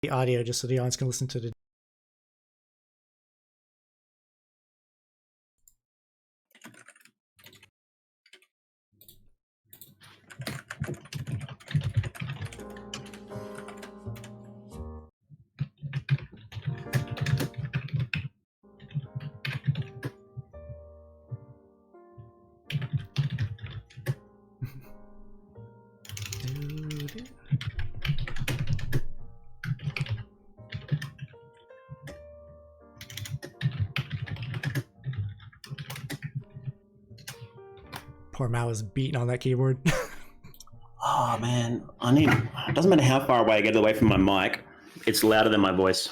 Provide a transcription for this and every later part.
the audio just so the audience can listen to the. Poor Mao is beating on that keyboard. Oh man, it doesn't matter how far away I get away from my mic, it's louder than my voice.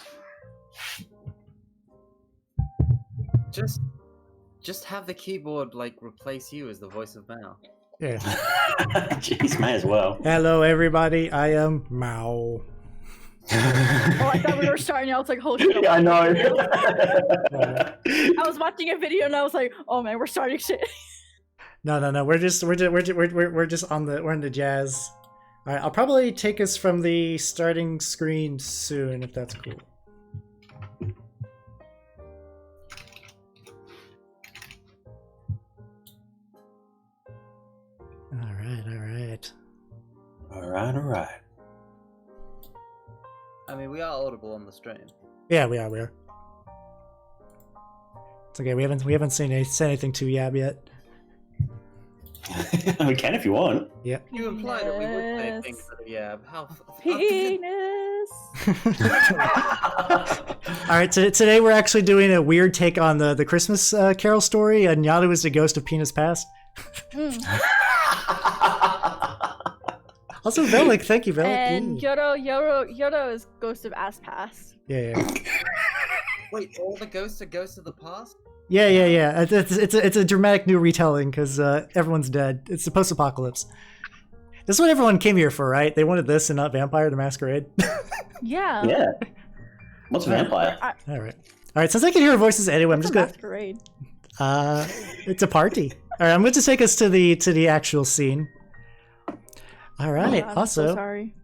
Just have the keyboard like replace you as the voice of Mao. Yeah. Jeez, may as well. Hello everybody, I am Mao. Oh, I thought we were starting. I was like, "Holy shit!" I know. I was watching a video and I was like, "Oh man, we're starting shit." No. We're just on we're in the jazz. All right, I'll probably take us from the starting screen soon if that's cool. All right. I mean, we are audible on the stream. Yeah, we are. It's okay. We haven't seen anything too Yab yet. We can if you want. Yeah. You imply that we would say things that are Yab. How Penis. All right. Today we're actually doing a weird take on the Christmas Carol story. And Nyaru is the ghost of Penis Past. Also, Velik, thank you, Velik. And Yoro is Ghost of Ass Pass. Yeah. Wait, all the ghosts are ghosts of the past? Yeah. It's a dramatic new retelling because everyone's dead. It's the post-apocalypse. This is what everyone came here for, right? They wanted this and not Vampire the Masquerade. Yeah. Yeah. What's a vampire? All right. Since I can hear voices anyway, I'm just gonna. Masquerade. It's a party. All right, I'm going to take us to the actual scene. All right. I'm also, so sorry.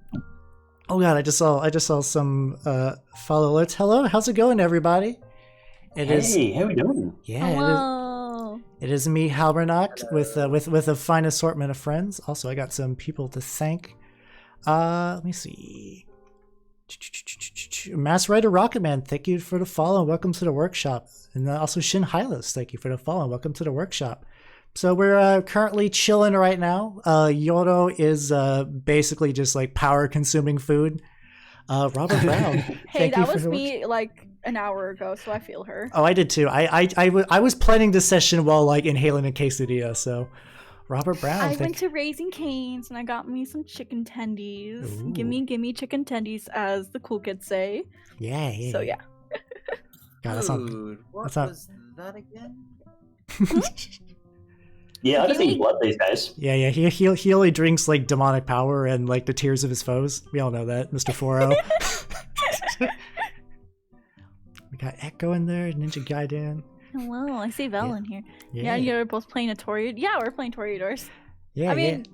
Oh god, I just saw some follow alerts. Hello, how's it going, everybody? Hey, how we doing? Yeah, Hello. it is me, Halbernacht, with a fine assortment of friends. Also, I got some people to thank. Let me see. Mass Rider Rocketman, thank you for the follow and welcome to the workshop. And also Shin Hylos, thank you for the follow and welcome to the workshop. So we're currently chilling right now. Yoro is basically just like power consuming food. Robert Brown. Hey, that was me like an hour ago, so I feel her. Oh, I did too. I was planning this session while like inhaling a quesadilla. So Robert Brown. I went to Raising Cane's and I got me some chicken tendies. Ooh. Gimme chicken tendies, as the cool kids say. Yeah. So yeah. God, that's Dude, what was that again? Yeah, I just eat blood these days. Yeah. He only drinks like demonic power and like the tears of his foes. We all know that, Mr. Foro. We got Echo in there, Ninja Gaiden. Hello, I see Val in here. Yeah. Yeah, you're both playing a Toreador. Yeah, we're playing Toreadors. Yeah. I mean,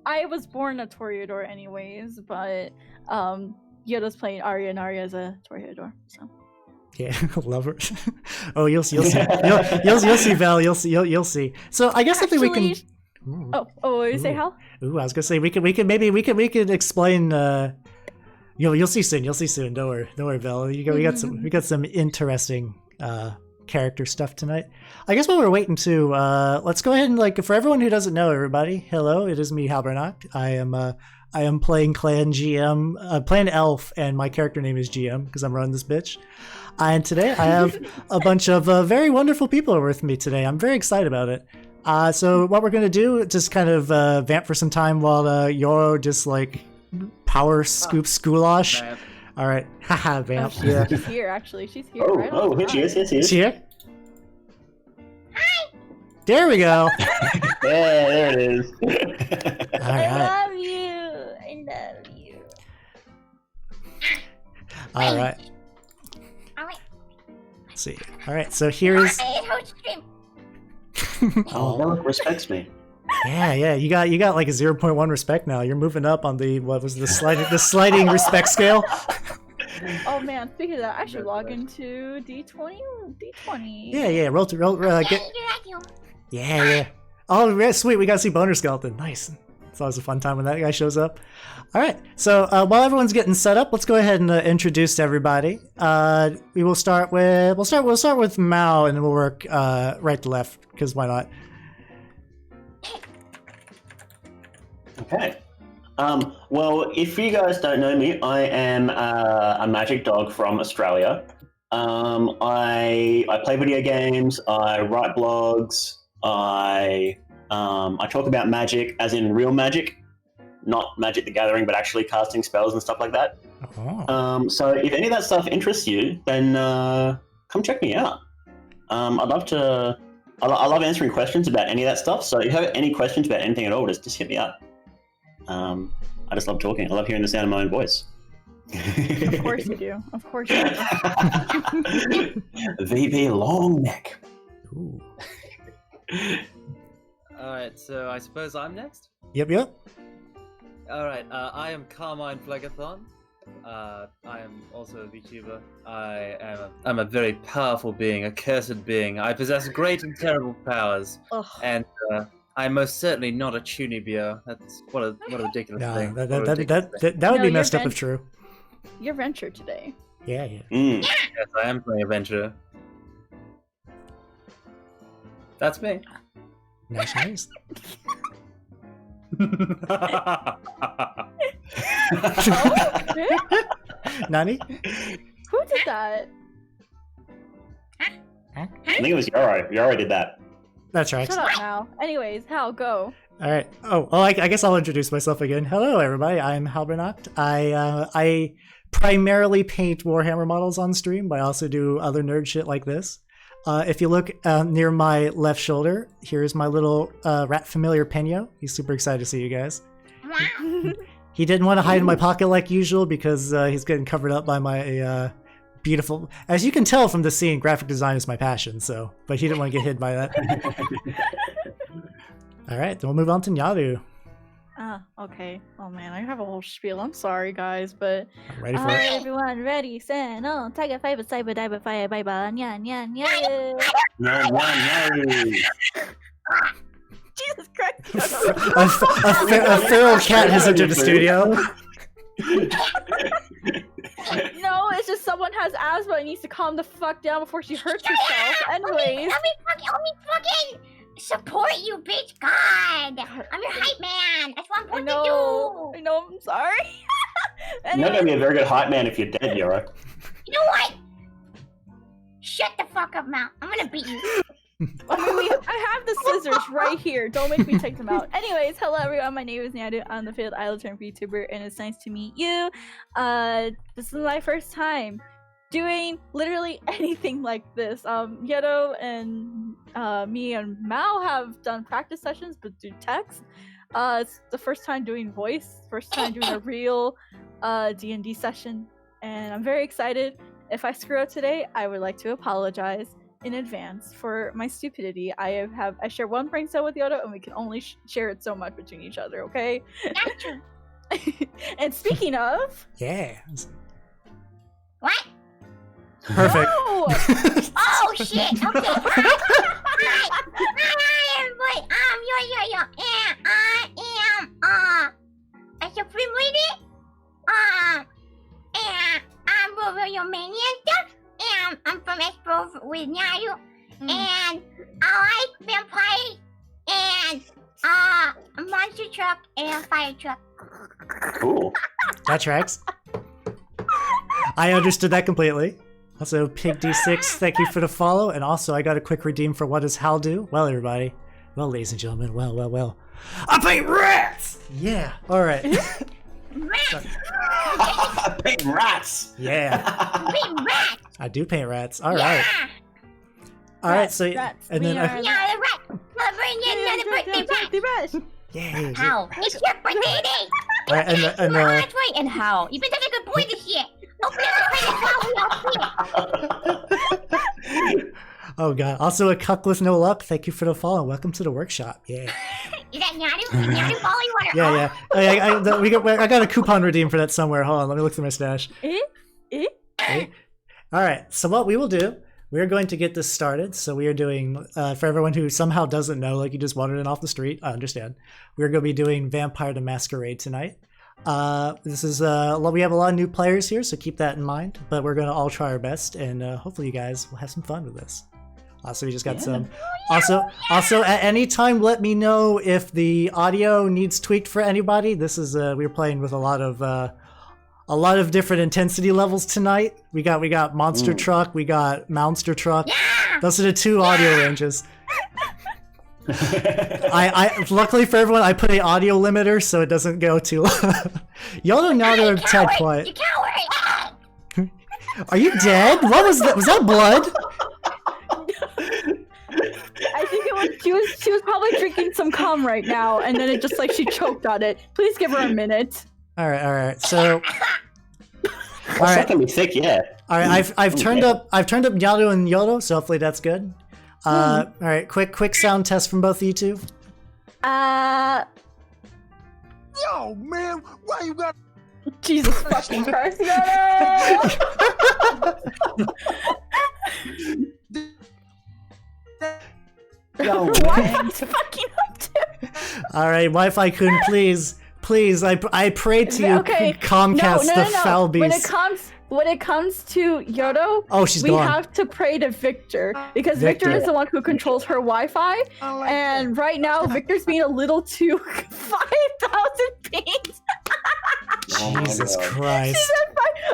I was born a Toreador anyways, but Yoda's playing Aria and Aria is a Toreador. So. Yeah, love her. Oh, you'll see. You'll see, Val. You'll see. So I guess something we can. Oh, what did you say, Hal? Ooh, I was gonna say we could explain. You'll see soon. You'll see soon. Don't worry, Val. We got some interesting character stuff tonight. I guess while we're waiting to let's go ahead and like for everyone who doesn't know, everybody, hello. It is me, Halbernacht. I am playing Clan GM, Clan Elf, and my character name is GM because I'm running this bitch. And today I have a bunch of very wonderful people with me today. I'm very excited about it. So what we're gonna do, just kind of vamp for some time while Yoro just like power scoops goulash. Man. All right, haha, vamp. Oh, Yeah. she's here actually. She's here. Oh, right on here she is. Here she Is is. she here? There we go. Yeah, there it is. All right. love you. I love you. All right. Let's see. All right. So here's. Oh, Relic respects me. Yeah. You got like a 0.1 respect now. You're moving up on the what was the sliding respect scale. Oh man, speaking of that, I should log into D20. D20. Yeah. Roll. Get. Yeah. Oh, yeah, sweet. We got to see Boner Skeleton. Nice. It's always a fun time when that guy shows up. All right. So while everyone's getting set up, let's go ahead and introduce everybody. We will start with we'll start with Mao, and then we'll work right to left because why not? Okay. Well, if you guys don't know me, I am a magic dog from Australia. I play video games. I write blogs. I talk about magic, as in real magic, not Magic the Gathering, but actually casting spells and stuff like that. Oh. So if any of that stuff interests you, then come check me out. I'd love to. I love answering questions about any of that stuff. So if you have any questions about anything at all, just hit me up. I just love talking. I love hearing the sound of my own voice. Of course you do. Of course you do. VP long neck. Ooh. Alright, so I suppose I'm next? Yep. Alright, I am Carmine Phlegathon. I am also a VTuber. I'm a very powerful being, a cursed being. I possess great and terrible powers. Ugh. And I'm most certainly not a Chunibyo. That's what a ridiculous No, thing. that What a ridiculous thing. would No, be you're messed up Ben- if true. Your venture today. Yeah. Mm. Yes, I am playing Adventure. That's me. Nice. Nani? Who did that? I think it was Yoro. Yoro did that. That's right. Shut up now. Anyways, Hal, go. All right. I guess I'll introduce myself again. Hello, everybody. I'm Halbernacht. I primarily paint Warhammer models on stream, but I also do other nerd shit like this. If you look near my left shoulder, here's my little rat familiar Peño. He's super excited to see you guys. He didn't want to hide in my pocket like usual because he's getting covered up by my beautiful. As you can tell from the scene, graphic design is my passion. So, but he didn't want to get hid by that. All right, then we'll move on to Nyaru. Okay. Oh man, I have a whole spiel. I'm sorry, guys, but I'm ready for alright, it. everyone, ready, set, on. Tiger fiber, cyber, diver, fire, bye, bye, nyan. Jesus Christ! A feral cat has entered the studio. No, it's just someone has asthma and needs to calm the fuck down before she hurts herself. Anyways. Let me fucking support you, bitch. God, I'm your hype man. That's what I'm I supposed know, to I'm sorry. You're not going to be a very good hype man if you're dead, Yoro. do. You know what? Shut the fuck up, Mal. I'm gonna beat you. I have the scissors right here. Don't make me take them out. Anyways, hello everyone. My name is Nyaru. I'm the field idol turned VTuber, and it's nice to meet you. This is my first time doing literally anything like this. Yoro and me and Mao have done practice sessions, but through text. It's the first time doing voice, first time doing a real D&D session, and I'm very excited. If I screw up today, I would like to apologize in advance for my stupidity. I share one brain cell with Yoro, and we can only share it so much between each other, okay? That's true. And speaking of, Yeah. What? Perfect. no! Oh shit. Okay. Hi, everybody. Yo. And I am a supreme leader. And I'm over your mania stuff. And I'm from Expo with Nyaru. And I like vampires and a monster truck and a fire truck. Cool. That tracks. I understood that completely. Also, Pig D6, thank you for the follow. And also, I got a quick redeem for what does Hal do? Well, everybody. Well, ladies and gentlemen, well. I paint rats! Yeah. All right. I paint rats. Yeah. Big rat. I do paint rats. All right. All right. So, Rats. and We then are- Yeah, the rat. Celebrating another birthday rat. yeah. How? It's your birthday day. All right, and That's right. And how? You've been such a good boy this year. Open up the presents while we all see it. oh god. Also, a cuck with no luck. Thank you for the follow. Welcome to the workshop. Yeah. Is that Nyaru? Is Nyaru following you? Yeah. I got a coupon redeem for that somewhere. Hold on. Let me look through my stash. Eh? Okay. All right, so what we will do, we're going to get this started. So we are doing, for everyone who somehow doesn't know, like you just wandered in off the street, I understand. We're going to be doing Vampire the Masquerade tonight. This is, we have a lot of new players here, so keep that in mind. But we're going to all try our best, and hopefully you guys will have some fun with this. So we just got some. Also, at any time, let me know if the audio needs tweaked for anybody. This is, we're playing with a lot of different intensity levels tonight. We got monster truck, we got mounster truck. Those are the 2 audio ranges. I luckily for everyone, I put a audio limiter so it doesn't go too low. Y'all know to have Ted quiet. You coward! Are you dead? What was that? Was that blood? I think she was probably drinking some cum right now, and then it just like she choked on it. Please give her a minute. All right. So, That's not gonna be thick yet. all right. I've turned up Nyaru and Yoro, so hopefully that's good. All right. Quick sound test from both of you two. Yo, man, why you got? Jesus fucking Christ, no! Yo, Wi-Fi's fucking up too. All right, Wi-Fi kun, please, I pray to you, Okay. Comcast, No. the foul beast. When it comes to Yoro, Oh, she's we gone. have to pray to Victor because Victor is the one who controls her Wi-Fi, and right now Victor's being a little too 5,000 pings. Oh my Jesus God. Christ.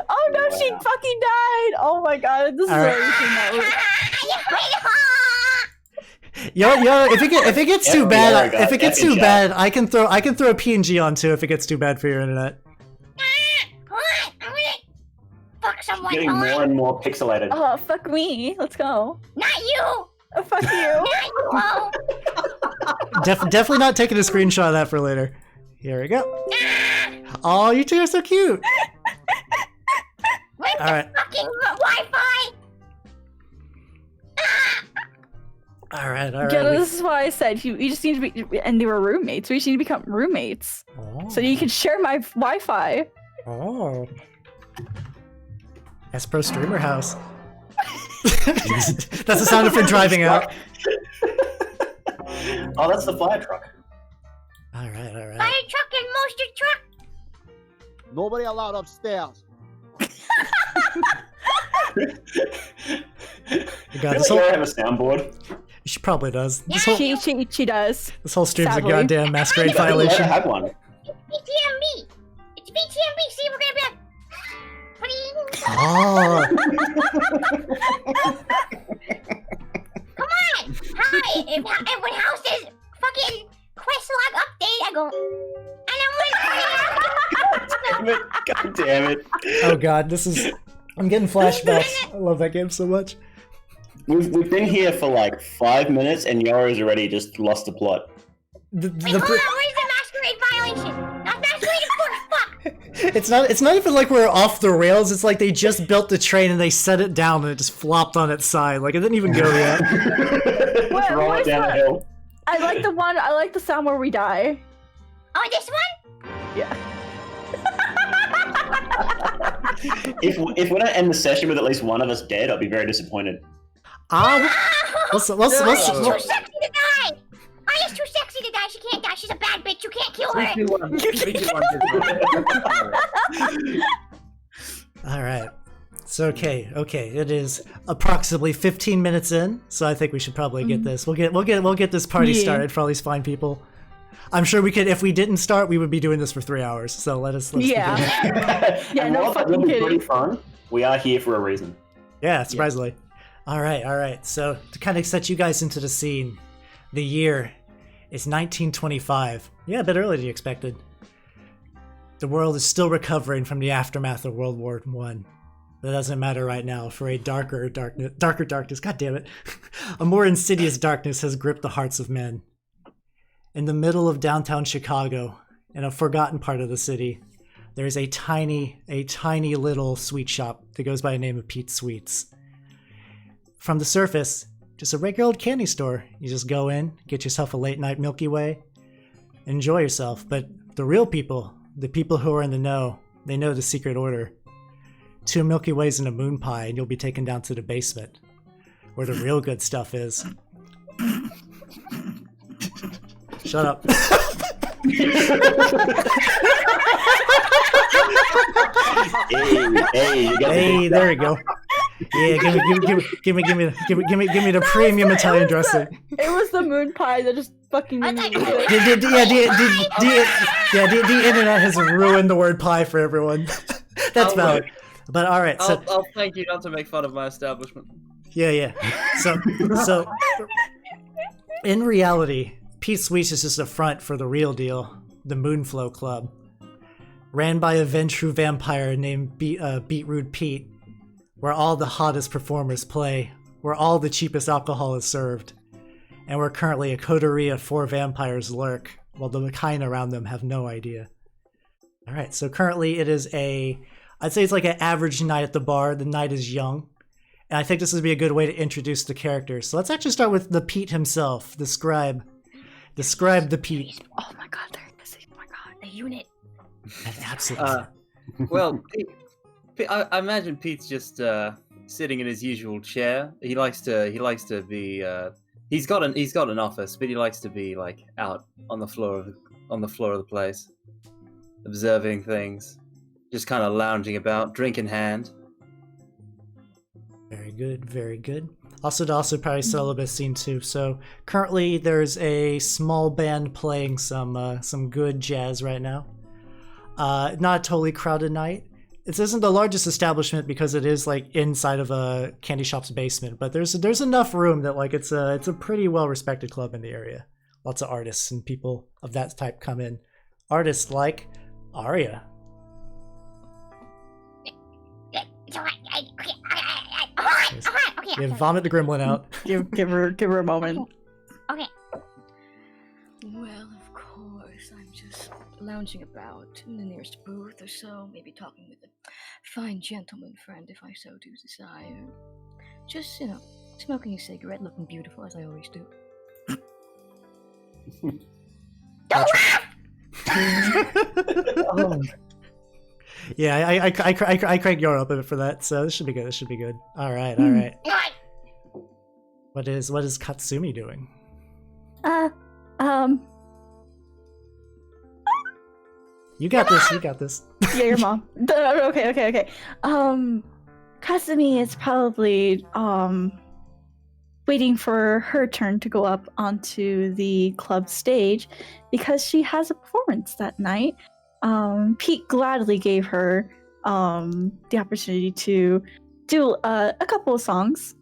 Oh no, she Wow. fucking died! Oh my god, this is All right. everything that Yo, if it gets too Every bad, hour got if it gets epic too shot. bad, I can throw a PNG on too if it gets too bad for your internet. Come on, I'm gonna fuck someone. Getting Come more on. and more pixelated. Oh fuck me, let's go. Not you. Oh, fuck you. Not you. Oh. Definitely not taking a screenshot of that for later. Here we go. Oh, you two are so cute. Where's All the right. fucking Wi-Fi? All right. Yeah, this is why I said you just need to be, and they were roommates. We just need to become roommates, so you can share my Wi-Fi. Oh. S Pro Streamer House. That's the sound of her driving out. Oh, that's the fire truck. All right. Fire truck and monster truck. Nobody allowed upstairs. God, Does Yoro have a soundboard? she probably does. This She does. whole stream's Sadly. a goddamn masquerade I didn't violation. have one. It's BTMB. It's BTMB. See, we're gonna be like, Oh. come on. Hi. And when House says fucking quest log update, I go, and I'm God damn it. Oh god, I'm getting flashbacks. I love that game so much. We've been here for like 5 minutes and Yoro's already just lost the plot. The, Wait, the, hold on. Where's the masquerade violation? Not masquerade for fuck. it's not even like we're off the rails. It's like they just built the train and they set it down and it just flopped on its side. Like it didn't even go yet. Just roll what it is down the that? hill. I like the sound where we die. Oh, this one? Yeah. If we don't end the session with at least one of us dead, I'll be very disappointed. Arya's Let's too sexy to die. Arya's too sexy to die. She can't die. She's a bad bitch. You can't kill her. 3, 2, 1. all right. So okay. It is approximately 15 minutes in, so I think we should probably get this. We'll get this party Yeah. started for all these fine people. I'm sure we could. If we didn't start, we would be doing this for 3 hours. So let's Yeah. begin. Yeah, And no while that fucking will be pretty kidding. fun, we are here for a reason. Yeah, surprisingly. All right. So to kind of set you guys into the scene, the year is 1925. Yeah, a bit earlier than you expected. The world is still recovering from the aftermath of World War One. That doesn't matter right now, for a darker darkness, god damn it, a more insidious darkness has gripped the hearts of men. In the middle of downtown Chicago, in a forgotten part of the city, there is a tiny little sweet shop that goes by the name of Pete's Sweets. From the surface, just a regular old candy store. You just go in, get yourself a late night Milky Way, enjoy yourself. But the real people, the people who are in the know, they know the secret order. 2 Milky Ways and a moon pie, and you'll be taken down to the basement, where the real good stuff is. Shut up. Hey, there we go. Yeah, give me the premium Italian dressing. It was the moon pie that just fucking made me lose it. The internet has ruined the word pie for everyone. That's valid. But all right, so I'll thank you not to make fun of my establishment. yeah. So in reality, Pete Sweets is just a front for the real deal, the Moonflow Club, ran by a Ventrue vampire named Beetroot Pete, where all the hottest performers play, where all the cheapest alcohol is served, and where currently a coterie of 4 vampires lurk, while the kind around them have no idea. All right, so currently it is I'd say it's like an average night at the bar. The night is young, and I think this would be a good way to introduce the characters. So let's actually start with the Pete himself. Describe the Pete. Oh my god, there it is. Oh my god, a unit. Absolutely. Well, I imagine Pete's just sitting in his usual chair. He likes to be. He's got an office, but he likes to be like out on the floor of the place, observing things, just kind of lounging about, drink in hand. Very good, very good. Also probably set a little bit of scene too. So currently there's a small band playing some good jazz right now. Not a totally crowded night. This isn't the largest establishment because it is like inside of a candy shop's basement, but there's enough room that like it's a pretty well respected club in the area. Lots of artists and people of that type come in. Artists like Aria. Okay. Vomit the gremlin out. Give her a moment. Okay. Well, of course, I'm just lounging about in the nearest booth or so, maybe talking with a fine gentleman friend if I so do desire. Just, smoking a cigarette, looking beautiful as I always do. Don't laugh! Yeah, I cranked Yoro up a bit for that, so this should be good. This should be good. All right. What is Katsumi doing? You got this. You got this. Yeah, your mom. Okay. Katsumi is probably waiting for her turn to go up onto the club stage because she has a performance that night. Pete gladly gave her the opportunity to do a couple of songs.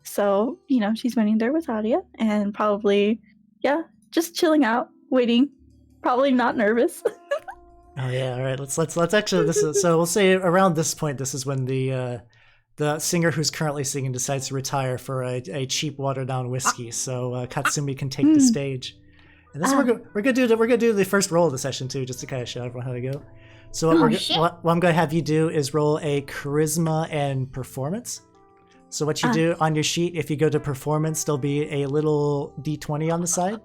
So, she's waiting there with Aria and probably, just chilling out, waiting, probably not nervous. Oh yeah, all right. Let's actually so we'll say around this point, this is when the singer who's currently singing decides to retire for a cheap watered down whiskey. So Katsumi can take the stage. And this we're gonna do the first roll of the session too, just to kind of show everyone how to go. So what I'm gonna have you do is roll a charisma and performance. So what you do on your sheet, if you go to performance, there'll be a little d20 on the side.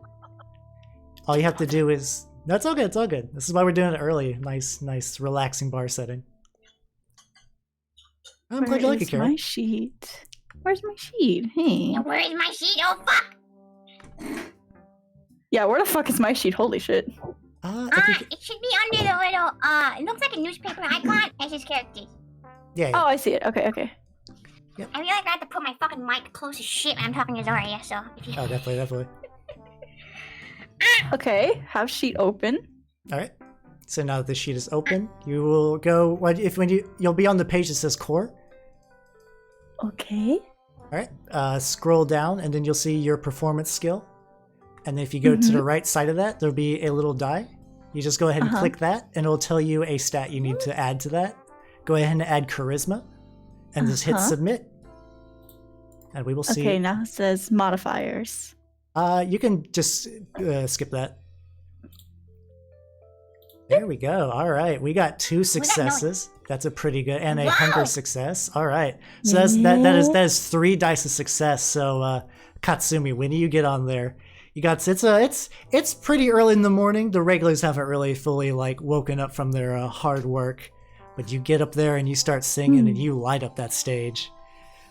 All you have to do is it's all good. It's all good. This is why we're doing it early. Nice, relaxing bar setting. I'm glad you like it, Karen. My sheet? Where's my sheet? Hey. Where is my sheet? Oh, fuck! Yeah, where the fuck is my sheet? Holy shit. It should be under the little, it looks like a newspaper icon. That's his characters. Yeah. Oh, I see it. Okay. Yep. I feel like I have to put my fucking mic close as shit when I'm talking to Aria, so if you... Oh, definitely. Okay, have sheet open. All right. So now that the sheet is open, you will go. You'll be on the page that says core. Okay. All right. Scroll down, and then you'll see your performance skill. And then if you go to the right side of that, there'll be a little die. You just go ahead and click that, and it'll tell you a stat you need to add to that. Go ahead and add charisma, and just hit submit. And we will see. Okay, now it says modifiers. You can just skip that. There we go. All right, we got 2 successes. That's a pretty good, and a hunger success. All right, so that is 3 dice of success. So Katsumi, when you get on there, you got it's pretty early in the morning. The regulars haven't really fully woken up from their hard work, But you get up there and you start singing and you light up that stage.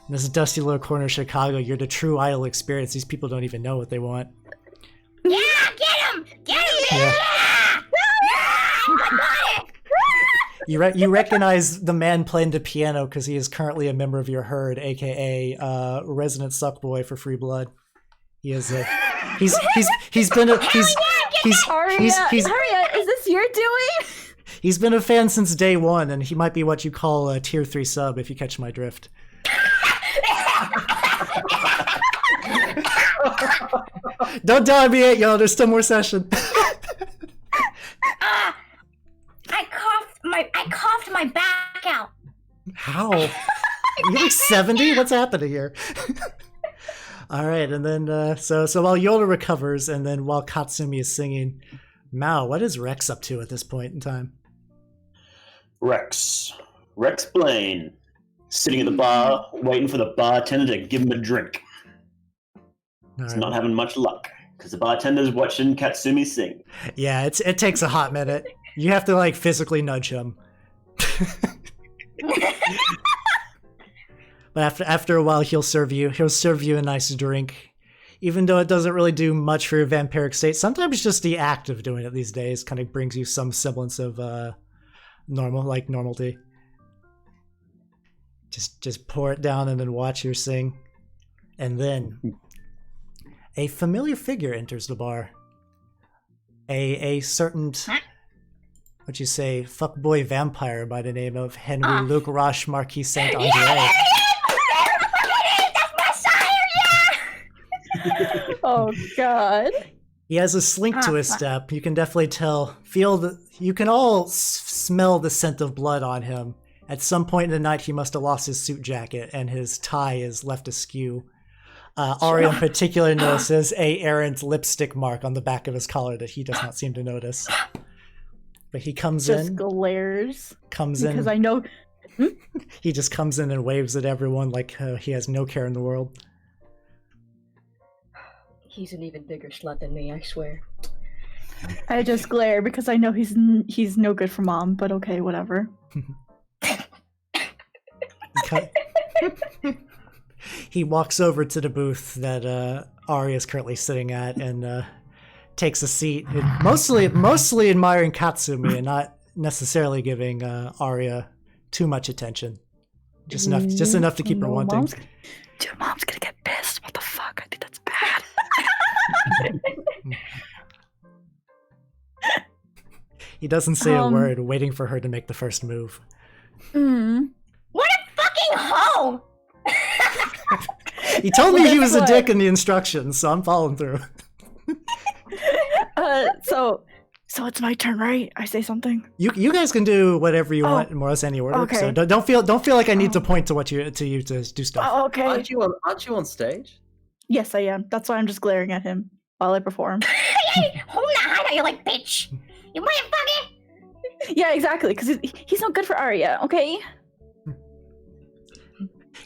In this dusty little corner of Chicago, you're the true idol experience. These people don't even know what they want. Yeah, get him! Get him! Yeah. I got it! You recognize the man playing the piano because he is currently a member of your herd, aka resident suckboy for Free Blood. He is he's been a Aria, is this your doing? he's been a fan since day one, and he might be what you call a tier 3 sub if you catch my drift. Don't die me yet, y'all. There's still more session. I coughed my back out. How? You're like 70? What's happening here? All right, and then so while Yoro recovers, and then while Katsumi is singing, Mao, what is Rex up to at this point in time? Rex Blaine, sitting at the bar, waiting for the bartender to give him a drink. He's not having much luck because the bartender's watching Katsumi sing. Yeah, it takes a hot minute. You have to like physically nudge him. But after a while, he'll serve you a nice drink, even though it doesn't really do much for your vampiric state. Sometimes just the act of doing it these days kind of brings you some semblance of normality. Just pour it down and then watch her sing, and then a familiar figure enters the bar. A certain, what you say, fuckboy vampire by the name of Henry Luc Roche Marquis Saint Andre. Yeah, that's my sire, yeah! Oh God. He has a slink to his step. You can definitely you can all smell the scent of blood on him. At some point in the night, he must have lost his suit jacket, and his tie is left askew. Aria in particular notices a errant lipstick mark on the back of his collar that he does not seem to notice. But he comes Just in. glares. Comes in. Because I know. He just comes in and waves at everyone like he has no care in the world. He's an even bigger slut than me, I swear. I just glare because I know he's no good for mom. But okay, whatever. He walks over to the booth that Aria is currently sitting at and takes a seat, mostly admiring Katsumi and not necessarily giving Aria too much attention. Just enough to keep her wanting. Mom's gonna get pissed. What the fuck? I think that's bad. He doesn't say a word, waiting for her to make the first move. What a fucking hoe! He told me he was a dick in the instructions, so I'm following through. So it's my turn, right? I say something. You guys can do whatever you want in more or less any order. Okay. So don't feel like I need to point to you to do stuff. Oh, okay. Aren't you on stage? Yes, I am. That's why I'm just glaring at him while I perform. Hey, hold on, you like bitch. You motherfucker! Yeah, exactly. Because he's not good for Aria. Okay.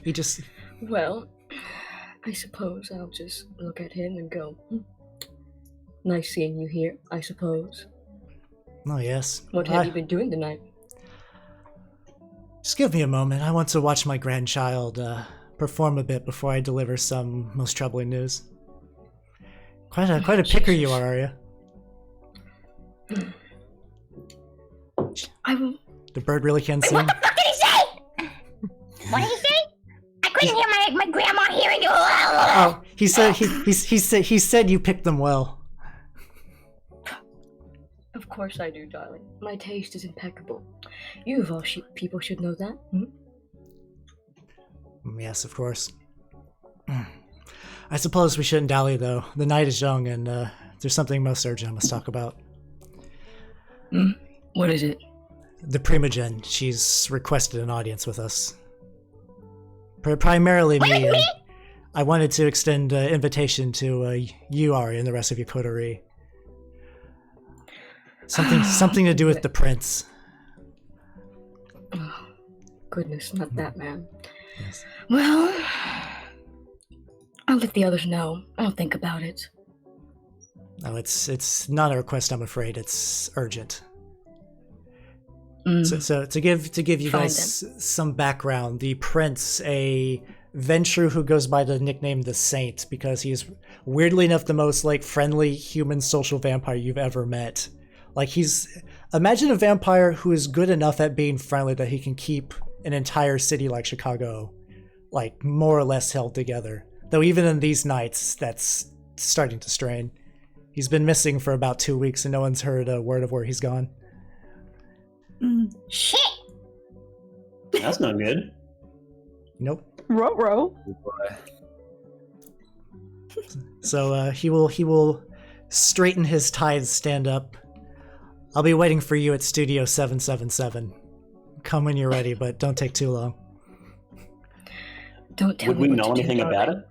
He just. Well, I suppose I'll just look at him and go, nice seeing you here, I suppose. Oh, yes. What have you been doing tonight? Just give me a moment. I want to watch my grandchild perform a bit before I deliver some most troubling news. Quite a picker you are, Aria. I will. The bird really can sing. What the fuck did he say? What did he say? I couldn't hear my grandma hearing you. Oh, he said you picked them well. Of course I do, darling. My taste is impeccable. You of all people should know that. Hmm? Yes, of course. I suppose we shouldn't dally, though. The night is young, and there's something most urgent I must talk about. What is it? The Primogen. She's requested an audience with us. Primarily me. And I wanted to extend an invitation to you, Aria, and the rest of your coterie. Something to do with the prince. Oh, goodness, not that man. Yes. Well, I'll let the others know. I'll think about it. No, it's not a request, I'm afraid. It's urgent. So to give you Fine, guys some background, the prince, a venture who goes by the nickname the Saint, because he's weirdly enough the most like friendly human social vampire you've ever met. Like imagine a vampire who is good enough at being friendly that he can keep an entire city like Chicago like more or less held together. Though even in these nights, that's starting to strain. He's been missing for about 2 weeks and no one's heard a word of where he's gone. Shit. That's not good. Nope. Ruh-roh. So he will straighten his tie and stand up. I'll be waiting for you at Studio 777. Come when you're ready, but don't take too long. Don't tell Would me we what know to anything do. about it?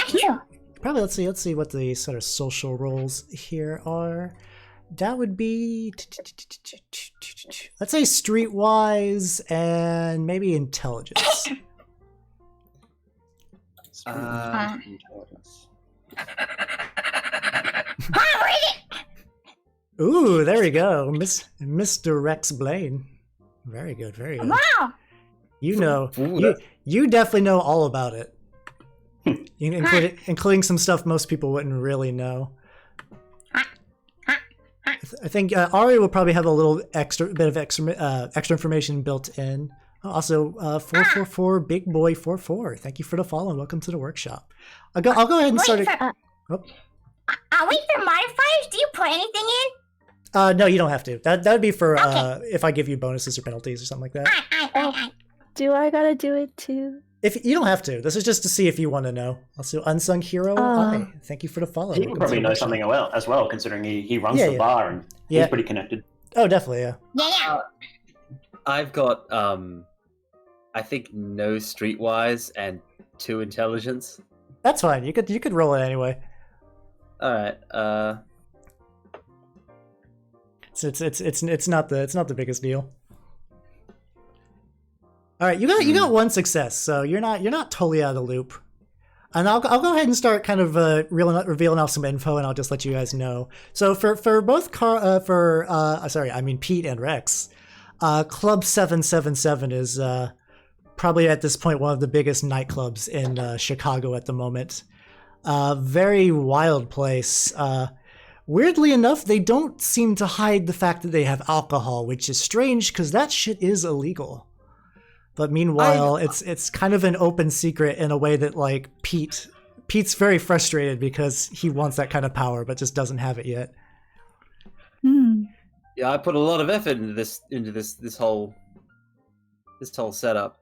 Sure. Probably let's see what the sort of social roles here are. That would be, let's say, streetwise and maybe intelligence. Intelligence. Ooh, there we go, Mr. Rex Blaine. Very good, very good. Wow. You know, you definitely know all about it, including some stuff most people wouldn't really know. I think Aria will probably have a little extra information built in. Also, 444 Big Boy 44. Thank you for the follow and welcome to the workshop. I'll go ahead and start. Wait for modifiers. Do you put anything in? No, you don't have to. That would be for Okay. if I give you bonuses or penalties or something like that. Aye. Do I gotta do it too? If you don't have to, this is just to see if you want to know. Also, Unsung Hero, hi. Thank you for the follow. He Welcome would to probably the know workshop. something as well, considering he runs Yeah, the yeah. bar and Yeah. he's pretty connected. Oh, definitely, yeah. Yeah. I've got I think no streetwise and 2 intelligence. That's fine. You could roll it anyway. All right. It's not the biggest deal. All right, you got one success, so you're not totally out of the loop. And I'll go ahead and start kind of revealing off some info, and I'll just let you guys know. So for both Pete and Rex, Club 777 is probably at this point one of the biggest nightclubs in Chicago at the moment. Very wild place. Weirdly enough, they don't seem to hide the fact that they have alcohol, which is strange because that shit is illegal. But meanwhile, it's kind of an open secret in a way that like Pete's very frustrated because he wants that kind of power but just doesn't have it yet. Yeah, I put a lot of effort into this whole setup.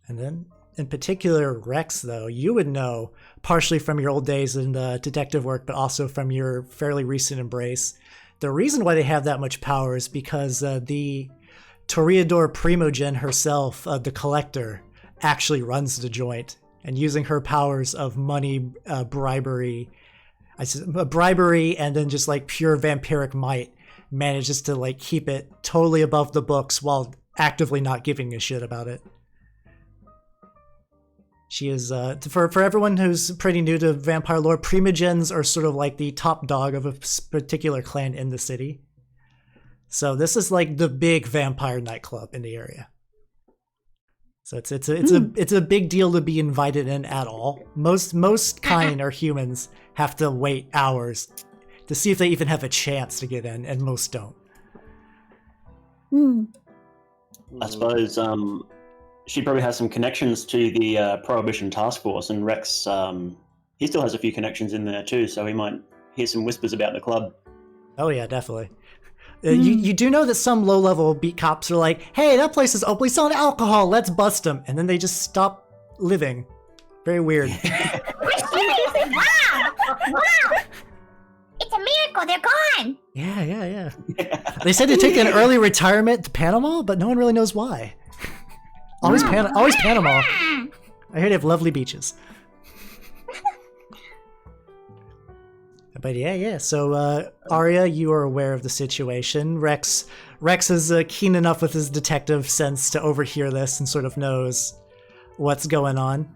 And then, in particular, Rex, though, you would know, partially from your old days in detective work, but also from your fairly recent embrace, the reason why they have that much power is because the Toreador Primogen herself, the Collector, actually runs the joint, and using her powers of money, bribery, and then just like pure vampiric might, manages to like keep it totally above the books while actively not giving a shit about it. She is, for everyone who's pretty new to vampire lore, Primogens are sort of like the top dog of a particular clan in the city. So this is like the big vampire nightclub in the area. So it's a big deal to be invited in at all. Most kind or humans have to wait hours to see if they even have a chance to get in, and most don't. I suppose she probably has some connections to the Prohibition Task Force, and Rex, he still has a few connections in there too, so he might hear some whispers about the club. Oh yeah, definitely. You do know that some low-level beat cops are like, hey, that place is openly selling alcohol, let's bust them. And then they just stop living. Very weird. Wow! It's a miracle. They're gone. Yeah. They said they're taking an early retirement to Panama, but no one really knows why. Always Panama. I hear they have lovely beaches. But yeah. So Aria, you are aware of the situation. Rex is keen enough with his detective sense to overhear this and sort of knows what's going on.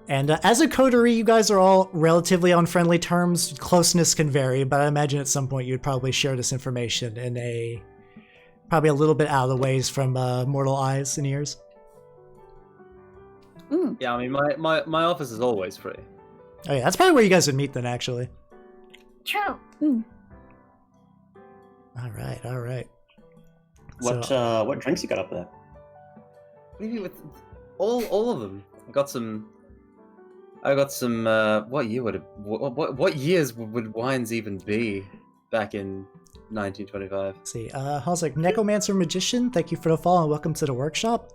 And as a coterie, you guys are all relatively on friendly terms. Closeness can vary, but I imagine at some point you'd probably share this information in a Probably a little bit out of the ways from mortal eyes and ears. Yeah, I mean, my office is always free. Oh yeah, that's probably where you guys would meet then, actually. True. All right. What drinks you got up there? What do you mean with all of them? I got some. What years would wines even be back in 1925? Let's see, Hall's like, Necromancer Magician, thank you for the follow and welcome to the workshop.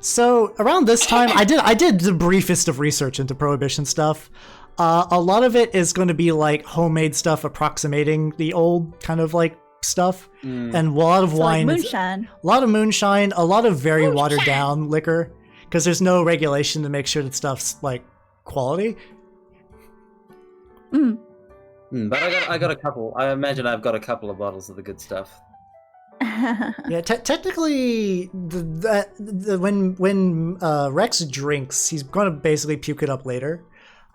So around this time, I did the briefest of research into Prohibition stuff. A lot of it is going to be like homemade stuff approximating the old kind of like stuff, and a lot of wine, like moonshine. a lot of moonshine, a lot of very watered down liquor, because there's no regulation to make sure that stuff's like quality. But I got a couple. I imagine I've got a couple of bottles of the good stuff. Yeah, technically, when Rex drinks, he's gonna basically puke it up later.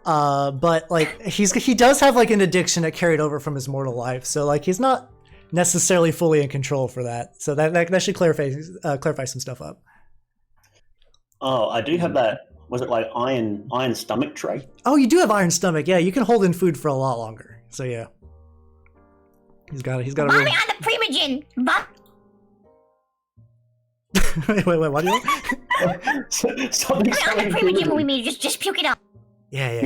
But like he does have like an addiction that carried over from his mortal life, so like he's not necessarily fully in control for that. So that should clarify some stuff up. Oh, I do have that. Was it like iron stomach tray? Oh, you do have iron stomach. Yeah, you can hold in food for a lot longer. So yeah, he's got a Mommy room. on the primogen. wait, what do you? Something On the primogen we made. Just puke it up. Yeah.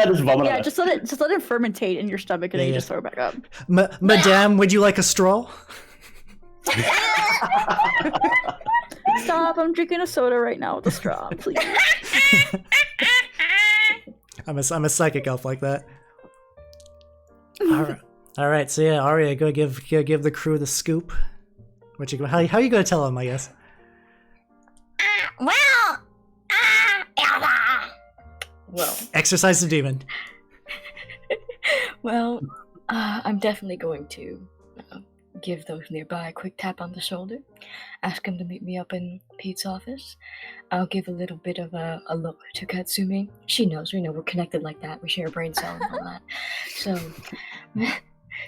Just vomit Yeah, on just let it fermentate in your stomach and then you just throw it back up. Madame, would you like a straw? Stop! I'm drinking a soda right now with a straw, please. I'm a psychic elf like that. All right. So yeah, Aria, go give the crew the scoop. How you gonna tell them? I guess. Well, Exercise the demon. well, I'm definitely going to give those nearby a quick tap on the shoulder, ask him to meet me up in Pete's office. I'll give a little bit of a look to Katsumi. She knows, we're connected like that. We share a brain cell and all that. So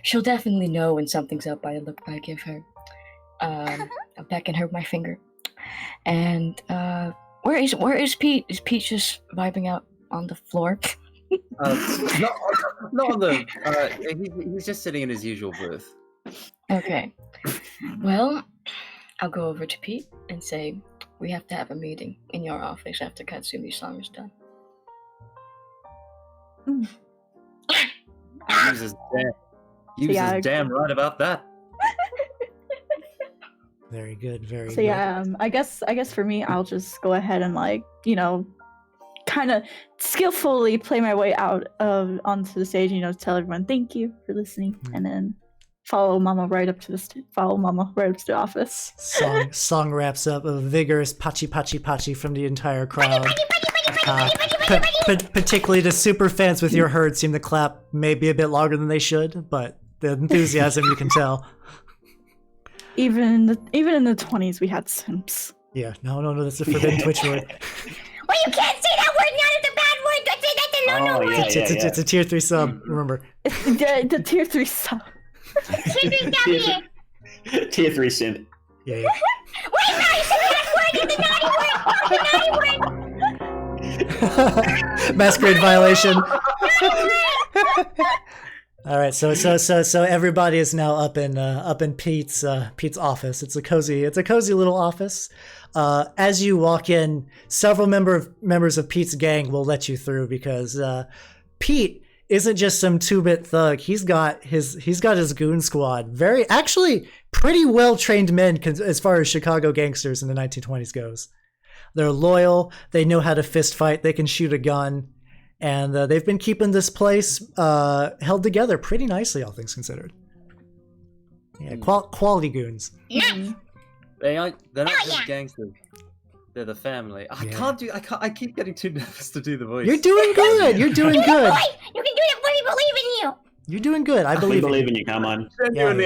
she'll definitely know when something's up by the look I give her. I'll beckon her with my finger. And where is Pete? Is Pete just vibing out on the floor? Not on the. He's just sitting in his usual booth. Okay. Well, I'll go over to Pete and say, we have to have a meeting in your office after Katsumi's song is done. He was damn right about that. Very good. Very So good. yeah, I guess for me, I'll just go ahead and kind of skillfully play my way out onto the stage. Tell everyone thank you for listening, and then follow Mama right up to the office. Song wraps up a vigorous pachi pachi pachi from the entire crowd. Particularly the super fans with your herd seem to clap maybe a bit longer than they should, but the enthusiasm you can tell. Even in the 20s, we had simps. Yeah, no, that's a forbidden Twitch word. Well, you can't say that word now. It's a bad word. Don't say that's a no-no word. It's a tier 3 sub, remember. The tier 3 sub. Tier 3 W. Tier 3 synth. Yeah. Wait, no, you said that word. It's a naughty word. Masquerade violation. All right, so everybody is now up in Pete's office. It's a cozy little office. As you walk in, several members of Pete's gang will let you through because Pete isn't just some 2-bit thug. He's got his goon squad. Actually pretty well trained men as far as Chicago gangsters in the 1920s goes. They're loyal. They know how to fist fight. They can shoot a gun. And they've been keeping this place held together pretty nicely, all things considered. Yeah, quality goons. Nice. They're not Oh, just yeah. gangsters. They're the family. Yeah. I keep getting too nervous to do the voice. You're doing good. You're doing good. Boy, you can do it. We believe in you. You're doing good. I We believe believe in in you, Carmine.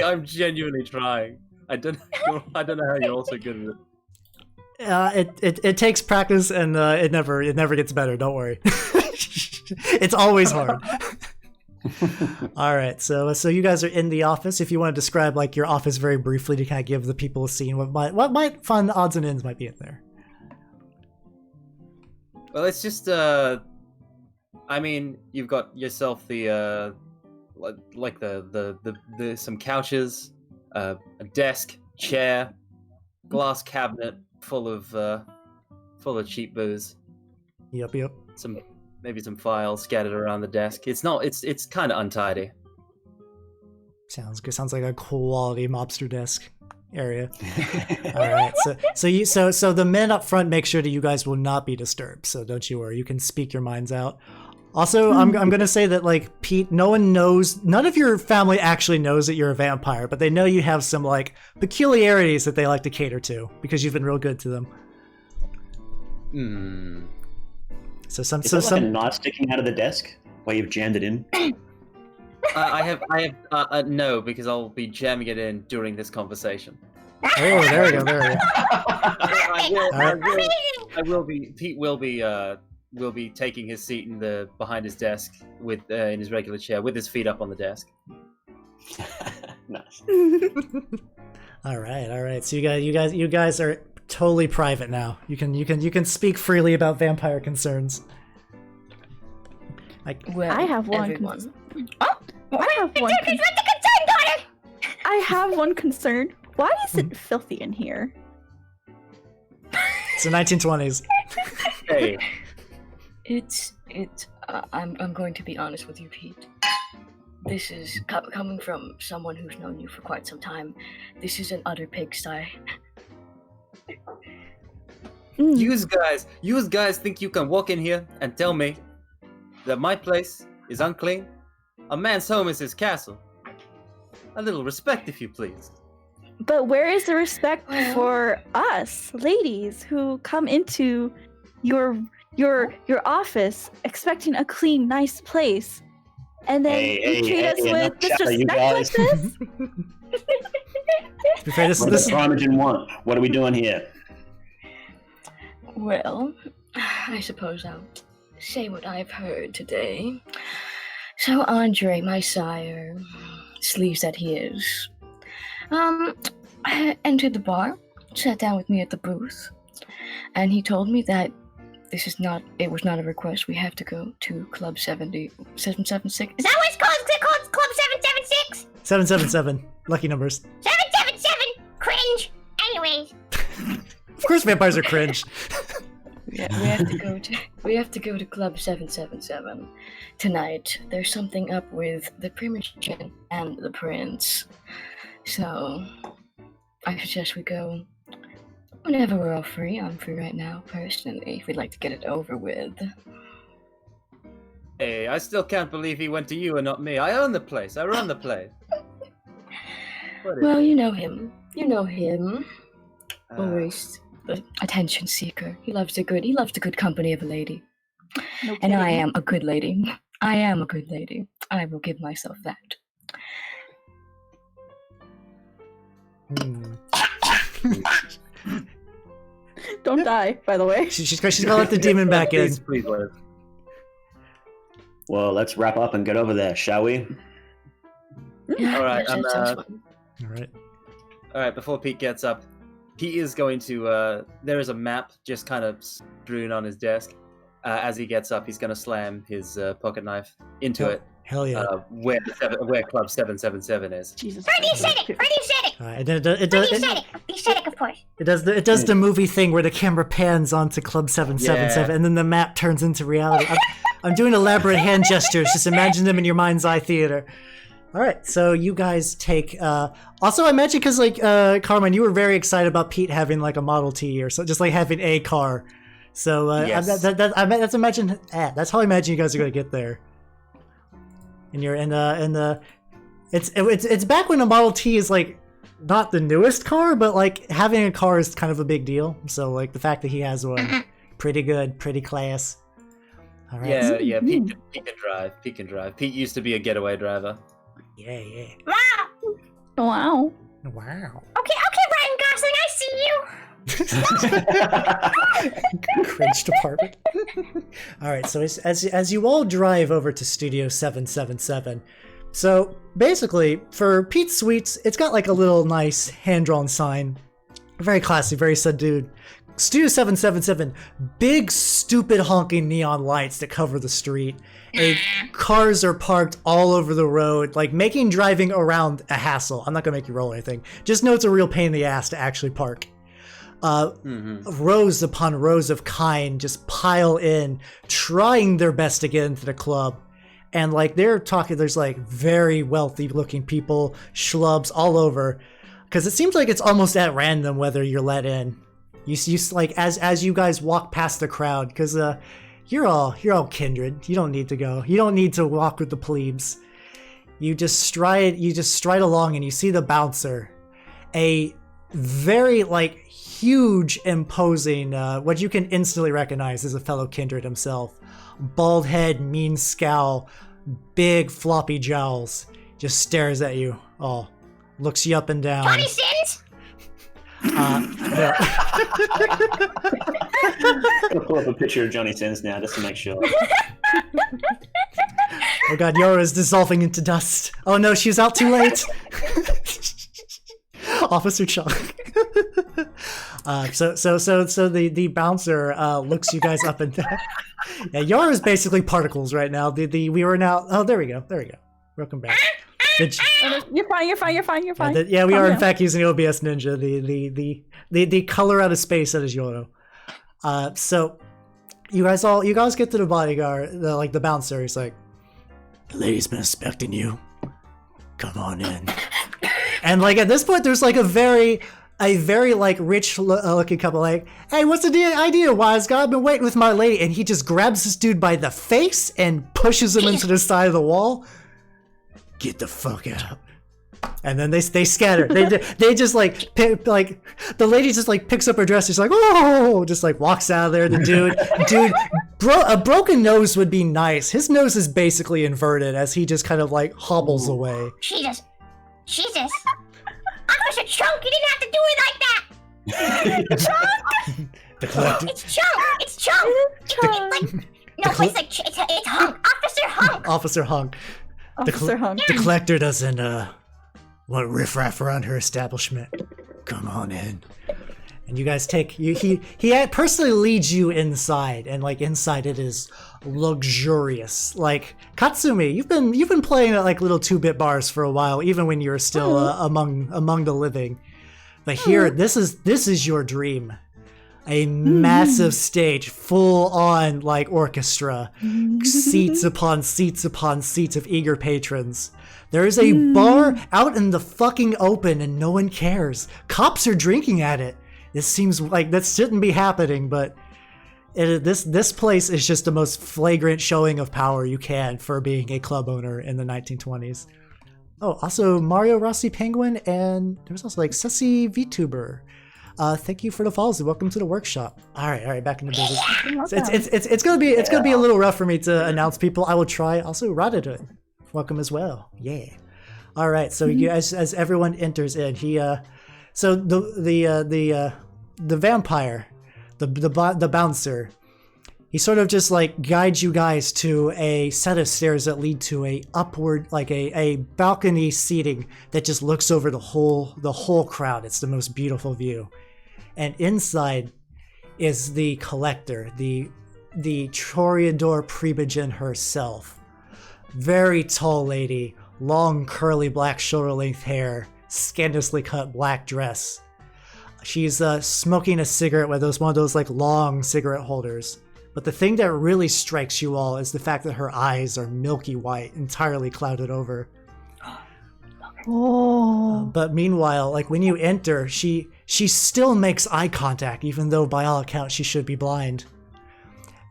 I'm genuinely trying. I don't know how you're also good at it. It takes practice, and it never gets better. Don't worry. It's always hard. All right, so you guys are in the office. If you want to describe like your office very briefly to kind of give the people a scene, what might fun odds and ends might be in there. Well, it's just I mean, you've got yourself the like the some couches, a desk, chair, glass cabinet full of cheap booze. Yep. Maybe some files scattered around the desk. It's kind of untidy. Sounds good. Sounds like a quality mobster desk area. All right. So the men up front make sure that you guys will not be disturbed. So don't you worry. You can speak your minds out. Also, I'm gonna say that like Pete, none of your family actually knows that you're a vampire, but they know you have some like peculiarities that they like to cater to because you've been real good to them. So Is there like a knife sticking out of the desk where you've jammed it in? I have no, because I'll be jamming it in during this conversation. Oh, there we go. Pete will be taking his seat behind his desk with in his regular chair with his feet up on the desk. Nice. All right. So you guys are totally private now. You can speak freely about vampire concerns. Well, I have one. everyone. I have one. What's the concern, daughter? I have one concern. Why is it filthy in here? It's the 1920s. Hey, I'm going to be honest with you, Pete. This is coming from someone who's known you for quite some time. This is an utter pigsty. you guys think you can walk in here and tell me that my place is unclean? A man's home is his castle. A little respect, if you please. But where is the respect for us, ladies, who come into your office expecting a clean, nice place, and then you treat us with disrespect like this? To be fair, What does Carmine want? What are we doing here? Well, I suppose I'll say what I've heard today. So Andre, my sire, sleeves that he is, entered the bar, sat down with me at the booth, and he told me that it was not a request. We have to go to Club 776. Is that what it's called? Is it called Club 776? 777. Lucky numbers. 777? Cringe. Anyways. Of course vampires are cringe. Yeah, we have to go to Club 777 tonight. There's something up with the Primogen and the Prince. So I suggest we go whenever we're all free. I'm free right now, personally, if we'd like to get it over with. Hey, I still can't believe he went to you and not me. I own the place. I run the place. Well, you know him. Always the attention seeker. He loves the good company of a lady. No And I kidding. am a good lady. I will give myself that. Don't die, by the way. She's gonna let the demon back in. Please, Liz. Well, let's wrap up and get over there, shall we? All right, that sounds fun. All right. Before Pete gets up, he is going to. There is a map just kind of strewn on his desk. As he gets up, he's going to slam his pocket knife into it. Hell yeah. Where Club 777 is. Jesus. Freddie said it! Freddie said it! All right, and then it Freddie said it! He said it, of course. does the movie thing where the camera pans onto Club 777 Yeah. and then the map turns into reality. I'm doing elaborate hand gestures. Just imagine them in your mind's eye theater. All right, so you guys take. Also, I mentioned because like Carmine, you were very excited about Pete having like a Model T or so, just like having a car. So Yes. that's how I imagine you guys are going to get there. And you're in the it's back when a Model T is like not the newest car, but like having a car is kind of a big deal. So like the fact that he has one, pretty good, pretty class. All right. Yeah. Pete can drive. Pete used to be a getaway driver. Yeah. Wow! Wow. Wow. Okay, Ryan Gosling, I see you! Cringe department. All right, so as you all drive over to Studio 777, so basically for Pete's Sweets, it's got like a little nice hand-drawn sign, very classy, very subdued. Studio 777, big stupid honking neon lights that cover the street. Cars are parked all over the road, like making driving around a hassle. I'm not gonna make you roll anything. Just know it's a real pain in the ass to actually park. Rows upon rows of kind just pile in, trying their best to get into the club. And like they're talking, there's like very wealthy looking people, schlubs all over. Because it seems like it's almost at random whether you're let in. You like as you guys walk past the crowd, because you're all kindred. You don't need to go. You don't need to walk with the plebes. You just stride along and you see the bouncer, a very like huge, imposing, what you can instantly recognize as a fellow kindred himself. Bald head, mean scowl, big floppy jowls, just stares at you. Oh, looks you up and down. Johnny Sins? No. I'll pull up a picture of Johnny Sins now just to make sure. Oh god, Yoro is dissolving into dust. Oh no, she's out too late. Officer Chung. So the bouncer looks you guys up and down. Yeah, Yoro is basically particles right now. We were now. Oh, there we go. Welcome back. You're fine. Yeah, we are in fact using OBS Ninja, the color out of space that is Yoro. So you guys get to the bodyguard, the bouncer. He's like, "The lady's been expecting you. Come on in." And like at this point, there's like a very like rich looking couple. Like, "Hey, what's the idea, wise guy? I've been waiting with my lady." And he just grabs this dude by the face and pushes him into the side of the wall. Get the fuck out. And then they scatter. They just like the lady just like picks up her dress. She's like, "Oh!" Just like walks out of there. The dude, a broken nose would be nice. His nose is basically inverted as he just kind of like hobbles away. Jesus. Officer Chunk, you didn't have to do it like that. Chunk. The collector. It's Chunk. It's Hunk. Officer Hunk. Officer Hunk. The collector doesn't want riffraff around her establishment. Come on in. And you guys he personally leads you inside, and like inside it is luxurious. Like Katsumi, you've been playing at like little 2-bit bars for a while, even when you were still among the living. But here, this is your dream. A massive stage, full on like orchestra, seats upon seats upon seats of eager patrons. There is a bar out in the fucking open and no one cares. Cops are drinking at it. This seems like that shouldn't be happening, but this place is just the most flagrant showing of power you can for being a club owner in the 1920s. Oh, also Mario Rossi Penguin, and there's also like Sussy VTuber. Thank you for the follows and welcome to the workshop. All right, back in the business. It's gonna be a little rough for me to announce people. I will try. Also, Radadut, welcome as well. Yeah. All right, so you as everyone enters in, so the vampire, the bouncer, he sort of just like guides you guys to a set of stairs that lead to a upward, like a balcony seating that just looks over the whole crowd. It's the most beautiful view. And inside is the collector, the Toreador Primogen herself. Very tall lady, long curly black shoulder-length hair, scandalously cut black dress. She's smoking a cigarette with one of those like long cigarette holders. But the thing that really strikes you all is the fact that her eyes are milky white, entirely clouded over. Oh. But meanwhile, like when you enter, she still makes eye contact, even though by all accounts she should be blind.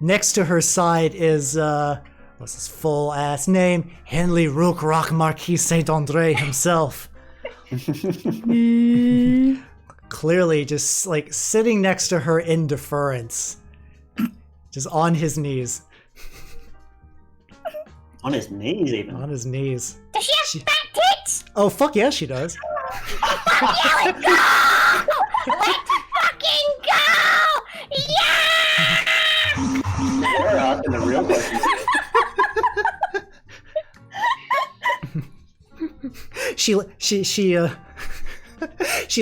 Next to her side is what's his full ass name? Henry Rook Rock Marquis Saint Andre himself. Clearly just like sitting next to her in deference. Just on his knees. On his knees, even. On his knees. Does she have fat tits? Oh, fuck yeah, she does. Yeah, let's go! Let's fucking go! Yeah! she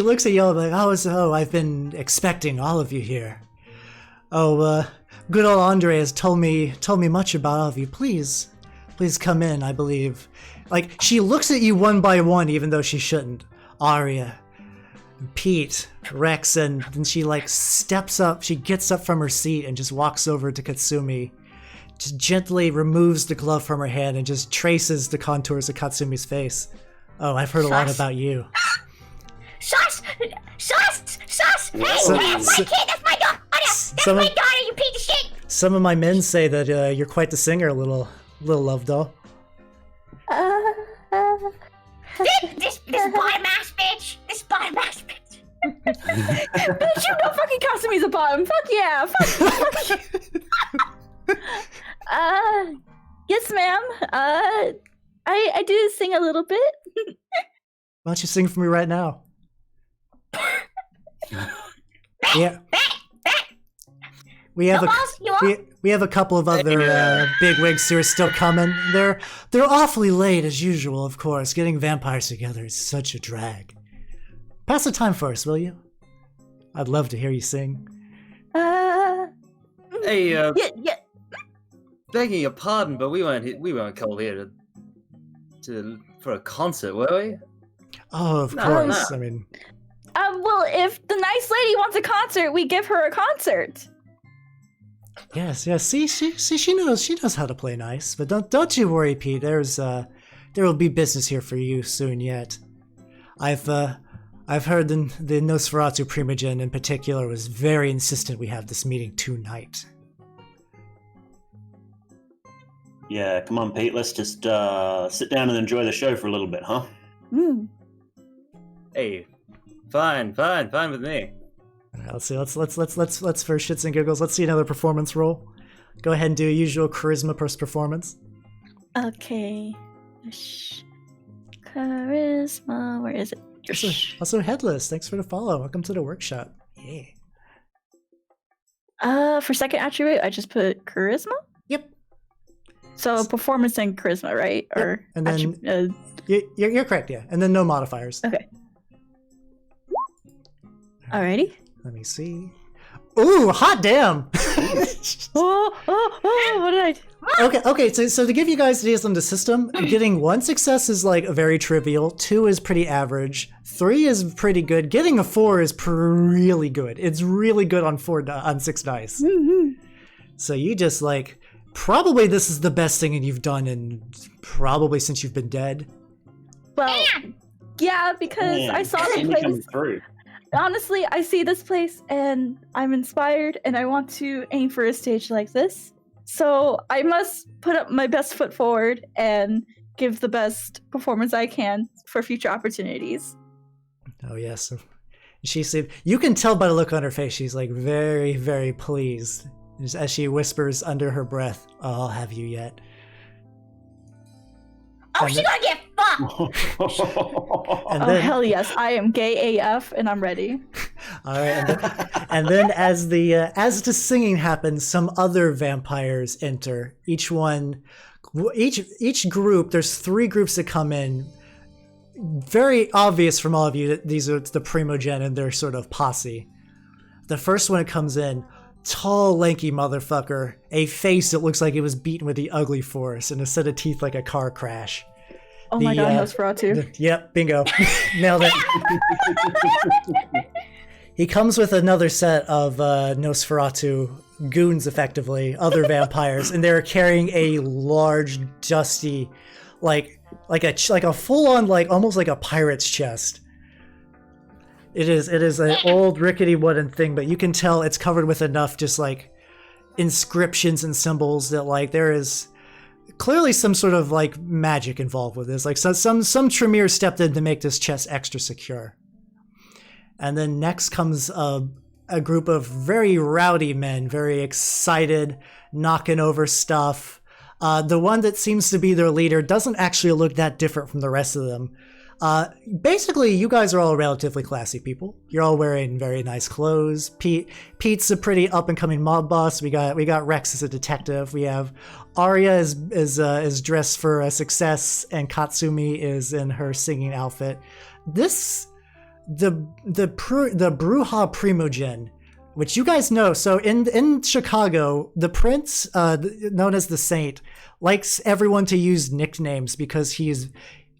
looks at y'all like, oh, I've been expecting all of you here. Oh, good old Andre has told me much about all of you. Please come in, I believe. Like, she looks at you one by one, even though she shouldn't. Aria, Pete, Rex, and then she like steps up, she gets up from her seat and just walks over to Katsumi, just gently removes the glove from her hand and just traces the contours of Katsumi's face. Oh, I've heard a lot about you. Sus! Hey, that's my kid! That's my daughter! That's my daughter, you piece of shit! Some of my men say that you're quite the singer, little love doll. This bottom ass bitch! This bottom ass bitch! Bitch, you know fucking Katsumi's a bottom. Fuck yeah. Fuck you. Yes, ma'am. I do sing a little bit. Why don't you sing for me right now? Yeah. We have we have a couple of other bigwigs who are still coming. They're awfully late as usual, of course. Getting vampires together is such a drag. Pass the time for us, will you? I'd love to hear you sing. Hey, Yeah. begging your pardon, but we weren't called here for a concert, were we? Oh, of No, course. no. I mean, Well, if the nice lady wants a concert, we give her a concert. yes. See, she knows how to play nice. But don't you worry, Pete. There will be business here for you soon yet. I've heard the Nosferatu Primogen in particular was very insistent we have this meeting tonight. Yeah, come on, Pete. Let's just sit down and enjoy the show for a little bit, huh? Hey, fine with me. All right, let's see. Let's for shits and giggles. Let's see another performance roll. Go ahead and do a usual charisma plus performance. Okay. Charisma. Where is it? Also, Headless. Thanks for the follow. Welcome to the workshop. Yeah. For second attribute, I just put charisma. Yep. So performance and charisma, right? Yep. Or And then you're correct. Yeah. And then no modifiers. okay. Alrighty. Let me see. Ooh, hot damn! Oh! What did I do? Okay. So to give you guys ideas on the system, getting 1 success is like very trivial. 2 is pretty average. 3 is pretty good. Getting a 4 is really good. It's really good on 6 dice. So you just like probably this is the best thing you've done in probably since you've been dead. Well, yeah, because I saw the Coming place. through. Honestly, I see this place and I'm inspired and I want to aim for a stage like this. So I must put up my best foot forward and give the best performance I can for future opportunities. Oh yes. She said you can tell by the look on her face she's like very, very pleased. As she whispers under her breath, "Oh, I'll have you yet." Oh, And she gonna get fucked! And Oh, then, hell yes. I am gay AF and I'm ready. all right, and then as the singing happens, some other vampires enter. Each group. There's 3 groups that come in. Very obvious from all of you that these are the Primogen and their sort of posse. The first one that comes in, tall, lanky motherfucker, a face that looks like it was beaten with the ugly force, and a set of teeth like a car crash. Oh my god, Nosferatu. Yep, bingo. Nailed it. He comes with another set of Nosferatu goons, effectively, other vampires, and they're carrying a large, dusty, like a full-on, like almost like a pirate's chest. It is an old rickety wooden thing, but you can tell it's covered with enough just like inscriptions and symbols that like there is clearly some sort of like magic involved with this. Like some Tremere stepped in to make this chest extra secure. And then next comes a group of very rowdy men, very excited, knocking over stuff. The one that seems to be their leader doesn't actually look that different from the rest of them. Basically, you guys are all relatively classy people. You're all wearing very nice clothes. Pete's a pretty up and coming mob boss. We got Rex as a detective. We have Aria is dressed for a success, and Katsumi is in her singing outfit. The Bruja Primogen, which you guys know. So in Chicago, the prince, known as the Saint, likes everyone to use nicknames because he's.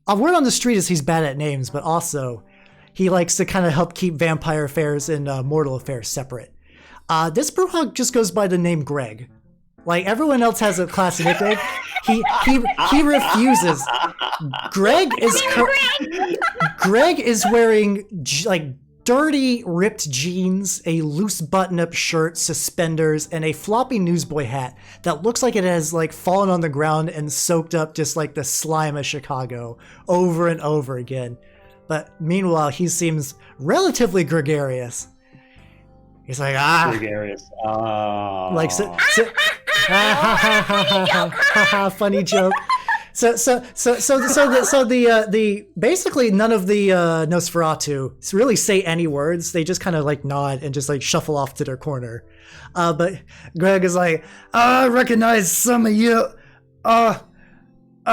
A word on the street is he's bad at names, but also he likes to kind of help keep vampire affairs and mortal affairs separate. This Bruja just goes by the name Greg. Like everyone else has a classic nickname. He refuses. Greg is wearing like dirty, ripped jeans, a loose button-up shirt, suspenders, and a floppy newsboy hat that looks like it has like fallen on the ground and soaked up just like the slime of Chicago over and over again. But meanwhile, he seems relatively gregarious. He's like, Gregarious. Like, funny joke. So the basically none of the Nosferatu really say any words. They just kind of like nod and just like shuffle off to their corner. But Greg is like, I recognize some of you.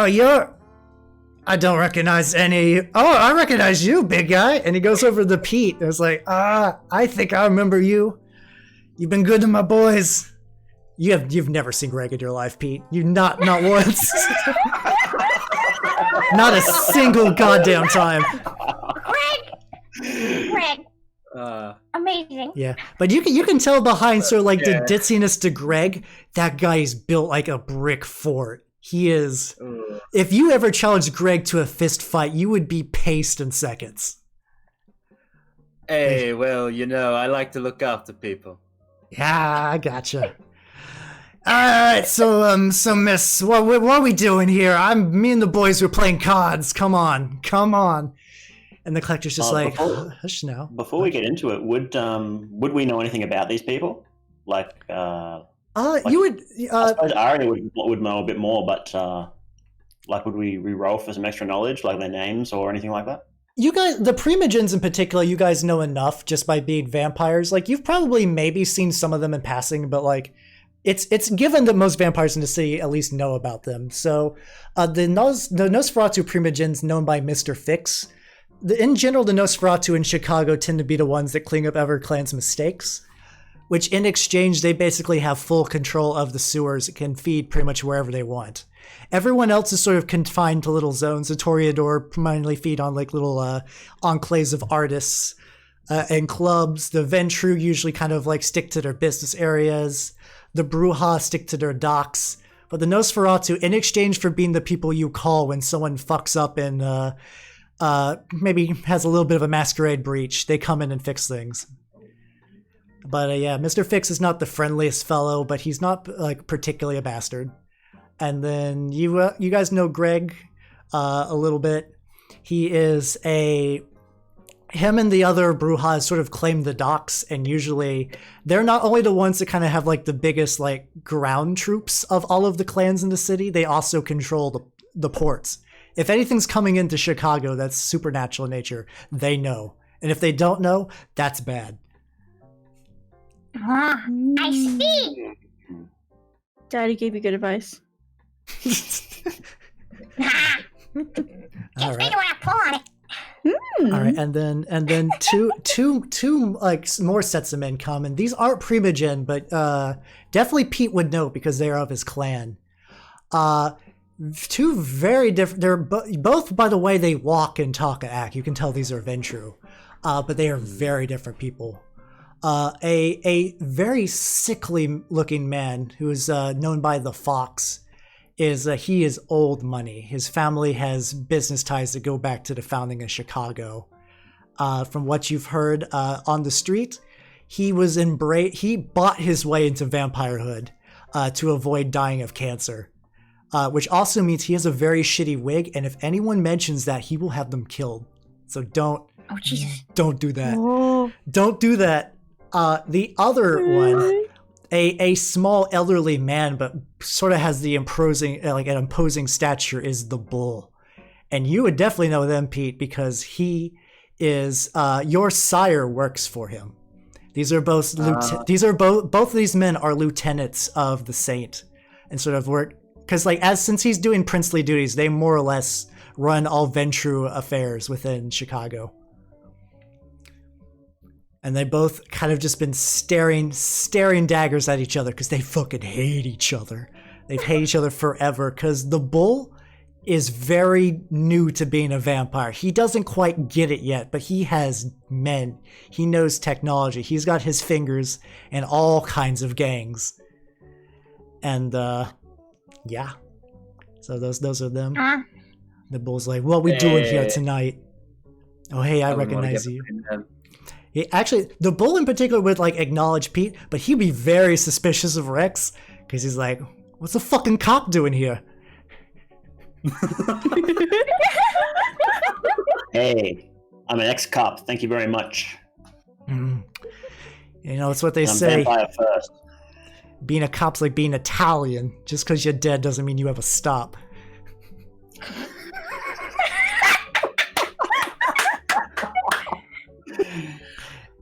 You're. I don't recognize any. Oh, I recognize you, big guy. And he goes over to Pete and is like, I think I remember you. You've been good to my boys. You've never seen Greg in your life, Pete. You not once. Not a single goddamn time. Greg. Amazing. Yeah, but you can tell behind sort of like the ditziness to Greg, that guy is built like a brick fort. He is. If you ever challenged Greg to a fist fight, you would be paced in seconds. Hey, well, you know, I like to look after people. Yeah, I gotcha. All right, so Miss, what are we doing here? Me and the boys were playing cards. Come on. And the collector's just like, hush now. Before we get into it, would we know anything about these people? Like, you would. I suppose Aria would know a bit more, but like, would we re-roll for some extra knowledge, like their names or anything like that? You guys, the Primogens in particular, you guys know enough just by being vampires. Like, you've probably maybe seen some of them in passing, but like, it's given that most vampires in the city at least know about them. So, the Nosferatu Primogens known by Mr. Fix. In general, the Nosferatu in Chicago tend to be the ones that clean up EverClan's mistakes, which in exchange, they basically have full control of the sewers and can feed pretty much wherever they want. Everyone else is sort of confined to little zones. The Toreador primarily feed on like little enclaves of artists and clubs. The Ventru usually kind of like stick to their business areas. The Bruja stick to their docks. But the Nosferatu, in exchange for being the people you call when someone fucks up and maybe has a little bit of a masquerade breach, they come in and fix things. But yeah, Mr. Fix is not the friendliest fellow, but he's not like particularly a bastard. And then you guys know Greg a little bit. He is him and the other Brujas sort of claim the docks, and usually they're not only the ones that kind of have like the biggest like ground troops of all of the clans in the city, they also control the ports. If anything's coming into Chicago that's supernatural in nature, they know. And if they don't know, that's bad. I see. Daddy gave you good advice. All right. Want to pull on it. All right, and then two like more sets of men come, and these aren't Primogen, but definitely Pete would know because they are of his clan. Two very different. They're both, by the way, they walk and talk and act. You can tell these are Ventru, but they are very different people. A very sickly looking man who is known by the Fox he is old money. His family has business ties that go back to the founding of Chicago. From what you've heard on the street, he bought his way into vampirehood to avoid dying of cancer, which also means he has a very shitty wig, and if anyone mentions that, he will have them killed. So don't do that. Oh. Don't do that. The other one, a small elderly man, but sort of has the imposing stature, is the Bull. And you would definitely know them, Pete, because he is your sire works for him. These are both both of these men are lieutenants of the Saint, and sort of work because since he's doing princely duties, they more or less run all Ventru affairs within Chicago. And they both kind of just been staring daggers at each other because they fucking hate each other. They've hated each other forever because the bull is very new to being a vampire. He doesn't quite get it yet, but he has men. He knows technology. He's got his fingers in all kinds of gangs. And yeah. So those are them. The bull's like, what we doing here tonight? Oh, hey, I recognize you. Actually, the bull in particular would acknowledge Pete, but he'd be very suspicious of Rex because he's like, what's a fucking cop doing here? Hey, I'm an ex-cop. Thank you very much. You know, it's what they I'm say. vampire first. Being a cop's like being Italian. Just because you're dead doesn't mean you have a stop.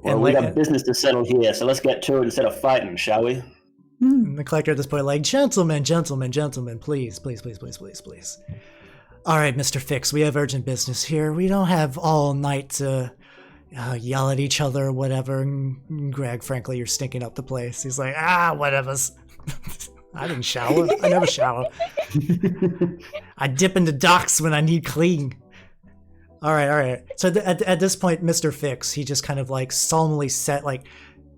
Well, we got business to settle here, so let's get to it instead of fighting, shall we? The collector at this point, gentlemen, please. All right, Mr. Fix, we have urgent business here. We don't have all night to yell at each other or whatever. And Greg, frankly, you're stinking up the place. He's like, whatever. I didn't shower. I never shower. I dip into docks when I need clean. All right. So at this point, Mr. Fix, he just kind of solemnly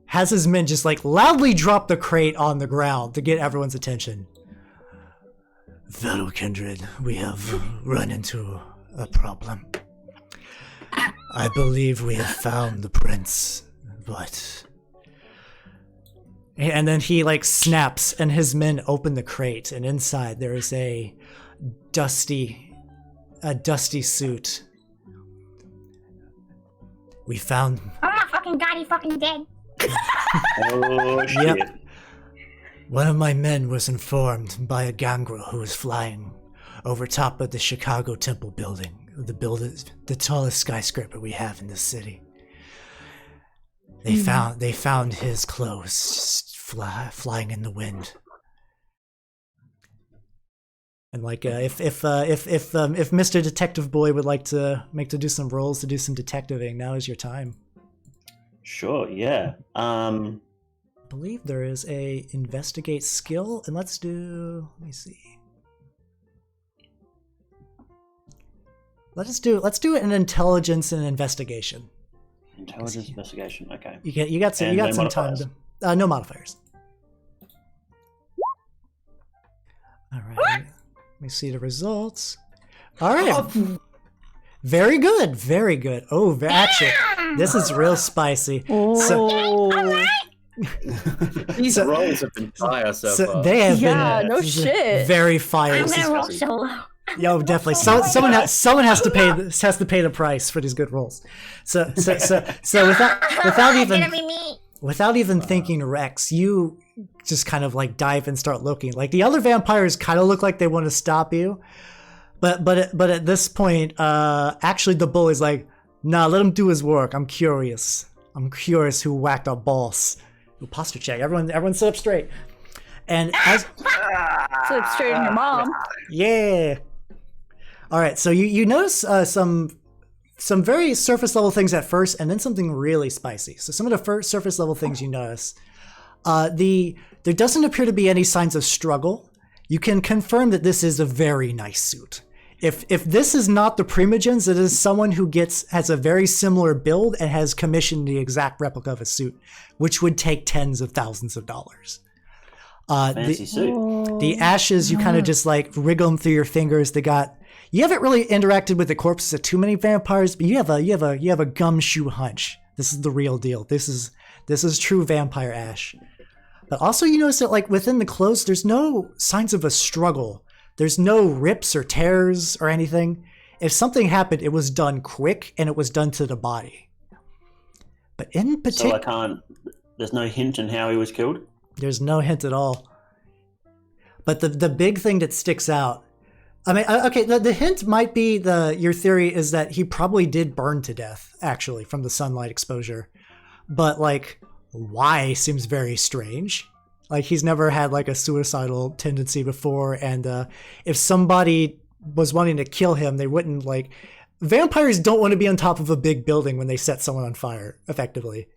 has his men just loudly drop the crate on the ground to get everyone's attention. Fellow kindred, we have run into a problem. I believe we have found the prince, but... And then he snaps and his men open the crate, and inside there is a dusty suit. We found... Oh my fucking god, he fucking dead. Oh, shit. Yep. One of my men was informed by a gangrel who was flying over top of the Chicago Temple building, the tallest skyscraper we have in the city. They found his clothes just flying in the wind. And if Mr. Detective Boy would like to do some rolls to do some detectiving, now is your time. Sure, yeah. I believe there is a investigate skill, and let me see. Let's do an intelligence and investigation. Intelligence investigation, okay. You got some time to no modifiers. All right. Let me see the results. All right. Very good. Oh, actually, this is real spicy. Oh. These rolls have been fire so far. They have been no shit. very fire. I'm gonna roll solo. Yo, definitely. Someone has to pay the price for these good rolls. So without even thinking, Rex, you just kind of dive and start looking. The other vampires kind of look like they want to stop you, but at this point, actually the bull is like, nah, let him do his work. I'm curious who whacked our boss. Ooh, posture check. Everyone sit up straight. And as Sit straight in your mom. yeah. All right, so you notice some very surface level things at first, and then something really spicy. So some of the first surface level things you notice, there doesn't appear to be any signs of struggle. You can confirm that this is a very nice suit. If this is not the Primogens, it is someone who has a very similar build and has commissioned the exact replica of a suit, which would take tens of thousands of dollars. Fancy suit. The ashes, you kind of just wriggle them through your fingers. You haven't really interacted with the corpses of too many vampires, but you have a gumshoe hunch. This is the real deal. This is true vampire ash. But also you notice that within the clothes, there's no signs of a struggle. There's no rips or tears or anything. If something happened, it was done quick and it was done to the body. But in particular, So there's no hint in how he was killed? there's no hint at all. But the big thing that sticks out, I mean, okay, the hint might be your theory is that he probably did burn to death, actually, from the sunlight exposure. But, like, why seems very strange. Like, he's never had, like, a suicidal tendency before, and if somebody was wanting to kill him, they wouldn't, like... Vampires don't want to be on top of a big building when they set someone on fire, effectively.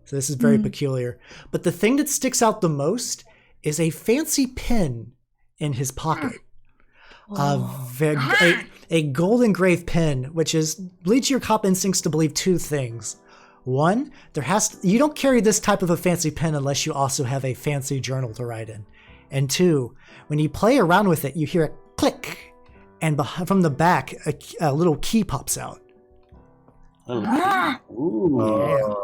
So this is very peculiar. But the thing that sticks out the most is a fancy pin in his pocket. A gold engraved pin, which leads your cop instincts to believe two things. One, you don't carry this type of a fancy pen unless you also have a fancy journal to write in. And two, when you play around with it, you hear a click, and from the back, a little key pops out. Ooh.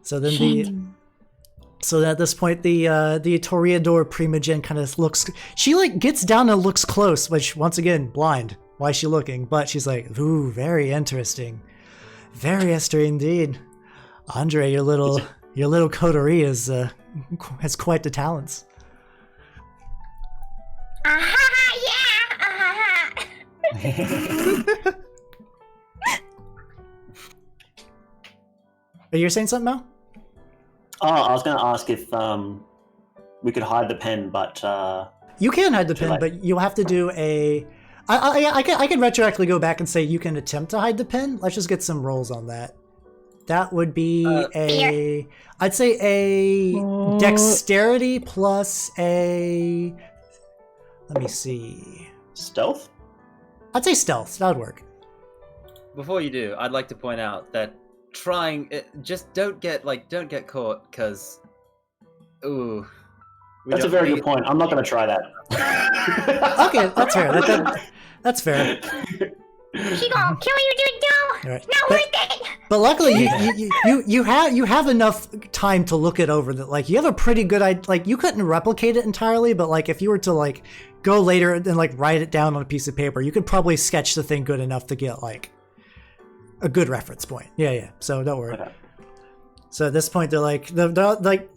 So then So at this point, the Toreador Primogen kind of looks. She like gets down and looks close, which once again, blind. Why is she looking? But she's like, "Ooh, very interesting, very interesting indeed." Andre, your little coterie has quite the talents. Yeah. Are you saying something, Mel? Oh, I was going to ask if we could hide the pen, but you can hide the pen, but you'll have to do a. I can retroactively go back and say you can attempt to hide the pen. Let's just get some rolls on that. That would be I'd say a dexterity plus a. Let me see. Stealth? I'd say stealth. That would work. Before you do, I'd like to point out that just don't get caught, because that's a very good point. I'm not going to try that. Okay, that's fair. That's fair. She gonna kill you, dude. No, right. not worth it. But luckily, you have enough time to look it over. That like you have a pretty good idea. Like you couldn't replicate it entirely, but like if you were to like go later and like write it down on a piece of paper, you could probably sketch the thing good enough to get like a good reference point. Yeah. So don't worry. Okay. So at this point, they're like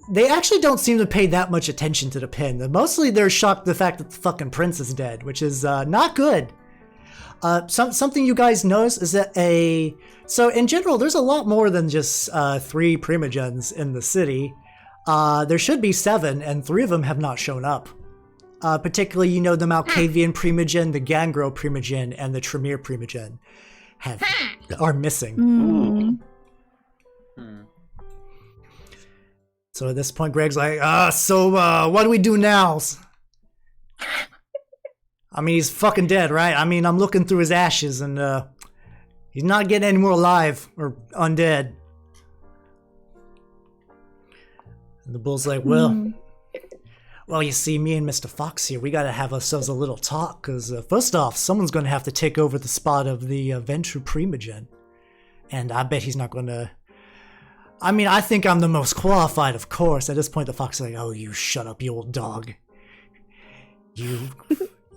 they actually don't seem to pay that much attention to the pin. Mostly they're shocked at the fact that the fucking prince is dead, which is not good. Something you guys notice is that so in general, there's a lot more than just 3 Primogens in the city. There should be 7, and 3 of them have not shown up. Particularly, the Malkavian Primogen, the Gangro Primogen, and the Tremere Primogen are missing. So at this point, Greg's like, what do we do now? I mean, he's fucking dead, right? I mean, I'm looking through his ashes, and he's not getting any more alive or undead. And the bull's like, well, you see, me and Mr. Fox here, we gotta have ourselves a little talk, because first off, someone's gonna have to take over the spot of the Ventru Primogen. And I bet he's not gonna... I mean, I think I'm the most qualified, of course. At this point, the Fox is like, oh, you shut up, you old dog.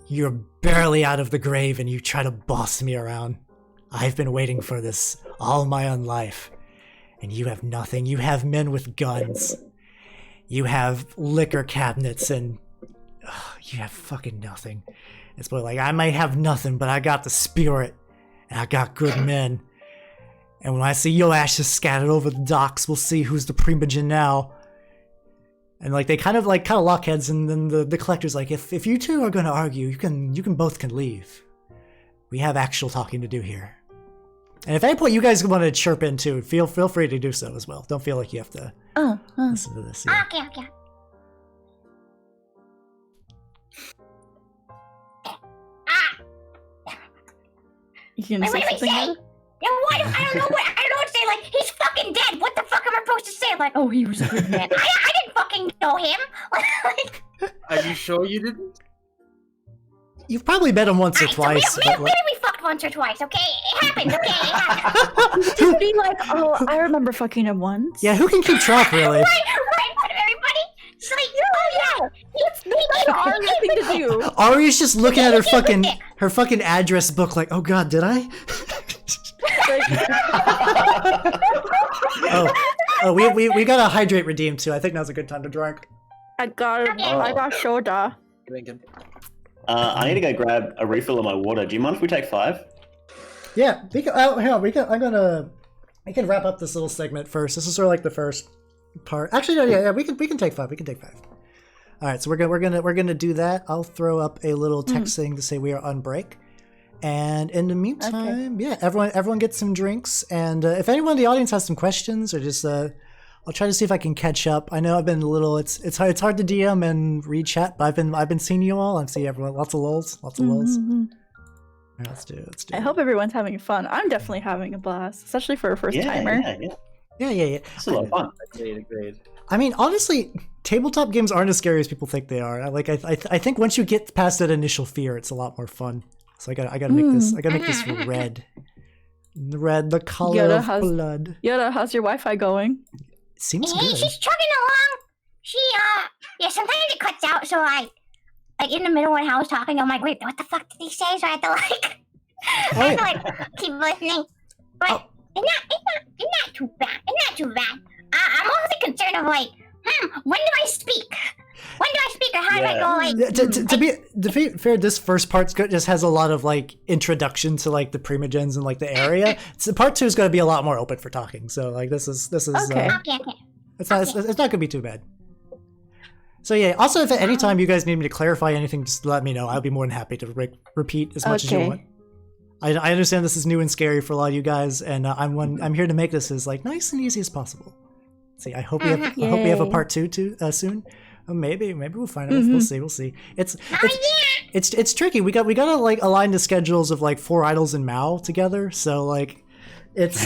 You're barely out of the grave and you try to boss me around. I've been waiting for this all my own life. And you have nothing. You have men with guns. You have liquor cabinets and... you have fucking nothing. It's like, I might have nothing, but I got the spirit. And I got good men. And when I see your ashes scattered over the docks, we'll see who's the Primogen now. And like they kind of lock heads, and then the collector's like, if you two are gonna argue, you can both leave. We have actual talking to do here. And if at any point you guys want to chirp in too, feel free to do so as well. Don't feel like you have to listen to this. Yeah. Okay. You gonna say something? Yeah, what? I don't know what to say. Like, he's fucking dead. What the fuck am I supposed to say? Like, oh, he was a good man. I didn't fucking know him. Like, are you sure you didn't? You've probably met him once or twice. Maybe we fucked once or twice, okay? It happened, okay? It happened. He'd be like, oh, I remember fucking him once. Yeah, who can keep track, really? Right, but everybody. It's like, oh yeah, it's me. Nothing to do. Ari's just looking at her fucking address book like, oh god, did I? we gotta hydrate redeem too. I think now's a good time to drink. I got soda. drinking. I need to go grab a refill of my water. Do you mind if we take 5? Yeah, we can, hang on, we can wrap up this little segment first. This is sort of like the first part. Actually, no, yeah, we can take 5. We can take 5. All right, so we're gonna do that. I'll throw up a little text thing to say we are on break. And in the meantime, yeah, everyone gets some drinks. And if anyone in the audience has some questions or just I'll try to see if I can catch up. I know I've been a little. It's hard to DM and read chat, but I've been seeing you all. I'm seeing everyone. Lots of lulz. All right, let's do it. I hope everyone's having fun. I'm definitely having a blast, especially for a first timer. Yeah. It's a lot of fun. Agreed. I mean, honestly, tabletop games aren't as scary as people think they are. I think once you get past that initial fear, it's a lot more fun. So I gotta make this. I gotta make this red. Red, the color of blood. Yoro, how's your Wi-Fi going? Seems Hey, good. she's chugging along. She, yeah, sometimes it cuts out, so like in the middle when I was talking, I'm like, wait, what the fuck did he say? So I had to I had to keep listening. But it's not too bad. It's not too bad. I'm mostly concerned of like, when do I speak? When do I speak, or how do I go? Like, to be fair, this first part just has a lot of like introduction to like the primogens and like the area. So part 2 is going to be a lot more open for talking. So like this is Okay. okay. It's not going to be too bad. So yeah. Also, if at any time you guys need me to clarify anything, just let me know. I'll be more than happy to repeat as much as you want. I understand this is new and scary for a lot of you guys, and I'm here to make this as like nice and easy as possible. See, I hope we have a part 2 too soon. Maybe we'll find out. We'll see. It's tricky. We gotta like align the schedules of like 4 idols and Mao together. So like, it's.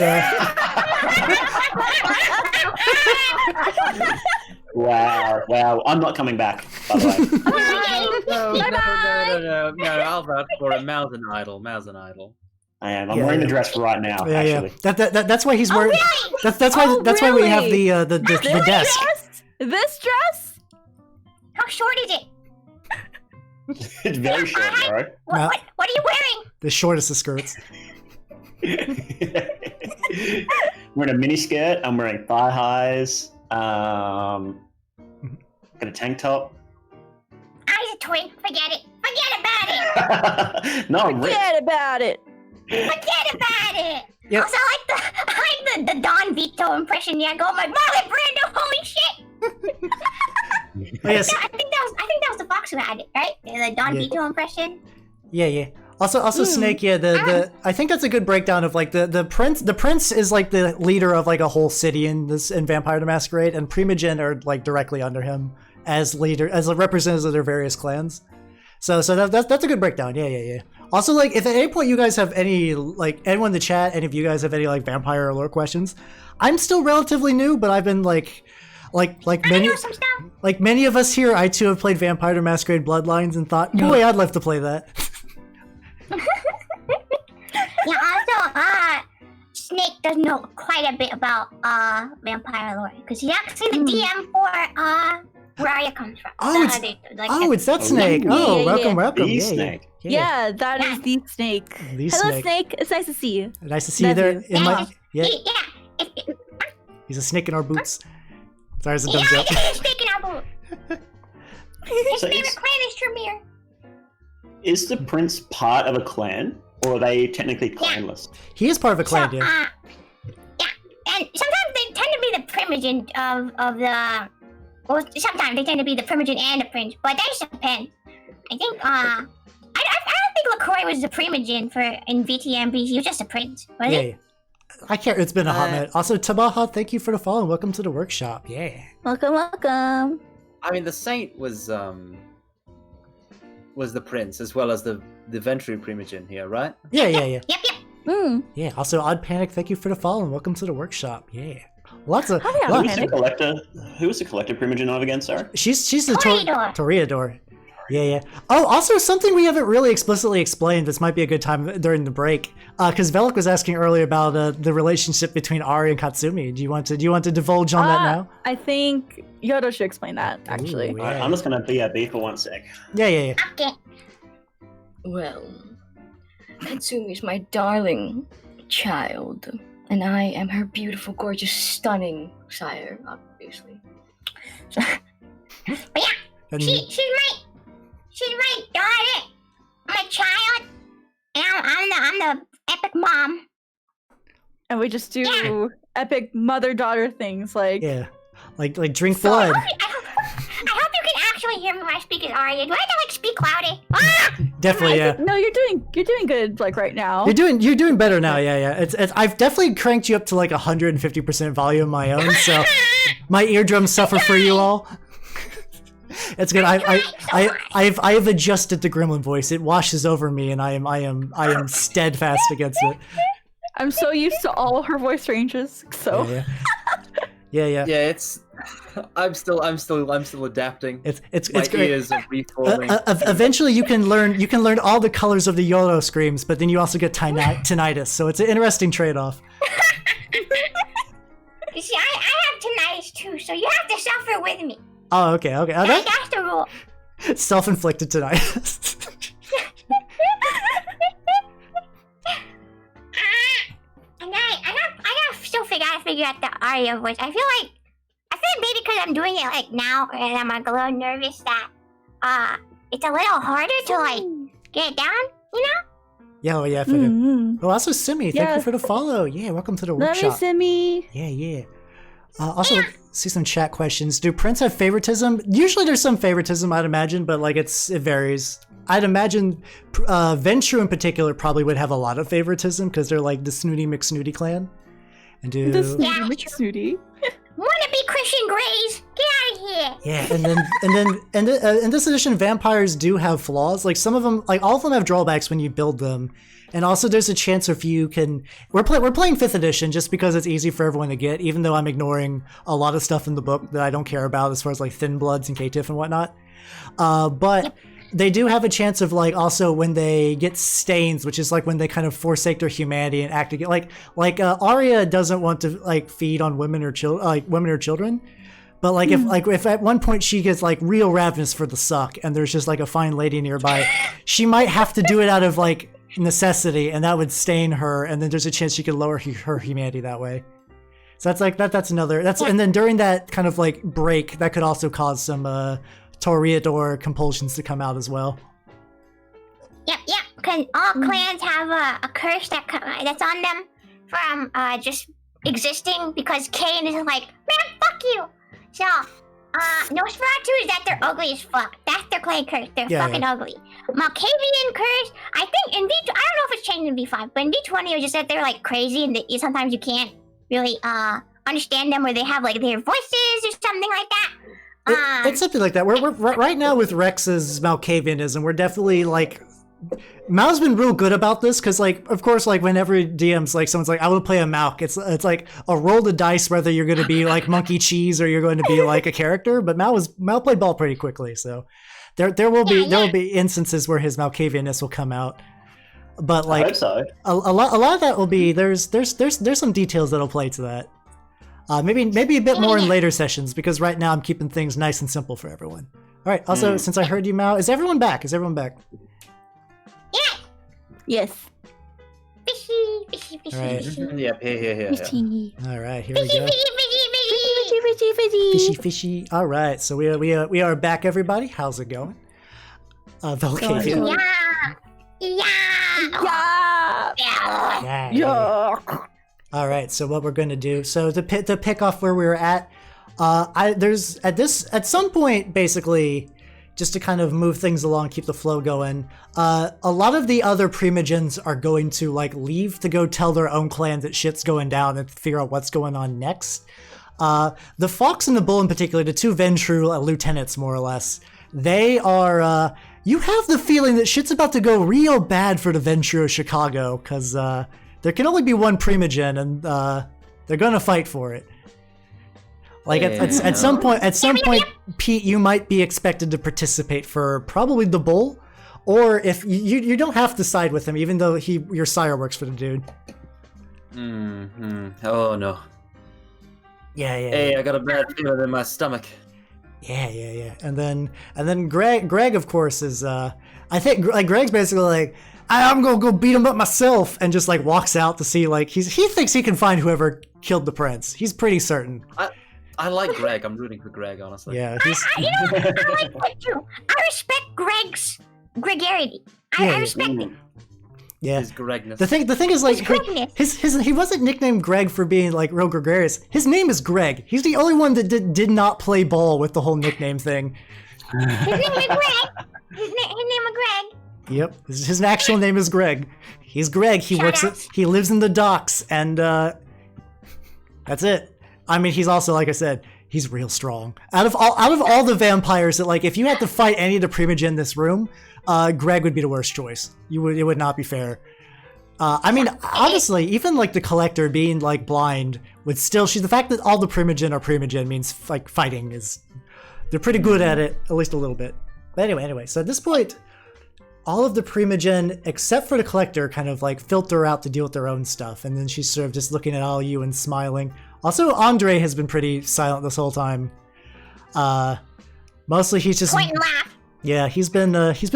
Wow. I'm not coming back, by the way. No, I'll vouch for it. Mao's an idol. I am. I'm wearing the dress right now, actually. That's why he's wearing. That's why we have the desk. This dress? How short is it? It's very short, bro. What are you wearing? The shortest of skirts. Wearing a mini skirt. I'm wearing thigh highs. Got a tank top. I was a twin. Forget it. Forget about it. No, I'm rich. Forget about it. Forget about it. Yep. Also, I like the Don Vito impression. Yeah, go like Marlon Brando. Holy shit. Yes. I think that was the fox who had it, right? The Don Vito impression. Yeah. Also, Snake. Yeah, I think that's a good breakdown of like the prince. The prince is like the leader of like a whole city in Vampire the Masquerade, and Primogen are like directly under him as a representatives of their various clans. So that's a good breakdown. Yeah. Also, like, if at any point you guys have any, like, anyone in the chat, any of you guys have any, like, vampire or lore questions, I'm still relatively new, but I've been, like many of us here, I too have played Vampire the Masquerade Bloodlines and thought, boy, I'd love to play that. Yeah, also, Snake does know quite a bit about, vampire lore, because he's actually the DM for, where Aria comes from. It's that Snake. Welcome. The Snake. Yeah, that is the Snake. Hello, Snake. It's nice to see you. Nice to see you there. Yeah. He's a snake in our boots. Sorry, it's a dumb joke. He's a snake in our boots. His favorite clan is Tremere. Is the prince part of a clan, or are they technically clanless? He is part of a clan, yeah. And sometimes they tend to be the primogen of the. Well, sometimes they tend to be the primogen and the prince, but that just depends. I think, I don't think LaCroix was the primogen in VTMB. He was just a prince, was he? I can't. It's been a hot minute. Also, Tabaha, thank you for the follow and welcome to the workshop. Yeah. Welcome. I mean, the saint was the prince as well as the Ventru primogen here, right? Yeah. Yep. Yeah. Also, Odd Panic, thank you for the follow and welcome to the workshop. Yeah. Lots of. Who was the collector primogen of again? Sorry. She's the Toreador. Yeah. Oh, also something we haven't really explicitly explained. This might be a good time during the break, because Velik was asking earlier about the relationship between Aria and Katsumi. Do you want to divulge on that now? I think Yoro should explain that actually. Ooh, yeah. I'm just gonna BRB for 1 sec. Yeah. Okay. Well, Katsumi is my darling child, and I am her beautiful, gorgeous, stunning sire, obviously. But yeah, she's She's my daughter. I'm a child. And I'm the epic mom. And we just do Yeah. epic mother-daughter things like Yeah, like drink blood. I hope you can actually hear me when I speak as Aria. Do I have to like speak louder? Ah! Definitely, yeah. No, you're doing good like right now. You're doing better now. Yeah. It's I've definitely cranked you up to like 150% volume of my own, so my eardrums suffer for you all. It's good. I've adjusted the gremlin voice. It washes over me, and I am steadfast against it. I'm so used to all her voice ranges. So Yeah. Yeah, it's. I'm still adapting. It's My great. ears are reforming. Eventually, you can learn all the colors of the Yoro screams, but then you also get tinnitus. So it's an interesting trade-off. You see, I have tinnitus too, so you have to suffer with me. Oh, okay. Oh, That's the rule. self-inflicted tinnitus. I gotta still figure out the Aria voice. I feel like maybe because I'm doing it like now and I'm like a little nervous that it's a little harder to like get it down, you know? Yeah, oh yeah. For the, Mm-hmm. oh, also Simi, thank you Yeah. for the follow. Yeah, welcome to the Love you, workshop. Simi. Yeah. Also, see some chat questions. Do prints have favoritism? Usually there's some favoritism, I'd imagine, but like it varies. I'd imagine Ventru in particular probably would have a lot of favoritism because they're like the Snooty McSnooty clan. And do The snooty Yeah. McSnooty. Wanna be Christian Greys? Get out of here! yeah, and then in this edition, vampires do have flaws. Like some of them, like all of them have drawbacks when you build them. And also, there's a chance if you can. We're playing 5th edition just because it's easy for everyone to get. Even though I'm ignoring a lot of stuff in the book that I don't care about, as far as like Thin Bloods and K-Tiff and whatnot. But they do have a chance of like also when they get stains, which is like when they kind of forsake their humanity and act again. Like Aria doesn't want to like feed on women or children. But like if at one point she gets like real ravenous for the suck, and there's just like a fine lady nearby, she might have to do it out of like necessity, and that would stain her, and then there's a chance she could lower her humanity that way. So that's like that's another and then during that kind of like break, that could also cause some Toreador compulsions to come out as well. Yep. Because all clans have a curse that's on them from just existing because Cain is like, man, fuck you. So, Nosferatu is that they're ugly as fuck. That's their clan curse. They're fucking ugly. Malkavian curse, I think in V2, I don't know if it's changed in V5, but in V20 it was just that they're like crazy and sometimes you can't really understand them, or they have like their voices or something like that. It's something like that. We're right now with Rex's Malkavianism, we're definitely like Mal's been real good about this because, like, of course, like whenever DMs like someone's like, "I will play a Malk," it's like a roll the dice whether you're going to be like Monkey Cheese or you're going to be like a character. But Mal played ball pretty quickly, so there will be instances where his Malkavianness will come out. But like I hope so. a lot of that will be there's some details that'll play to that. Maybe a bit more in later sessions because right now I'm keeping things nice and simple for everyone. All right. Also, since I heard you, Mal, is everyone back? Yeah. Yes. Fishy. All right. Yep, here. All right, here we go. Fishy. Fishy. All right, so we are back, everybody. How's it going? Valkavia. Yeah. All right, so what we're gonna do? So to pick off where we were at, at some point, basically, just to kind of move things along, keep the flow going. A lot of the other Primogens are going to like leave to go tell their own clan that shit's going down and figure out what's going on next. The Fox and the Bull in particular, the two Ventru lieutenants, more or less, they are. You have the feeling that shit's about to go real bad for the Ventru of Chicago because there can only be one Primogen, and they're gonna fight for it. Like at some point, Pete, you might be expected to participate for probably the Bull, or if you don't have to side with him, even though your sire works for the dude. Oh no. Yeah. Hey, I got a bad feeling in my stomach. Yeah. And then Greg of course is I think like Greg's basically like I'm gonna go beat him up myself, and just like walks out to see like he thinks he can find whoever killed the prince. He's pretty certain. I like Greg. I'm rooting for Greg, honestly. Yeah, he's I like that too. I respect Greg's gregarity. Yeah, I respect it. yeah. His Gregness. The thing is like His Gregness. he wasn't nicknamed Greg for being like real gregarious. His name is Greg. He's the only one that did not play ball with the whole nickname thing. His name is Greg. His name is Greg. Yep, his actual name is Greg. He's Greg. He he lives in the docks, and that's it. I mean, he's also, like I said, he's real strong. Out of all the vampires, that like if you had to fight any of the Primogen in this room, Greg would be the worst choice. It would not be fair. I mean, honestly, even like the Collector being like blind would still. The fact that all the Primogen are Primogen means like fighting is. They're pretty good at it, at least a little bit. But anyway, so at this point, all of the Primogen, except for the Collector, kind of like filter out to deal with their own stuff, and then she's sort of just looking at all you and smiling. Also, Andre has been pretty silent this whole time. Mostly he's just Point and laugh. yeah, he's been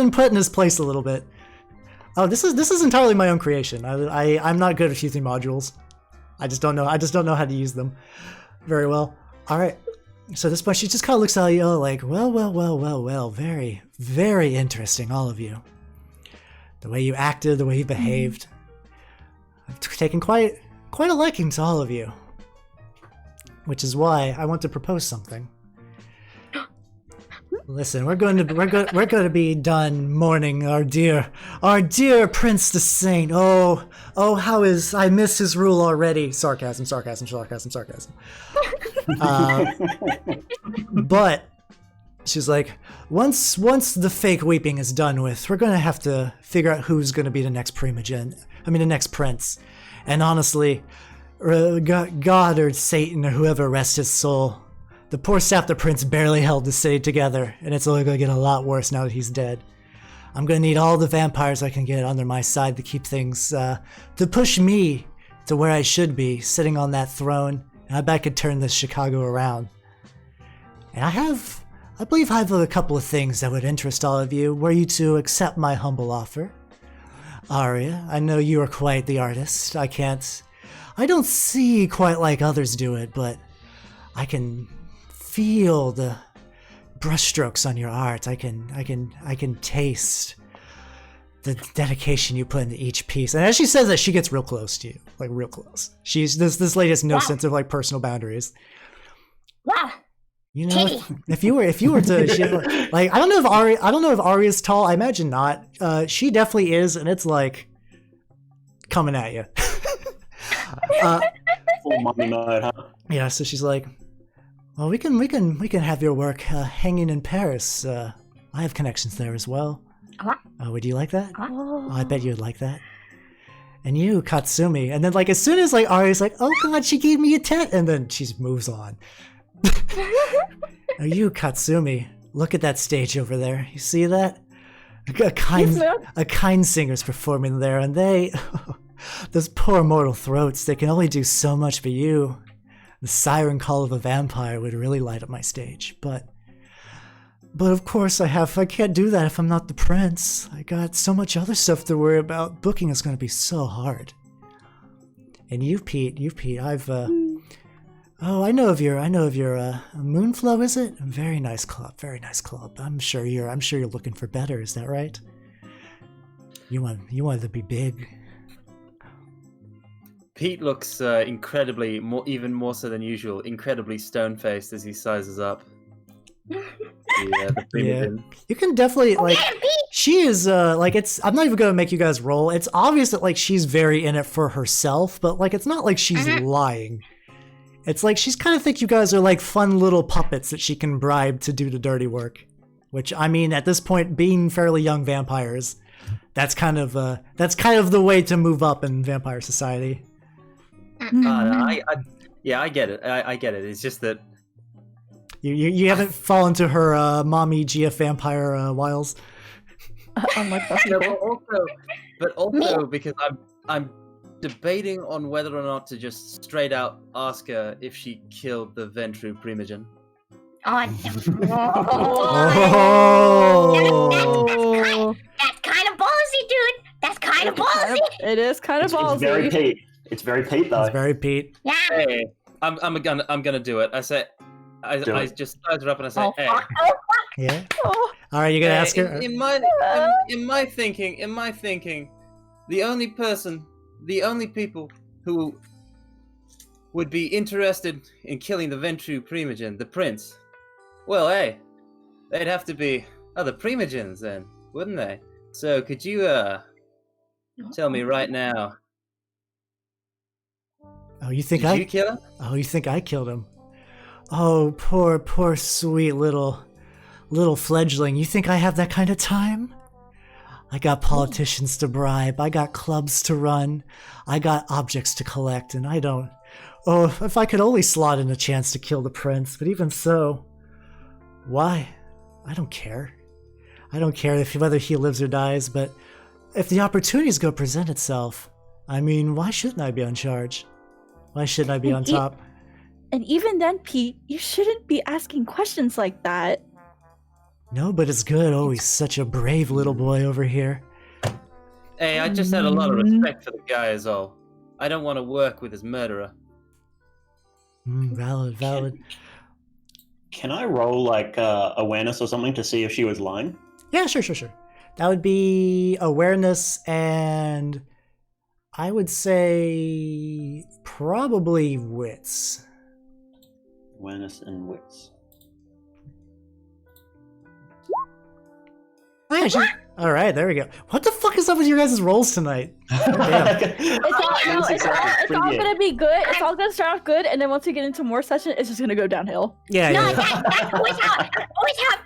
put in his place a little bit. Oh, this is entirely my own creation. I'm not good at using modules. I just don't know how to use them very well. All right. So at this point, she just kind of looks at you like, well, very, very interesting, all of you. The way you acted, the way you behaved. I've taken quite a liking to all of you. Which is why I want to propose something. Listen, we're going to be done mourning our dear Prince the Saint. Oh, I miss his rule already. Sarcasm. But she's like, once the fake weeping is done with, we're gonna have to figure out who's gonna be the next the next prince. And honestly, God or Satan or whoever rest his soul, the poor sap the prince barely held the city together, and it's only gonna get a lot worse now that he's dead. I'm gonna need all the vampires I can get under my side to keep things, to push me to where I should be, sitting on that throne, and I bet I could turn this Chicago around. And I believe I have a couple of things that would interest all of you, were you to accept my humble offer. Aria, I know you are quite the artist. I don't see quite like others do it, but I can feel the brushstrokes on your art. I can taste the dedication you put into each piece. And as she says that, she gets real close to you, like real close. This lady has no sense of like personal boundaries. Wow. You know, if you were to like, I don't know if Aria's tall. I imagine not. She definitely is, and it's like coming at you. Full mommy mode, huh? Yeah, so she's like, well, we can have your work hanging in Paris. I have connections there as well. Would you like that? Oh, I bet you'd like that. And you, Katsumi. And then like as soon as like Aria's like, oh god, she gave me a tent, and then she moves on. Now you, Katsumi, look at that stage over there. You see that? A kind singer's performing there, and those poor mortal throats, they can only do so much for you. The siren call of a vampire would really light up my stage, but of course I can't do that if I'm not the prince. I got so much other stuff to worry about. Booking is going to be so hard. And you, Pete, I know of your Moonflow, is it? Very nice club. I'm sure you're looking for better. Is that right? You want to be big. Pete looks incredibly, even more so than usual, incredibly stone-faced as he sizes up. Yeah, you can definitely like. She is like it's. I'm not even gonna make you guys roll. It's obvious that like she's very in it for herself, but like it's not like she's lying. It's like she's kind of think you guys are like fun little puppets that she can bribe to do the dirty work. Which I mean, at this point, being fairly young vampires, that's kind of the way to move up in vampire society. I get it. I get it. It's just that you haven't fallen to her mommy GF vampire wiles. No, but also because I'm debating on whether or not to just straight out ask her if she killed the Ventru Primogen. That's kind of ballsy, dude. That's kind of ballsy. It is kind of ballsy. It's very Pete though. It's very Pete. Yeah. Hey, I'm gonna do it. I say I just size her up and I say, Oh, hey. fuck. Yeah. Oh, All right, you gonna ask her? In my thinking, the only people who would be interested in killing the Ventru Primogen, the prince, well, hey, they'd have to be other Primogens then, wouldn't they? So could you tell me right now? Oh, you think Did you kill him? Oh, you think I killed him? Oh, poor, sweet little fledgling. You think I have that kind of time? I got politicians to bribe. I got clubs to run. I got objects to collect, and I don't. Oh, if I could only slot in a chance to kill the prince, but even so, why? I don't care. I don't care whether he lives or dies, but if the opportunity's going to present itself, I mean, why shouldn't I be on charge? Why shouldn't I be on top? And even then, Pete, you shouldn't be asking questions like that. No, but it's good. Oh, he's such a brave little boy over here. Hey, I just had a lot of respect for the guy is all. I don't want to work with his murderer. Valid. Can I roll like awareness or something to see if she was lying? Yeah, sure. That would be awareness and I would say probably wits. Awareness and wits. All right, there we go. What the fuck is up with your guys' rolls tonight? Damn. It's all gonna be good. It's all gonna start off good, and then once we get into more session, it's just gonna go downhill. Yeah. That's always how it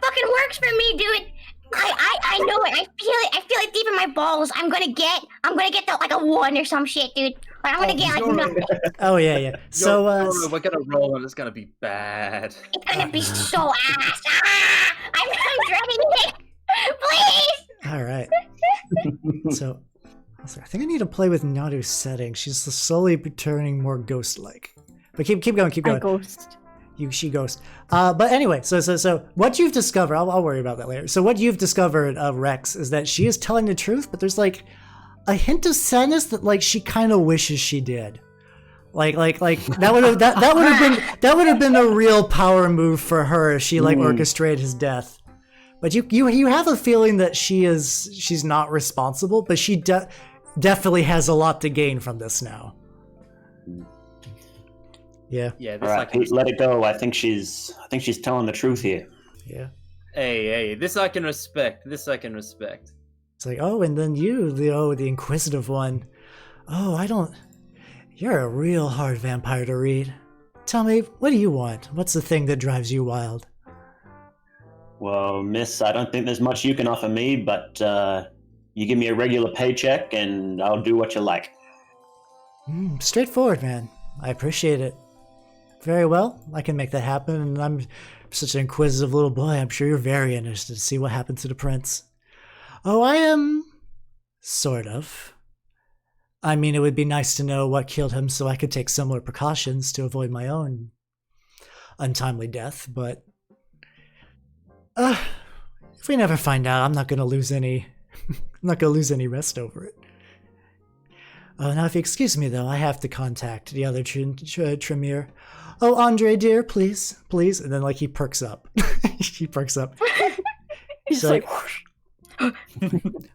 fucking works for me, dude. I know it. I feel it deep in my balls. I'm gonna get like a 1 or some shit, dude. Like, I'm gonna get like nothing. Oh yeah. So we're gonna roll and it's gonna be bad. It's gonna be so ass. I'm dreading it. Please. all right. So I think I need to play with Nyaru's setting. She's slowly turning more ghost-like. But keep going. I ghost. She ghost. But anyway, so what you've discovered, I'll worry about that later. So what you've discovered of Rex is that she is telling the truth, but there's like a hint of sadness that like she kind of wishes she did. Like that would have been a real power move for her if she like orchestrated his death. But you have a feeling that she's not responsible, but she definitely has a lot to gain from this now. Yeah. Yeah. All right, Pete, let it go. I think she's telling the truth here. Yeah. Hey, this I can respect. It's like, oh, and then you, the inquisitive one. Oh, you're a real hard vampire to read. Tell me, what do you want? What's the thing that drives you wild? Well, miss, I don't think there's much you can offer me, but you give me a regular paycheck and I'll do what you like. Straightforward, man. I appreciate it. Very well, I can make that happen, and I'm such an inquisitive little boy. I'm sure you're very interested to see what happened to the prince. Oh, I am... sort of. I mean, it would be nice to know what killed him so I could take similar precautions to avoid my own untimely death, but... if we never find out, I'm not going to lose any... I'm not going to lose any rest over it. Now, if you excuse me, though, I have to contact the other Tremere. Oh, Andre, dear, please. And then, like, he perks up. He perks up. He's like...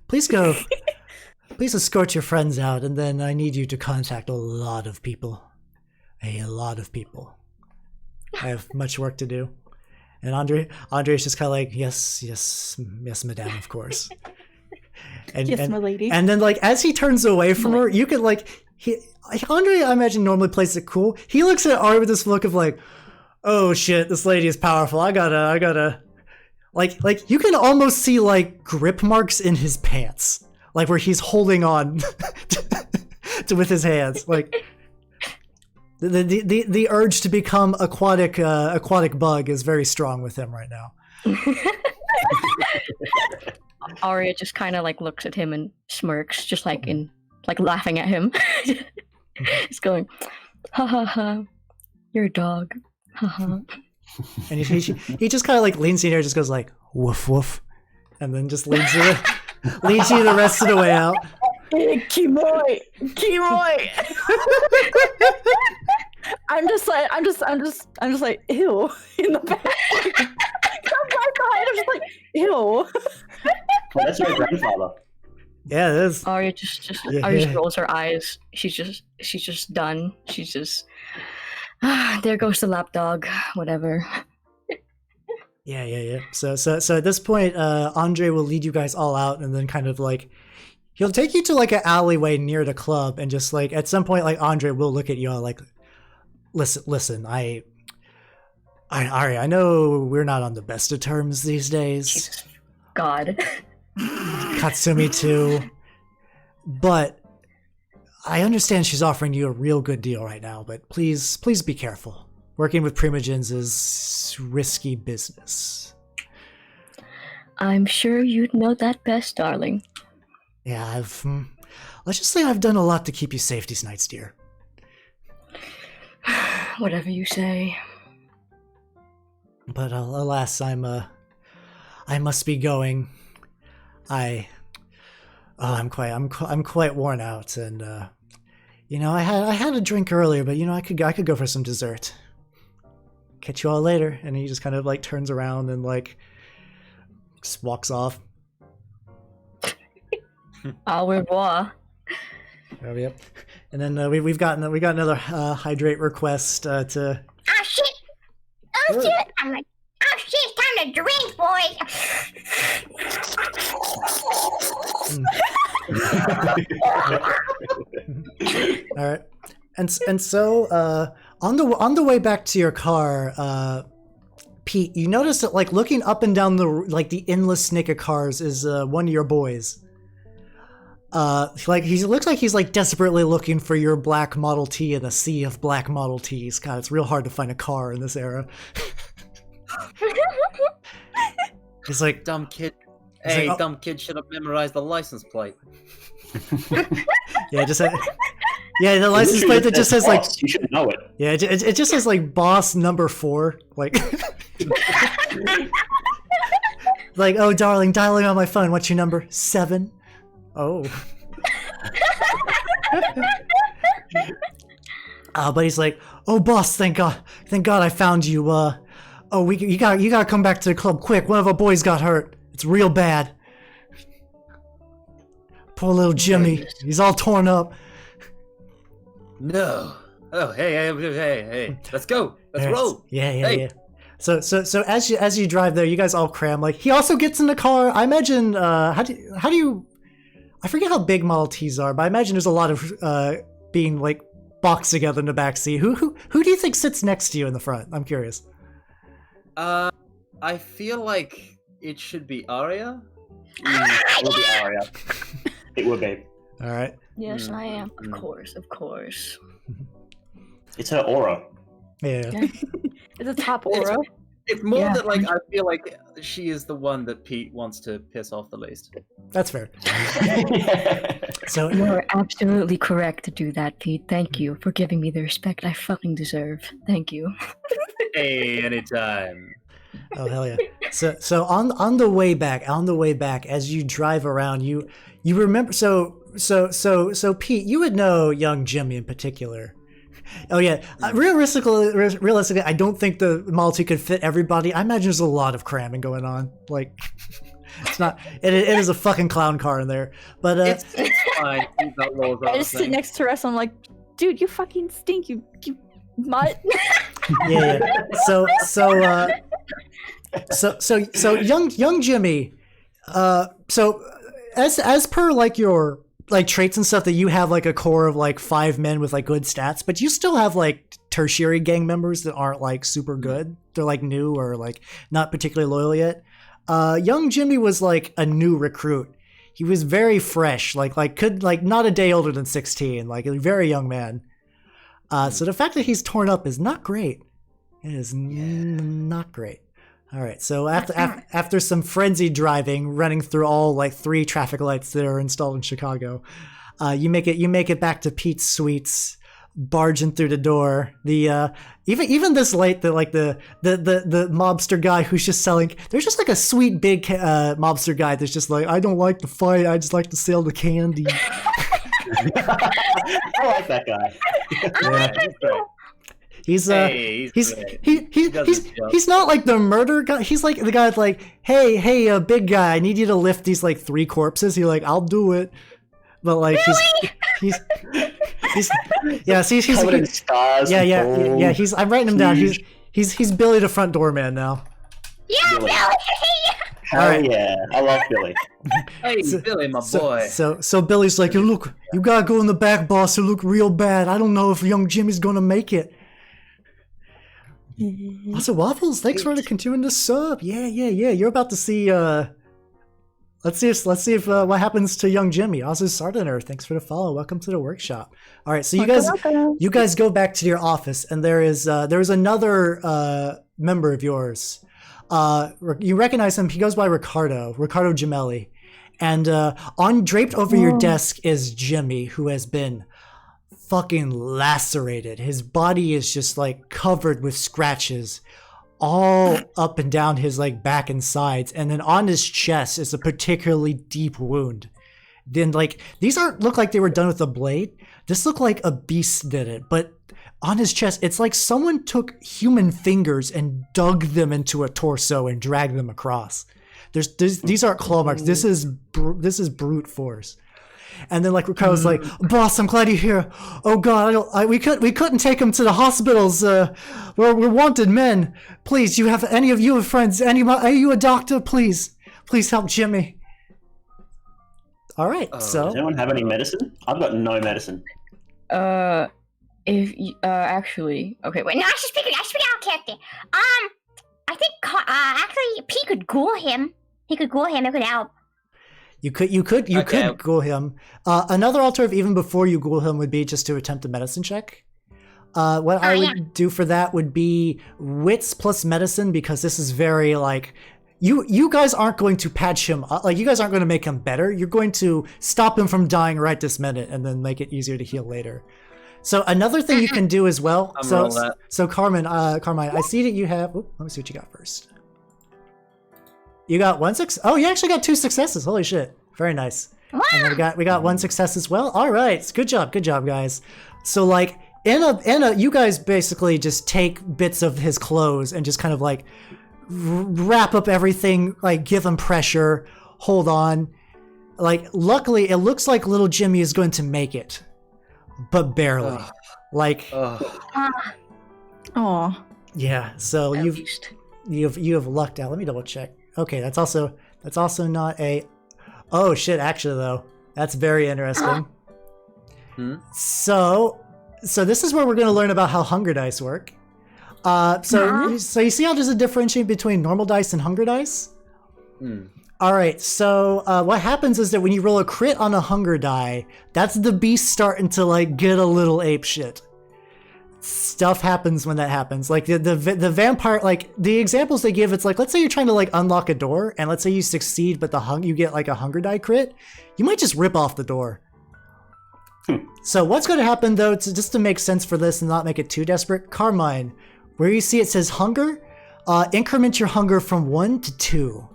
Please go. Please escort your friends out, and then I need you to contact a lot of people. A lot of people. I have much work to do. And Andre's just kind of like, yes, madame, of course. Yes, my lady. And then, like, as he turns away from her, you could, like, Andre, I imagine, normally plays it cool. He looks at Aria with this look of, like, oh, shit, this lady is powerful. I gotta... Like, you can almost see, like, grip marks in his pants. Like, where he's holding on with his hands. Like, the urge to become aquatic bug is very strong with him right now. Aria just kind of like looks at him and smirks, just like laughing at him. He's going, ha ha ha, you're a dog, ha ha. And he just kind of like leans in here, and just goes like woof woof, and then just leads you the rest of the way out. Kimoy. I'm just like, ew, in the back. I'm right behind. I'm just like, ew. Well, that's your grandfather. Yeah, it is. Aria just Yeah. Aria just rolls her eyes. She's just done. She's just there goes the lapdog. Whatever. Yeah. So at this point, Andre will lead you guys all out, and then kind of like he'll take you to like an alleyway near the club, and just like at some point, like Andre will look at you all like, listen, Aria, I know we're not on the best of terms these days. Jesus. God. Katsumi too, but I understand she's offering you a real good deal right now. But please be careful. Working with primogens is risky business. I'm sure you'd know that best, darling. Yeah, let's just say I've done a lot to keep you safe these nights, dear. Whatever you say. But alas, I must be going. I'm quite worn out, and I had a drink earlier, but I could go for some dessert. Catch you all later. And he just kind of like turns around and like just walks off. Au revoir. Oh, yep. And then we got another hydrate request to. Oh shit! Oh shit! I'm like, oh shit! It's time to drink, boys. All right. And so on the way back to your car, Pete, you notice that like looking up and down the endless snake of cars is one of your boys. Like he looks like he's like desperately looking for your black Model T in a sea of black Model Ts. God, it's real hard to find a car in this era. He's like, Dumb kid. He's Hey, like, oh. dumb kid should have memorized the license plate. Yeah, the license plate that just says like, you should know it. yeah, it just says like boss number 4, like, like, oh darling, dialing on my phone. What's your number? 7. Oh. But he's like, oh boss, thank God I found you. Oh, you gotta come back to the club quick. One of our boys got hurt. It's real bad. Poor little Jimmy. He's all torn up. No. Oh, hey. Let's go. Let's roll. Yeah. Hey. Yeah. So as you drive there, you guys all cram. Like he also gets in the car. I imagine. How do you? I forget how big Model Ts are, but I imagine there's a lot of being like boxed together in the back seat. Who do you think sits next to you in the front? I'm curious. I feel like it should be Aria. It would be Aria. It would be. All right. Yes, I am. Of course. It's her aura. Yeah. It's a top aura. It's more Yeah. that like I feel like she is the one that Pete wants to piss off the least. That's fair. So You're absolutely correct to do that, Pete. Thank you for giving me the respect I fucking deserve. Thank you. Hey, anytime. oh hell yeah. So on the way back, as you drive around, you remember. So Pete, you would know young Jimmy in particular. Oh yeah, realistically, I don't think the Model T could fit everybody. I imagine there's a lot of cramming going on. Like, it's not. It is a fucking clown car in there. But It's fine. He's not low I just sit next to Russ. I'm like, dude, you fucking stink, you mutt. yeah. So young Jimmy. So as per like your like traits and stuff, that you have like a core of like 5 men with like good stats, but you still have like tertiary gang members that aren't like super good. They're like new or like not particularly loyal yet. Young Jimmy was like a new recruit. He was very fresh, could not a day older than 16, like a very young man. So the fact that he's torn up is not great. It is not great. All right, so after some frenzied driving, running through all like 3 traffic lights that are installed in Chicago, you make it back to Pete's Suites, barging through the door. The even this late, the mobster guy who's just selling. There's just like a sweet big mobster guy that's just like, I don't like to fight, I just like to sell the candy. I like that guy. Yeah. He's Hey, he's great. he, does he's his job. he's not like the murder guy. He's like the guy that's like, hey, big guy, I need you to lift these like 3 corpses. He's like, I'll do it. But like he's yeah, see, he's Covered in scars. yeah, and yeah, bald. yeah. I'm writing him down. He's Billy the front door man now. Yeah, Billy. Billy. Hell Alright. yeah, I love Billy. Hey, Billy, my boy. So Billy's like, look, you gotta go in the back, boss. You look real bad. I don't know if young Jimmy's gonna make it. Also, Waffles, thanks for continuing to sub. Yeah. You're about to see. Let's see if what happens to young Jimmy. Also, Sardoner, thanks for the follow. Welcome to the workshop. All right, so you guys go back to your office, and there is another member of yours. You recognize him. He goes by Ricardo Gemelli, and draped over your desk is Jimmy, who has been fucking lacerated. His body is just like covered with scratches all up and down his like back and sides, and then on his chest is a particularly deep wound. Then like these aren't look like they were done with a blade. This looked like a beast did it, but on his chest it's like someone took human fingers and dug them into a torso and dragged them across. These aren't claw marks. This is brute force. And then like Ricardo's like, boss, I'm glad you're here. Oh God, we couldn't take him to the hospitals. We're wanted men. Please, any of you have friends? Are you a doctor? Please help Jimmy. All right, so Does anyone have any medicine? I've got no medicine. Actually, okay, wait. No, I should speak out of character. I think actually P could ghoul him. He could ghoul him. It could help. you could ghoul him. Another alternative, even before you ghoul him, would be just to attempt a medicine check. What I would do for that would be wits plus medicine, because this is very like you guys aren't going to patch him up. Like you guys aren't going to make him better. You're going to stop him from dying right this minute and then make it easier to heal later. So another thing you can do as well. So Carmine, I see that you have. Let me see what you got first. You got 1 success. Oh, you actually got 2 successes. Holy shit! Very nice. Wow. And then we got 1 success as well. All right, good job, guys. So like in a you guys basically just take bits of his clothes and just kind of like wrap up everything, like give him pressure, hold on. Like luckily, it looks like little Jimmy is going to make it, but barely. Aw. Yeah. So At you least. have lucked out. Let me double check. Okay, that's also not a. Oh shit! Actually, though, that's very interesting. So this is where we're going to learn about how hunger dice work. So you see how there's a differentiation between normal dice and hunger dice? All right, so what happens is that when you roll a crit on a hunger die, that's the beast starting to like get a little ape shit. Stuff happens when that happens. Like the vampire, like the examples they give, it's like, let's say you're trying to like unlock a door, and let's say you succeed, but you get like a hunger die crit, you might just rip off the door. So what's going to happen though, just to make sense for this and not make it too desperate, Carmine, where you see it says hunger, increment your hunger from 1 to 2.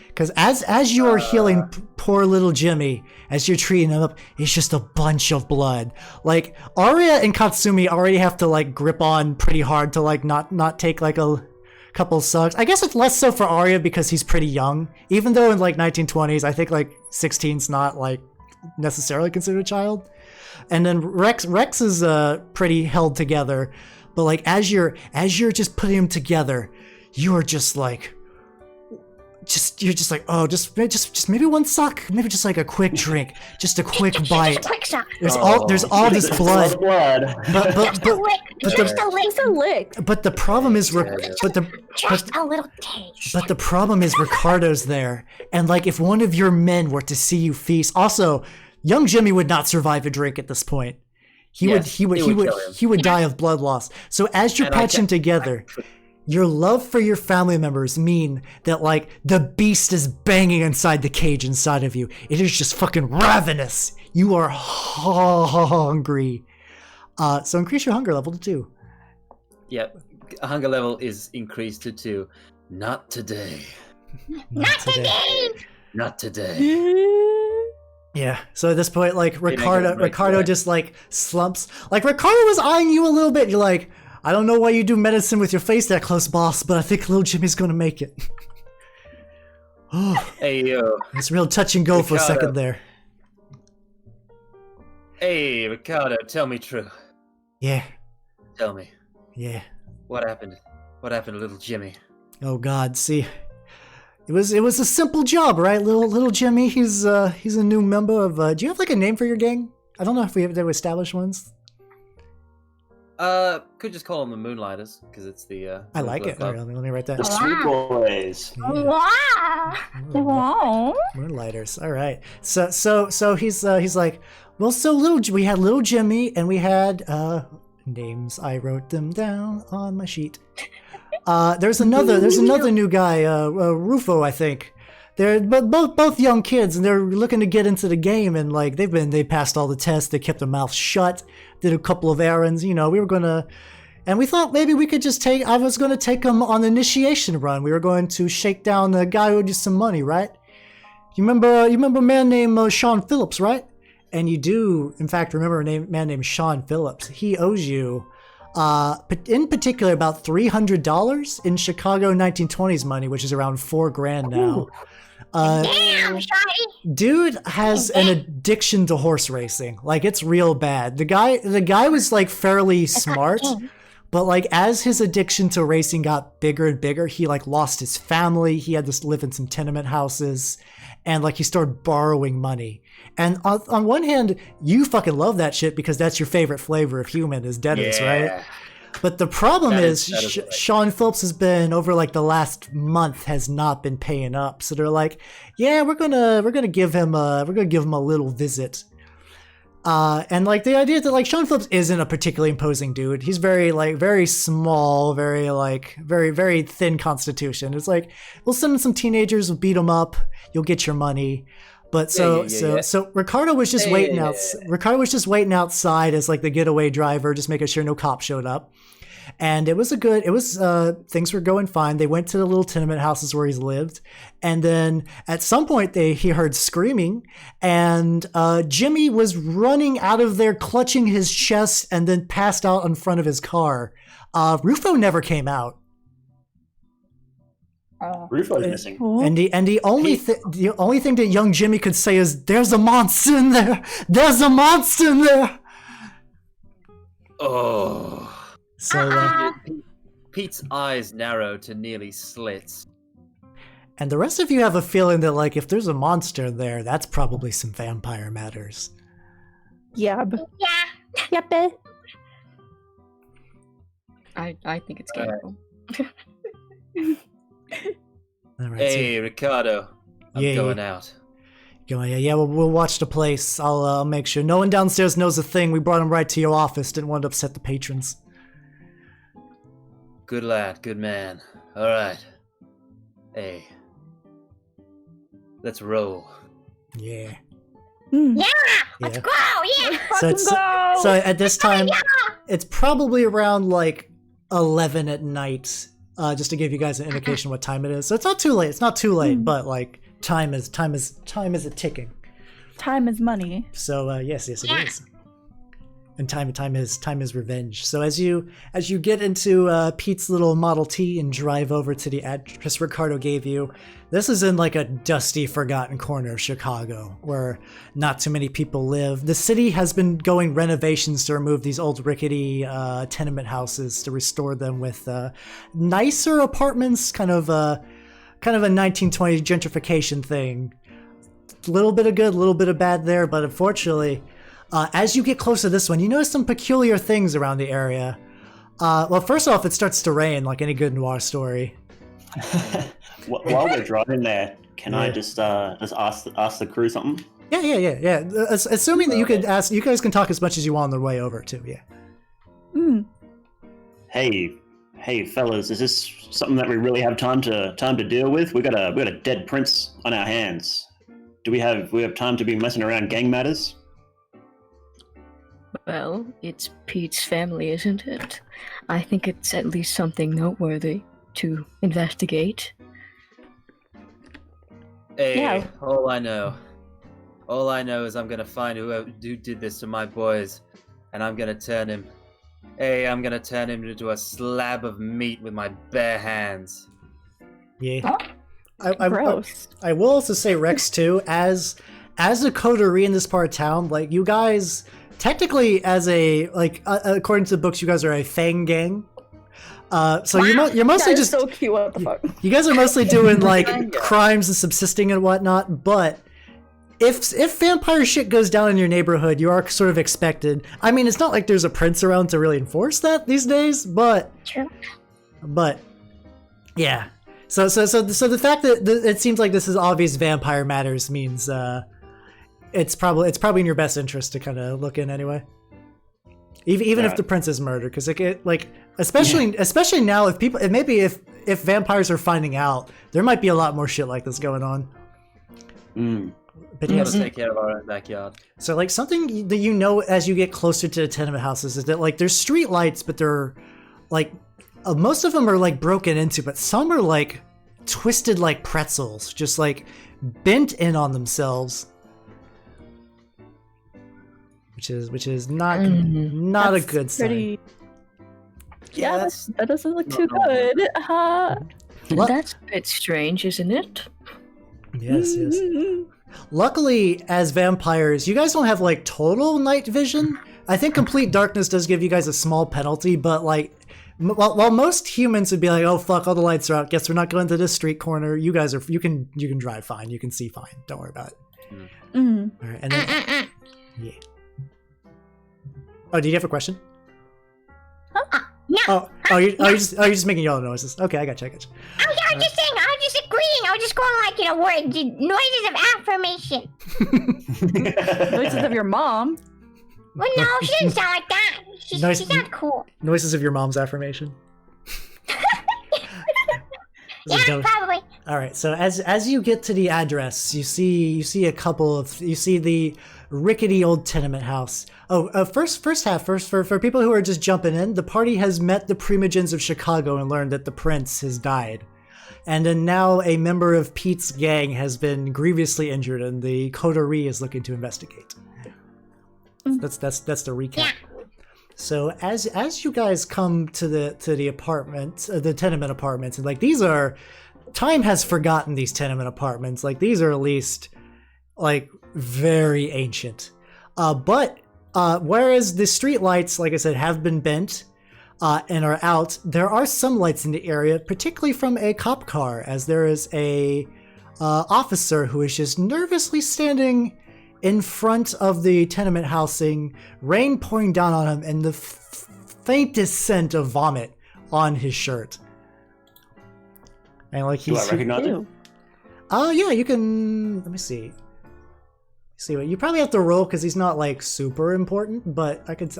Because as you're healing poor little Jimmy, as you're treating him up, it's just a bunch of blood. Like Aria and Katsumi already have to like grip on pretty hard to like not take like a couple sucks. I guess it's less so for Aria because he's pretty young. Even though in like 1920s, I think like 16's not like necessarily considered a child. And then Rex is pretty held together. But like as you're just putting him together, you're just like. You're just like, oh, just maybe 1 suck, maybe just like a quick drink, just a quick bite. Just a quick suck. There's all this blood. Just a lick. But the problem is, Just a little taste. But the problem is Ricardo's there, and like if one of your men were to see you feast, also, young Jimmy would not survive a drink at this point. He would die of blood loss. So as you're patching together. Your love for your family members mean that, like, the beast is banging inside the cage inside of you. It is just fucking ravenous. You are hungry. So increase your hunger level to 2. Yep. Hunger level is increased to 2. Not today. Not today. Not today. Yeah. So at this point, like, Ricardo just, like, slumps. Like, Ricardo was eyeing you a little bit. You're like, I don't know why you do medicine with your face that close, boss, but I think little Jimmy's gonna make it. Oh, Hey, yo. it's real touch and go for a Ricardo. second there. Hey, Ricardo, tell me true. Yeah, Tell me, yeah. what happened? What happened to little Jimmy? Oh God, see, it was a simple job, right? Little Jimmy, he's a new member of. Do you have like a name for your gang? I don't know if we have ever established ones. Could just call them the Moonlighters, because it's the, I like it. Club. All right, let me write that. The Sweet Boys. Yeah. Wow. Wow. Moonlighters. All right. So he's like, well, so we had little Jimmy, and we had names. I wrote them down on my sheet. There's another new guy, Rufo, I think. They're both young kids, and they're looking to get into the game, and like they passed all the tests, they kept their mouths shut, did a couple of errands, we were gonna, and we thought maybe we could just I was gonna take them on the initiation run. We were going to shake down the guy who owed you some money, right? You remember a man named Sean Phillips, right? And you do, in fact, remember a man named Sean Phillips. He owes you, in particular, about $300 in Chicago 1920s money, which is around $4,000 now. Damn, Shawty. Dude has an addiction to horse racing. Like, it's real bad. The guy was like fairly smart, but like as his addiction to racing got bigger and bigger, he like lost his family. He had to live in some tenement houses, and like he started borrowing money. And on one hand, you fucking love that shit because that's your favorite flavor of human is debtors, right? But the problem That is, is right. Sean Phillips has been over like the last month has not been paying up. So they're like, yeah, we're gonna give him a little visit. And like the idea that like Sean Phillips isn't a particularly imposing dude. He's very small, very thin constitution. It's like, we'll send him some teenagers, we'll beat him up, you'll get your money. But so Ricardo was just waiting out. Ricardo was just waiting outside as like the getaway driver, just making sure no cop showed up. And things were going fine. They went to the little tenement houses where he's lived. And then at some point he heard screaming, and Jimmy was running out of there clutching his chest and then passed out in front of his car. Rufo never came out. Rufo's missing. And the only thing that young Jimmy could say is, "There's a monster in there. There's a monster in there." Oh. So Pete's eyes narrow to nearly slits. and the rest of you have a feeling that like if there's a monster there, that's probably some vampire matters. Yep. Yeah. Yep. I think it's cannibal. All right, Hey, Ricardo. I'm Yeah. going out. yeah, we'll watch the place. I'll make sure no one downstairs knows a thing. We brought him right to your office. Didn't want to upset the patrons. Good lad, good man. Alright. Hey. Let's roll. Yeah. Yeah. Yeah. Let's go. Yeah. So at this time, it's probably around like 11 at night. Just to give you guys an indication what time it is. So it's not too late. It's not too late, but like time is a ticking. Time is money. So yes, it is. And time is revenge. So as you get into Pete's little Model T and drive over to the address Ricardo gave you, this is in like a dusty, forgotten corner of Chicago where not too many people live. The city has been going renovations to remove these old rickety tenement houses to restore them with nicer apartments, kind of a 1920s gentrification thing. A little bit of good, a little bit of bad there, but unfortunately, as you get close to this one, you notice some peculiar things around the area. Well, first off, it starts to rain like any good noir story. While we're driving there, can I just ask the crew something? Yeah. Assuming that you could ask, you guys can talk as much as you want on the way over too. Yeah. Hey, fellas, is this something that we really have time to deal with? We got a dead prince on our hands. Do we have time to be messing around gang matters? Well, it's Pete's family, isn't it? I think it's at least something noteworthy to investigate. Hey, Yeah. all I know is I'm gonna find who did this to my boys, and I'm gonna turn him Hey, I'm gonna turn him into a slab of meat with my bare hands. Yeah. Gross. I will also say, Rex, too, as a coterie in this part of town, like, you guys, technically, as a, like, according to the books, you guys are a Fang gang. So you're mostly That is just so cute. What the fuck? You guys are mostly doing like crimes and subsisting and whatnot, but if vampire shit goes down in your neighborhood, you are sort of expected. I mean, it's not like there's a prince around to really enforce that these days, but True. but yeah. So the fact that it seems like this is obvious vampire matters means it's probably in your best interest to kind of look in anyway. Even if the prince is murdered, because especially now, if vampires are finding out, there might be a lot more shit like this going on. But We yes, gotta take care of our own backyard. so like something that you know as you get closer to the tenement houses is that like there's street lights, but they're like most of them are like broken into, but some are like twisted like pretzels, just like bent in on themselves. Which is not a That's good sign. pretty. Yeah, that's that doesn't look too not normal. good. What? That's a bit strange, isn't it? Yes. Luckily, as vampires, you guys don't have like total night vision. I think complete darkness does give you guys a small penalty, but like, while most humans would be like, "Oh fuck, all the lights are out. Guess we're not going to this street corner." You guys you can drive fine. You can see fine. Don't worry about it. Mm. All right, and then yeah. Oh, do you have a question? No. You're just making yellow noises. Okay, I gotcha. I was just saying, I was just agreeing. I was just going like, noises of affirmation. Noises of your mom. Well, no, she didn't sound like that. She sounds cool. Noises of your mom's affirmation. Yeah, probably. All right. So as you get to the address, you see the rickety old tenement house. First for people who are just jumping in, the party has met the Primogens of Chicago and learned that the prince has died. And then now a member of Pete's gang has been grievously injured, and the coterie is looking to investigate. That's the recap. Yeah. So as you guys come to the apartment, the tenement apartments, and like time has forgotten these tenement apartments. Like these are at least like very ancient. But whereas the street lights, like I said, have been bent and are out, there are some lights in the area, particularly from a cop car, as there is a officer who is just nervously standing in front of the tenement housing, rain pouring down on him, and the faintest scent of vomit on his shirt. And like Do I recognize it? Yeah, you can. Let me see. See what you probably have to roll because he's not like super important, but I could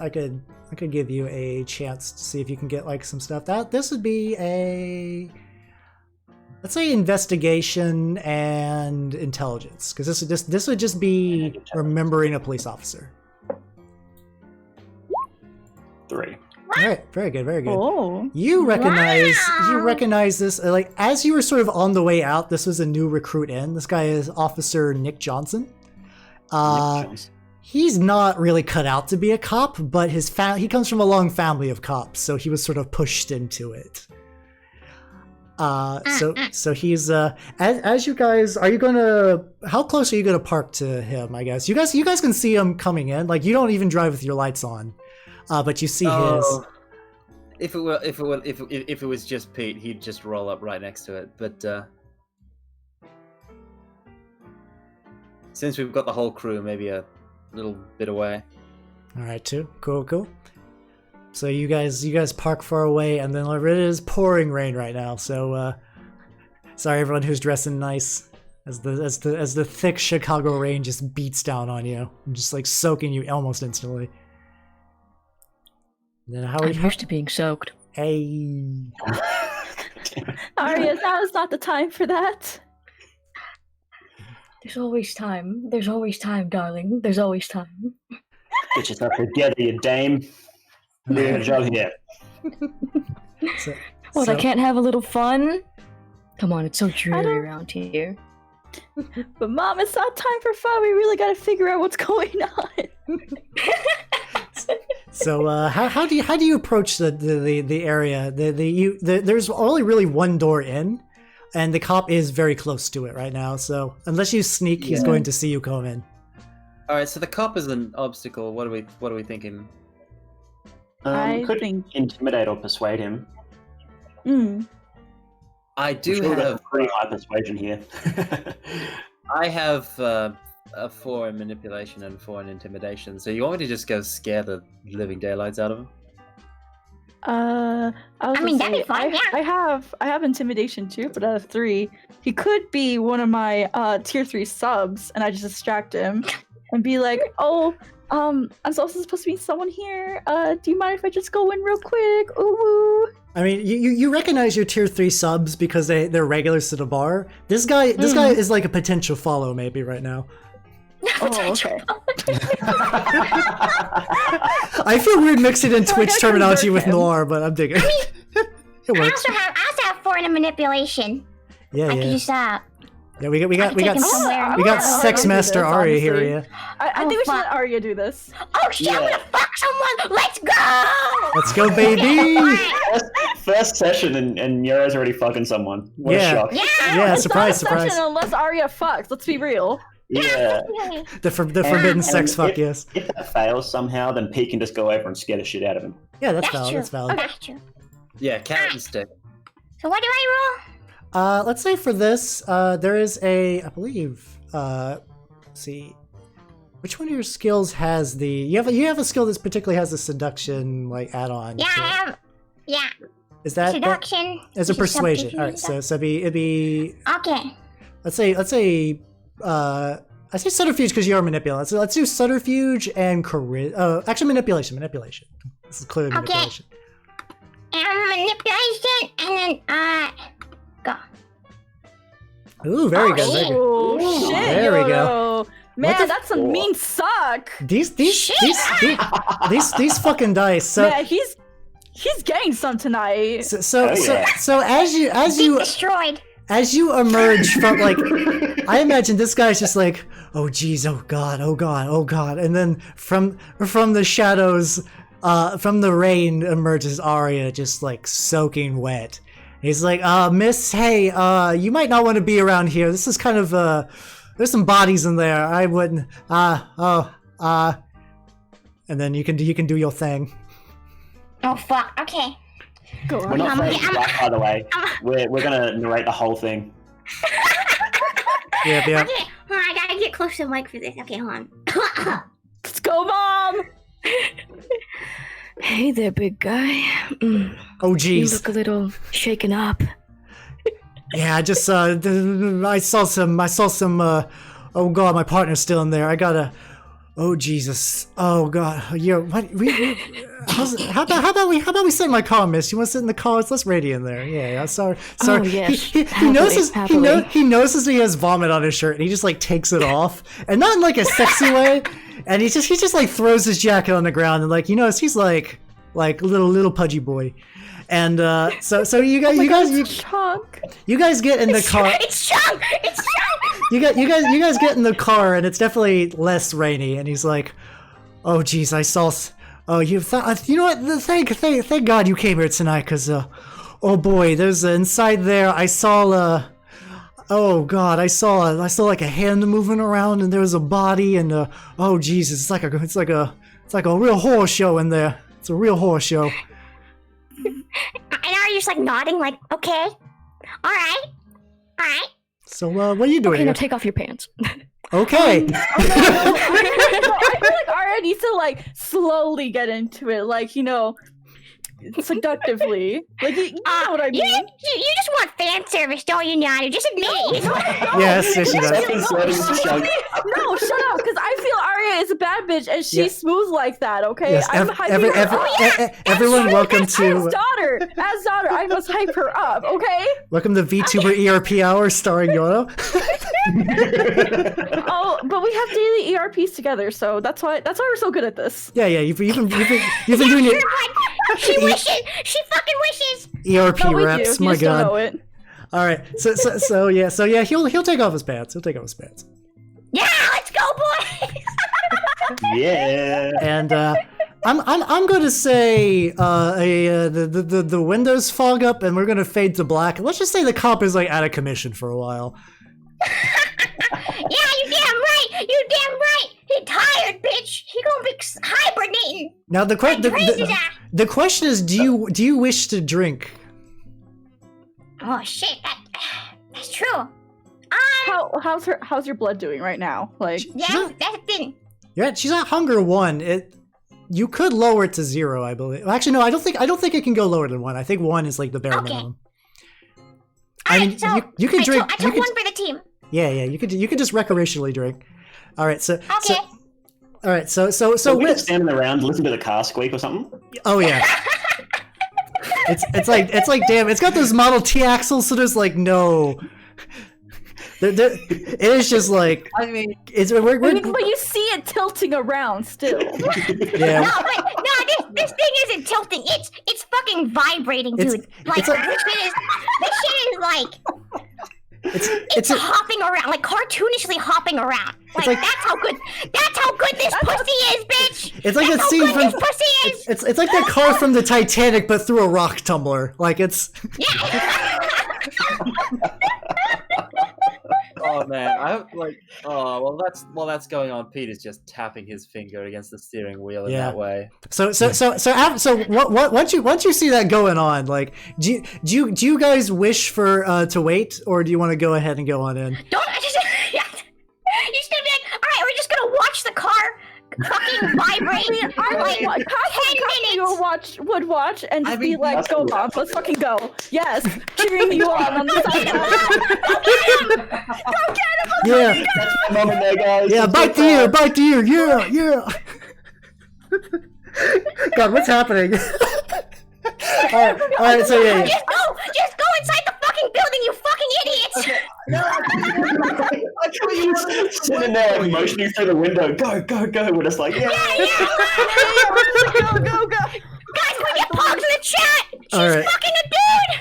give you a chance to see if you can get like some stuff. This would be a, let's say, investigation and intelligence, because this would just be remembering a police officer. 3. All right, very good. Oh. You recognize this, like, as you were sort of on the way out, this was a new recruit in. This guy is Officer Nick Johnson. He's not really cut out to be a cop, but he comes from a long family of cops, so he was sort of pushed into it. So he's as you guys, how close are you gonna park to him? I guess you guys can see him coming in. Like, you don't even drive with your lights on. But you see his. If it was just Pete, he'd just roll up right next to it. But since we've got the whole crew, maybe a little bit away. All right, too. Cool. So you guys park far away, and then it is pouring rain right now. So sorry everyone who's dressing nice, as the thick Chicago rain just beats down on you, and just like soaking you almost instantly. Then I'm used to being soaked. Hey. Aria, now is not the time for that. There's always time. There's always time, darling. There's always time. Get yourself together, you dame. We're a job here. What, I can't have a little fun? Come on, it's so dreary around here. But Mom, it's not time for fun. We really gotta figure out what's going on. So how do you approach the area? There's only really one door in, and the cop is very close to it right now. So unless you sneak, he's going to see you come in. All right, so the cop is an obstacle. What are we thinking? I Could think- intimidate or persuade him. I do We've got have pretty high persuasion here. I have a 4 in manipulation and 4 in intimidation. So you want me to just go scare the living daylights out of him? I mean, that'd be fun, yeah. I have intimidation too, but out of 3, he could be one of my tier 3 subs, and I just distract him and be like, "Oh, I'm also supposed to be someone here. Do you mind if I just go in real quick? Ooh woo." I mean, you recognize your tier 3 subs because they're regulars to the bar. This guy is like a potential follow maybe right now. Oh, okay. I feel weird mixing in Twitch gotta terminology convert with him. noir, but I'm digging it. It I works. also have 4 in manipulation. Yeah, I could yeah. just Yeah, we got take him somewhere. we got Oh, Sex I'll do Master this, Aria here, honestly. yeah. I Oh, think we should fuck. let Aria do this. Oh shit! I'm gonna fuck someone. Let's go. Let's go, baby! First session and Yoro's already fucking someone. What Yeah. a shock. Yeah. Yeah, It's surprise, not a session surprise. unless Aria fucks. Let's be real. Yeah. The forbidden And sex fuck, if, yes. If that fails somehow, then Pete can just go over and scare the shit out of him. Yeah, that's That's valid, true. that's valid. That's true. Yeah, carrot and stick. So what do I roll? Let's say for this, there is I believe, let's see, which one of your skills has the, you have a skill that particularly has the seduction, like, add-on. Yeah, to I it. have. Yeah. Is that, Seduction. as a which is persuasion. subterfuge. Alright, so it'd be, Okay. let's say, I say subterfuge because you're manipulating. So let's do subterfuge and actually manipulation. This is clearly Okay. manipulation. And manipulation, and then go. Ooh, very Oh, good. Very good. Oh shit! There we go. Yoro. Man, the that's some mean suck. These fucking dice. So Man, he's getting some tonight. so Oh, yeah. as you Destroyed. as you emerge from, like, I imagine this guy's just like, oh geez, oh god, and then from the shadows, from the rain emerges Aria, just like soaking wet. He's like, miss, hey, you might not want to be around here. This is kind of there's some bodies in there. I wouldn't, and then you can do your thing. Oh fuck. Okay. Go We're on. not I'm- saying I'm- black, by the way. We're gonna narrate the whole thing. Yeah. Okay. Hold on, I gotta get close to the mic for this. Okay, hold on. Let's go, mom. Hey there, big guy. Oh You geez. look a little shaken up. Yeah, I just I saw some oh god, my partner's still in there. I gotta, oh Jesus, oh god, what how about we sit in my car, miss? You want to sit in the car? Let's ready in there. Yeah, sorry. Oh, yes. He Happily, notices happily. he notices he has vomit on his shirt, and he just like takes it off, and not in like a sexy way, and he just like throws his jacket on the ground, and like, you notice he's like little pudgy boy. And so you Chunk. guys get in the car. It's Chunk. It's Chunk. You guys get in the car, and it's definitely less rainy. And he's like, "Oh, geez, I saw. Oh, you know what? Thank God you came here tonight, cause oh boy, there's inside there. I saw oh God, I saw like a hand moving around, and there was a body, and oh Jesus, it's like a real horror show in there. It's a real horror show." And are you just like nodding, like, okay, all right. So what are you doing Okay, now here? take off your pants. Okay. I feel like Aria needs to like slowly get into it, like, you know, seductively. Like, you know what I mean? You just want fan service, don't you, Nyaru? Just admit it. Yes, she does. Self-inserting chunk. No, shut up, because I feel Aria is a bad bitch and she's Yeah. smooth like that, okay? Yes, I'm hyping her up. everyone, welcome As to daughter, I must hype her up, okay? welcome to VTuber ERP Hour starring Yoro. Oh, but we have daily ERPs together, so that's why we're so good at this. Yeah, you've been doing it. She wishes. She fucking wishes. ERP No, we reps. do. You My just don't know God. it. All right. So yeah. He'll take off his pants. Yeah, let's go, boys. Yeah. And I'm going to say the windows fog up and we're going to fade to black. Let's just say the cop is like out of commission for a while. Yeah, you damn right. You damn right. He tired, bitch. He gonna be hibernating. Now the question is, do you wish to drink? Oh shit, that's true. How's your blood doing right now? Like, Yeah, that's the thing. Yeah, she's at hunger 1. You could lower it to 0, I believe. Actually, no, I don't think it can go lower than 1. I think 1 is like the bare minimum. I mean, so you can drink. I took 1 for the team. Yeah, you could just recreationally drink. All right, so Okay. all right, so we just standing around, listen to the car squeak or something. Oh yeah. It's like damn. It's got those Model T axles, so there's like no. It is just like. I mean, but you see it tilting around still. Yeah. No, this thing isn't tilting. It's fucking vibrating, dude. Like this shit is like. It's hopping around, like cartoonishly hopping around. Like that's how good this pussy is, bitch. It's like that's that scene from. This pussy is. It's like that car from the Titanic, but through a rock tumbler. Like it's. Yeah. oh man, that's going on. Pete is just tapping his finger against the steering wheel in that way. So once you see that going on, like, do you guys wish for to wait, or do you want to go ahead and go on in? You should be like, all right, we're just gonna watch the car fucking vibrate for like 10 minutes. Would watch and just be like, go on, let's fucking go. Yes, cheering you on the side. Go get him! Yeah. Yeah, bite the ear, yeah. God, what's happening? all right, so yeah. Just go inside the fucking building, you fucking idiots! I thought you were sitting there like motioning through the window. Go. We're just like, yeah. Go. Guys, we get pogs in the chat! She's right. fucking a dude!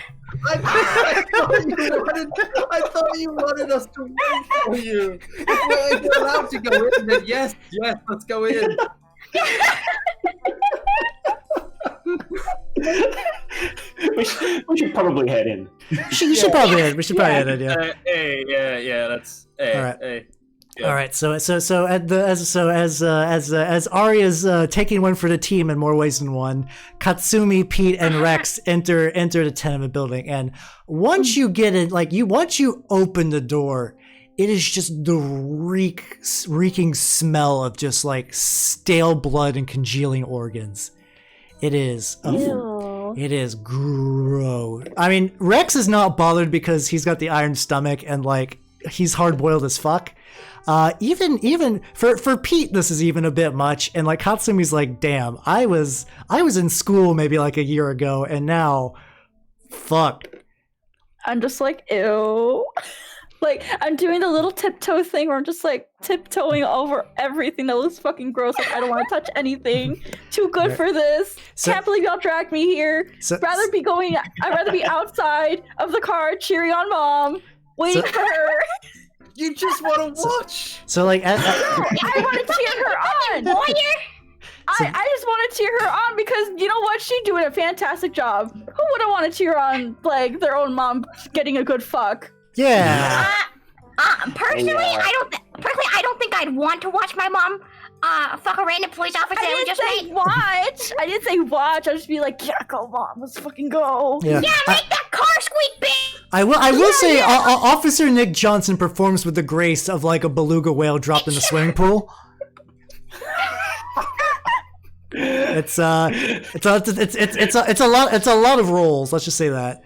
I thought you wanted us to wait for you. If we're allowed to go in, then yes, let's go in. we should probably head in. We should probably head in, yeah. That's all right. Yeah. All right, so as Aria's taking one for the team in more ways than one, Katsumi, Pete, and Rex enter the tenement building, and once you get in, once you open the door, it is just the reeking smell of just like stale blood and congealing organs. It is. It is gross. I mean, Rex is not bothered because he's got the iron stomach and like he's hard boiled as fuck. Even for Pete, this is even a bit much. And like Katsumi's like, damn, I was in school maybe like a year ago, and now, fuck. I'm just like, ew. Like, I'm doing the little tiptoe thing where I'm just like tiptoeing over everything that looks fucking gross. Like, I don't want to touch anything. Too good for this. Can't believe y'all dragged me here. I'd rather be outside of the car cheering on mom, waiting for her. You just want to watch. So like, I want to cheer her on. I just want to cheer her on because you know what? She's doing a fantastic job. Who wouldn't want to cheer on like their own mom getting a good fuck? Yeah. Personally, I don't think I'd want to watch my mom fuck a random police officer. I didn't say watch. I'd just be like, yeah, go mom, let's fucking go. Yeah, make that car squeak, bitch. I will say, Officer Nick Johnson performs with the grace of like a beluga whale dropped in the swimming pool. It's a lot of roles. Let's just say that.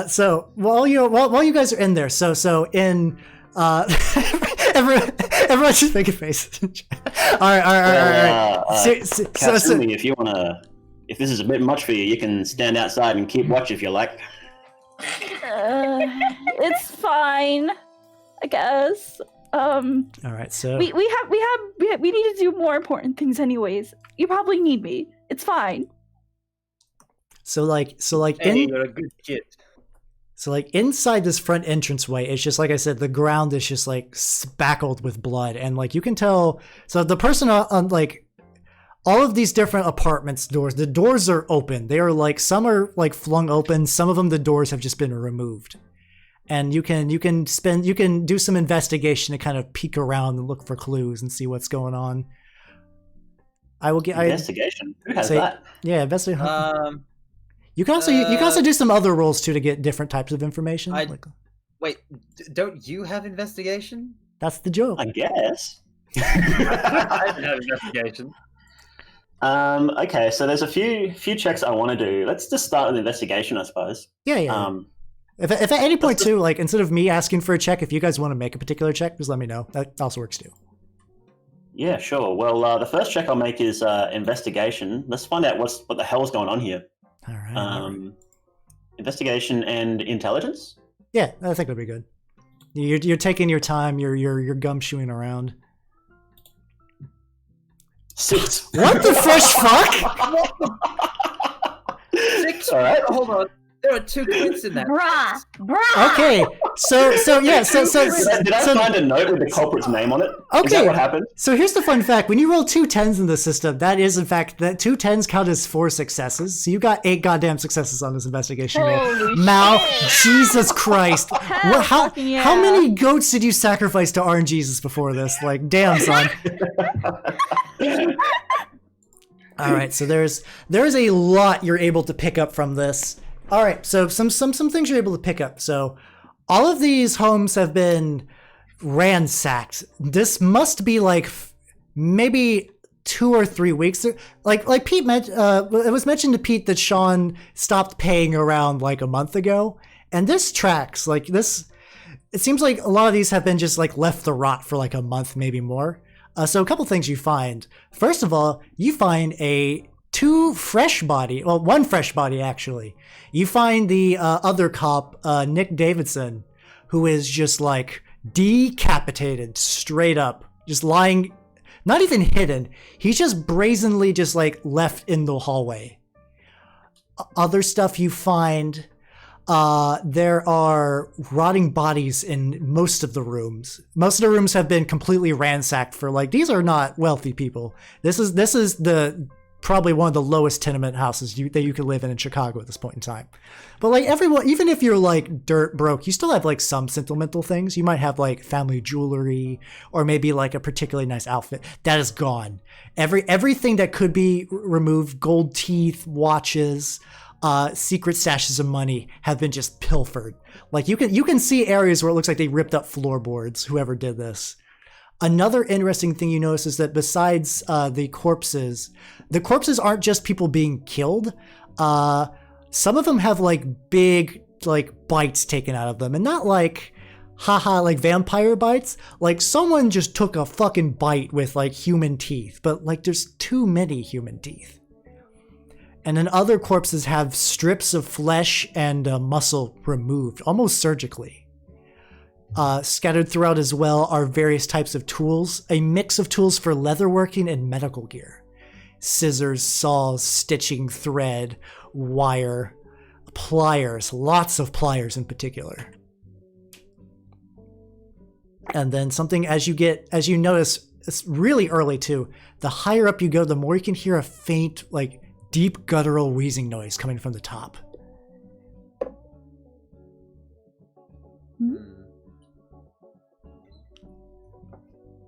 So while you guys are in there, so in everyone's just making faces. all right. Katsumi, if this is a bit much for you, you can stand outside and keep watch if you like. It's fine, I guess. All right, so we need to do more important things, anyways. You probably need me. It's fine. So You're a good kid. So like inside this front entranceway, it's just like I said, the ground is just like spackled with blood, and like you can tell. So the person all of these different apartments doors, the doors are open. They are like, some are like flung open. Some of them, the doors have just been removed. And you can do some investigation to kind of peek around and look for clues and see what's going on. I will get investigation. Who has say, that? Yeah, investigation. You can also do some other rolls too to get different types of information. Wait, don't you have investigation? That's the joke. I guess. I don't have investigation. Okay, so there's a few checks I want to do. Let's just start with investigation, I suppose. Yeah. If at any point too, like instead of me asking for a check, if you guys want to make a particular check, just let me know. That also works too. Yeah, sure. Well, the first check I'll make is investigation. Let's find out what the hell is going on here. All right. Investigation and intelligence. Yeah, I think that'd be good. You're taking your time. You're gumshoeing around. 6. What the fresh fuck? 6. All right, hold on. There are 2 crits in that. Bruh. Okay, so yeah, so did I find a note with the culprit's name on it? Okay. Is that what happened? So here's the fun fact: when you roll 2 10s in the system, that is in fact that 2 10s count as 4 successes. So you got 8 goddamn successes on this investigation. Holy Mal, shit. Jesus Christ! How yeah. many goats did you sacrifice to RNGesus before this? Like, damn, son. All right, so there's a lot you're able to pick up from this. All right, so some things you're able to pick up. So all of these homes have been ransacked. This must be like maybe 2 or 3 weeks. Like Pete mentioned, it was mentioned to Pete that Sean stopped paying around like a month ago, and this tracks. Like this, it seems like a lot of these have been just like left to rot for like a month, maybe more. So a couple things you find. First of all, you find one fresh body actually. You find the other cop, Nick Davidson, who is just like decapitated straight up, just lying, not even hidden. He's just brazenly just like left in the hallway. Other stuff you find, there are rotting bodies in most of the rooms. Most of the rooms have been completely ransacked for like, these are not wealthy people. This is the probably one of the lowest tenement houses that you could live in Chicago at this point in time. But like everyone, even if you're like dirt broke, you still have like some sentimental things. You might have like family jewelry or maybe like a particularly nice outfit that is gone. Everything that could be removed, gold teeth, watches, secret stashes of money have been just pilfered. Like you can see areas where it looks like they ripped up floorboards, whoever did this. Another interesting thing you notice is that besides the corpses aren't just people being killed. Some of them have like big like bites taken out of them, and not like haha like vampire bites. Like someone just took a fucking bite with like human teeth, but like there's too many human teeth. And then other corpses have strips of flesh and muscle removed, almost surgically. Scattered throughout as well are various types of tools, a mix of tools for leatherworking and medical gear. Scissors, saws, stitching, thread, wire, pliers, lots of pliers in particular. And then something as you notice, it's really early too, the higher up you go, the more you can hear a faint, like deep guttural wheezing noise coming from the top.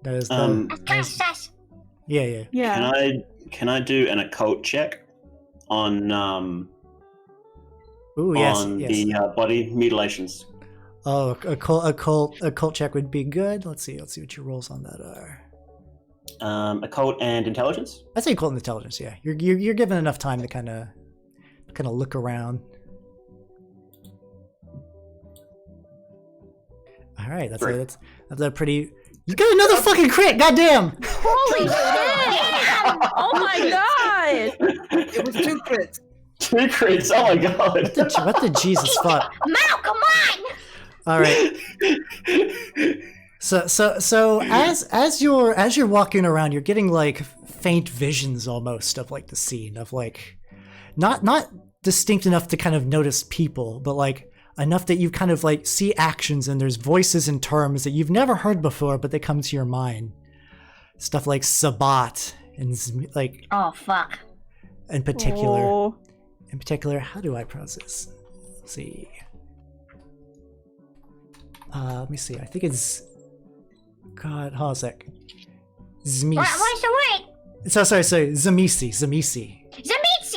That is yeah. Can I do an occult check on the body mutilations? Oh, occult check would be good. Let's see what your rolls on that are. Occult and intelligence? I'd say occult and intelligence, yeah. You're given enough time to kind of look around. All right, that's a pretty. You got another fucking crit, goddamn! Holy shit! Oh my god! It was 2 crits. 2 crits. Oh my god! What the Jesus fuck? Mal, come on! All right. So as you're walking around, you're getting like faint visions almost of like the scene of like, not distinct enough to kind of notice people, but like enough that you kind of like see actions and there's voices and terms that you've never heard before, but they come to your mind. Stuff like Sabat, and like Oh fuck. in particular. Oh. In particular, how do I pronounce this? Let's see. Let me see. I think it's. God, hold on a sec. Zmis. What is the word? Sorry. Zamisi. Zamitsi,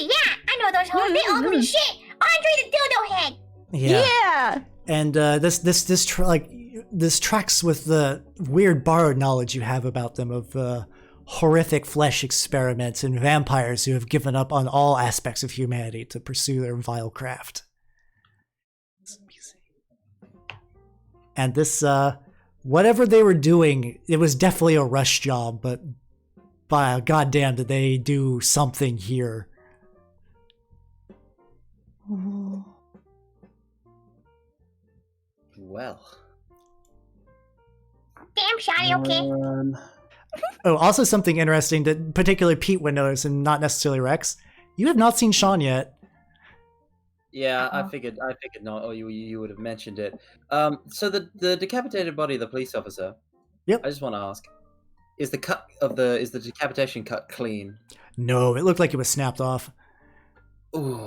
yeah. I know those hoes. They ugly shit. Andre the dildo head. Yeah. And this tracks with the weird borrowed knowledge you have about them of horrific flesh experiments and vampires who have given up on all aspects of humanity to pursue their vile craft. And this, whatever they were doing, it was definitely a rush job, but by goddamn did they do something here. Well. Damn, Shotty, okay? Oh, also something interesting that particularly Pete would notice and not necessarily Rex. You have not seen Sean yet. Yeah, I figured not, or you would have mentioned it. So the decapitated body of the police officer. Yep. I just want to ask: is the decapitation cut clean? No, it looked like it was snapped off. Ooh.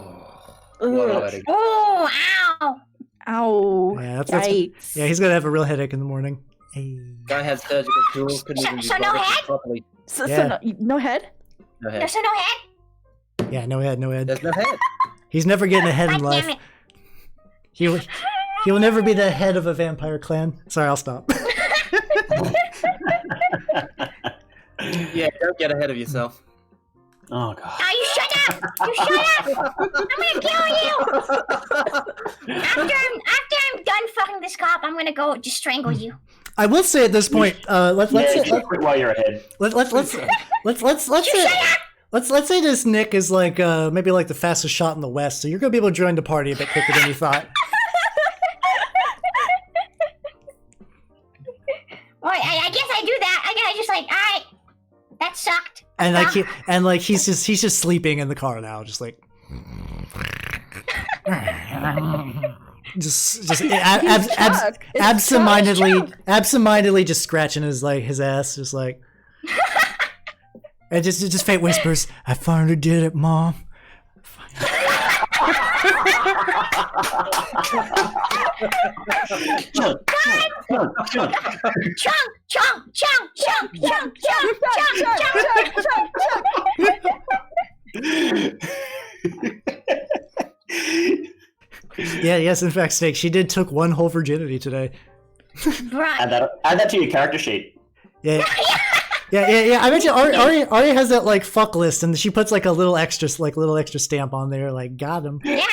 Oh, ow. Ow. Yeah, Yikes. yeah, he's gonna have a real headache in the morning. Hey. Guy had surgical tools, couldn't even be So no bothered to head? properly. So Yeah. no head? No head. There's no head? Yeah, no head. There's no head. He's never getting ahead in God life. damn it. He will never be the head of a vampire clan. Sorry, I'll stop. Yeah, don't get ahead of yourself. Oh god. Ah, you shut up! You shut up! I'm gonna kill you! After I'm done fucking this cop, I'm gonna go just strangle you. I will say at this point, let's Quit while you're ahead. let's say this Nick is like maybe like the fastest shot in the West, so you're gonna be able to join the party a bit quicker than you thought. Well, I guess I do that. I guess I just like, alright, that sucked. And he's just sleeping in the car now, just like just absentmindedly just scratching his ass, just like and just faint whispers, "I finally did it, Mom." Yeah, yes, in fact, Snake, she did took one whole virginity today. Add that to your character sheet. Yeah. Yeah. I mentioned Aria has that like fuck list, and she puts like a little extra stamp on there, like got him. Yeah.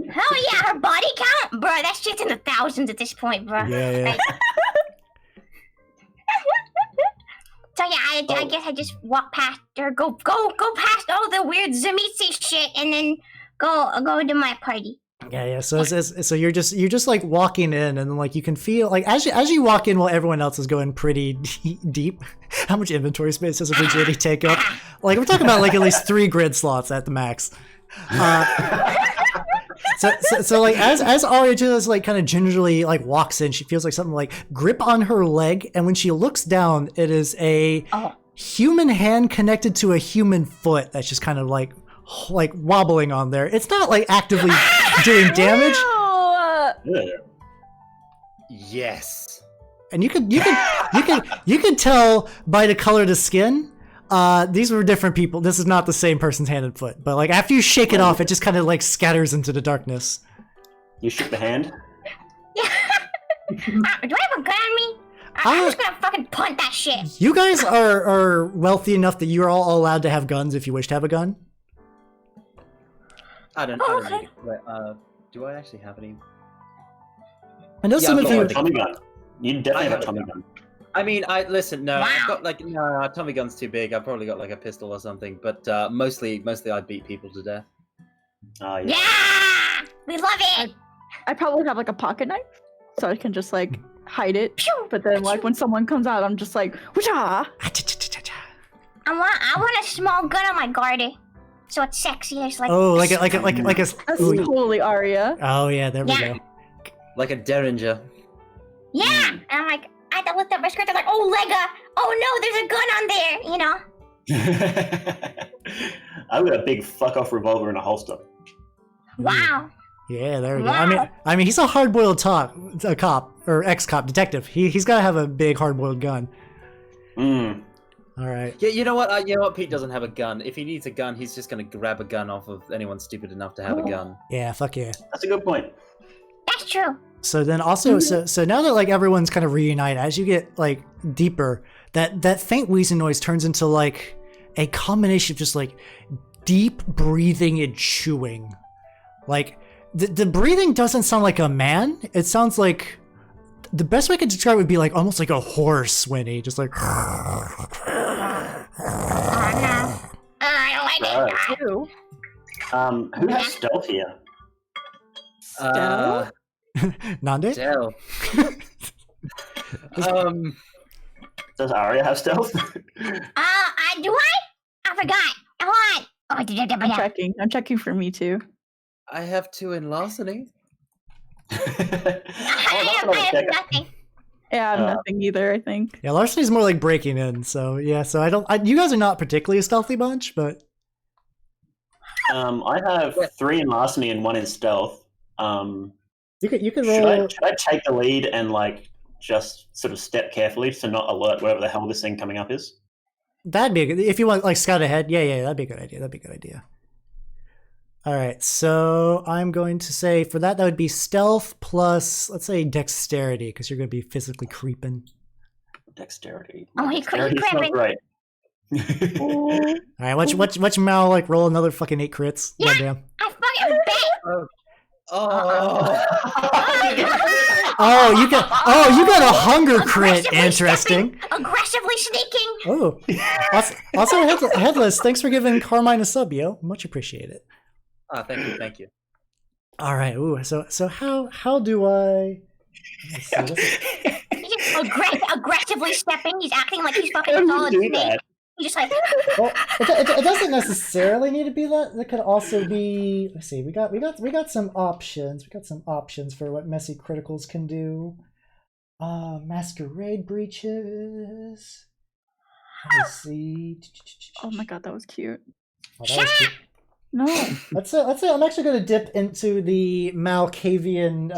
Hell yeah, her body count? Bro, that shit's in the thousands at this point, bro. Yeah. Like... So yeah, I guess I just walk past or go past all the weird Zamitsi shit and then go to my party. Yeah. So you're just like walking in, and like you can feel like as you walk in while everyone else is going pretty deep. How much inventory space does a virginity take up? Like we're talking about like at least 3 grid slots at the max. So like as Aria just like kind of gingerly like walks in, she feels like something like grip on her leg, and when she looks down, it is a human hand connected to a human foot that's just kind of like wobbling on there. It's not like actively doing damage. Yes. And you can tell by the color of the skin. These were different people. This is not the same person's hand and foot. But like after you shake it off, it just kind of like scatters into the darkness. You shook the hand? Yeah. Do I have a gun on me? I'm just gonna fucking punt that shit. You guys are wealthy enough that you're all allowed to have guns if you wish to have a gun. I don't need it. But, do I actually have any? I know some of you. Tommy gun. You definitely have a Tommy gun. I mean, I've got like Tommy gun's too big. I've probably got like a pistol or something, but mostly I beat people to death. Yeah, we love it. I probably have like a pocket knife, so I can just like hide it. But then like when someone comes out, I'm just like, wha-cha! I want a small gun on my garden, so it's sexy. It's like That's totally Aria. Oh yeah, there we go. Like a derringer. Yeah, and I'm like, I had to lift up my skirt. I'm like, oh Lega, oh no, there's a gun on there, you know. I've got a big fuck off revolver in a holster. Wow. Yeah, there we go. Wow. I mean, he's a hard-boiled cop or ex-cop detective. He's got to have a big hard-boiled gun. Mm. All right. Yeah, you know what? You know what? Pete doesn't have a gun. If he needs a gun, he's just gonna grab a gun off of anyone stupid enough to have a gun. Yeah, fuck yeah. That's a good point. That's true. So then also, so now that like everyone's kind of reunited, as you get like deeper, that faint wheezing noise turns into like a combination of just like deep breathing and chewing. Like the breathing doesn't sound like a man. It sounds like the best way I could describe it would be like almost like a horse whinny, just like. Oh no. I don't like Right. that. Ew. Who has stealth here? Nande? Dell. Does Aria have stealth? Do I? I forgot. Hold on. Oh, I'm checking for me too. I have 2 in larceny. Oh, I have nothing. Yeah, I have nothing either, I think. Yeah, larceny's more like breaking in. So yeah, so you guys are not particularly a stealthy bunch, but I have 3 in larceny and 1 in stealth. you could Should roll. I take the lead and like just sort of step carefully to not alert whatever the hell this thing coming up is? That'd be a good, if you want like scout ahead. Yeah, that'd be a good idea. All right, so I'm going to say for that would be stealth plus, let's say, dexterity, because you're going to be physically creeping. Dexterity. Oh, he Dexterity's not creeping. great. All right, watch Mal like roll another fucking 8 crits. Yeah. Goddamn. I fucking bet. Oh. Oh, you got a hunger crit. Aggressively Interesting. stepping, aggressively sneaking. Oh, also headless. Thanks for giving Carmine a sub, yo. Much appreciated. Thank you. All right. Ooh. So how do I? Let's see, He's just aggressively stepping. He's acting like he's fucking a solid do snake. that? He's just like, Well, it doesn't necessarily need to be that. It could also be. Let's see. We got some options. We got some options for what messy criticals can do. Masquerade breaches. Let's see. Oh my god, that was cute. Oh, that was cute. No. Let's say I'm actually going to dip into the Malkavian.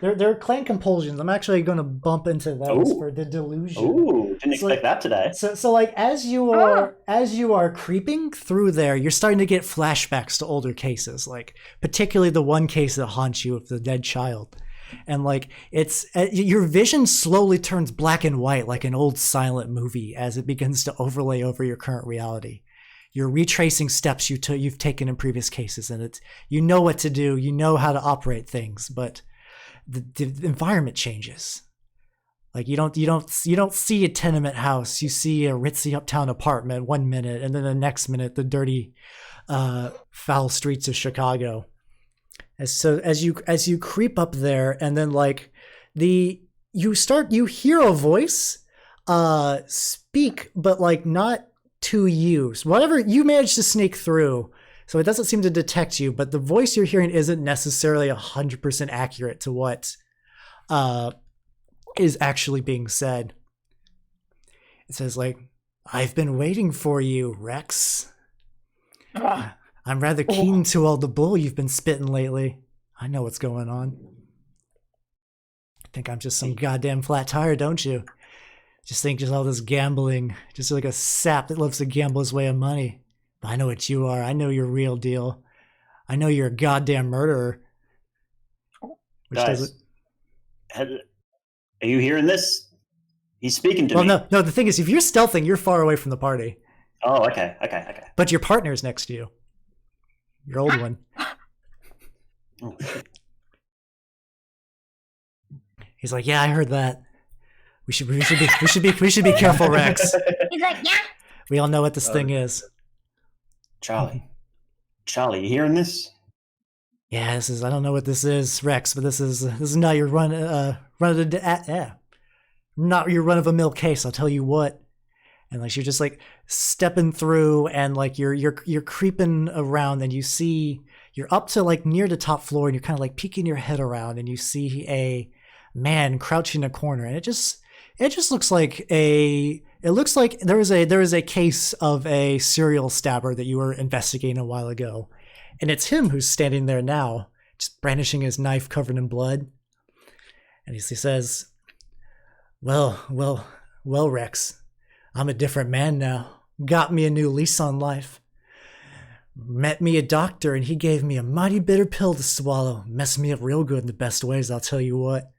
They're clan compulsions. I'm actually going to bump into those Ooh. for the delusion. Ooh, didn't So, expect that today. So like as you are creeping through there, you're starting to get flashbacks to older cases, like particularly the one case that haunts you of the dead child. And like it's your vision slowly turns black and white like an old silent movie as it begins to overlay over your current reality. You're retracing steps you've taken in previous cases, and it's you know what to do, you know how to operate things, but the environment changes. Like you don't see a tenement house, you see a ritzy uptown apartment 1 minute, and then the next minute the dirty, foul streets of Chicago. As you creep up there, and then like you hear a voice speak, but like not to you. So whatever you managed to sneak through, so it doesn't seem to detect you, but the voice you're hearing isn't necessarily 100% accurate to what is actually being said. It says like, "I've been waiting for you, Rex. I'm rather keen to all the bull you've been spitting lately. I know what's going on. Think I'm just some goddamn flat tire, don't you? Just think just all this gambling, just like a sap that loves to gamble his way of money. But I know what you are. I know you're real deal. I know you're a goddamn murderer." Which Guys, are you hearing this? He's speaking to me. no. The thing is, if you're stealthing, you're far away from the party. Oh, okay. But your partner's next to you. Your old one. Oh, shit. He's like, "Yeah, I heard that. We should be careful, Rex. he's like, yeah. We all know what this thing is." Charlie, you hearing this? Yeah, I don't know what this is, Rex, but this is not your not your run of a mill case. I'll tell you what. And like you're just like stepping through, and like you're creeping around, and you see you're up to like near the top floor, and you're kind of like peeking your head around, and you see a man crouching in a corner, and it It just looks like a. It looks like there is a case of a serial stabber that you were investigating a while ago, and it's him who's standing there now, just brandishing his knife covered in blood. And he says, "Well, Rex, I'm a different man now. Got me a new lease on life. Met me a doctor, and he gave me a mighty bitter pill to swallow. Messed me up real good in the best ways, I'll tell you what.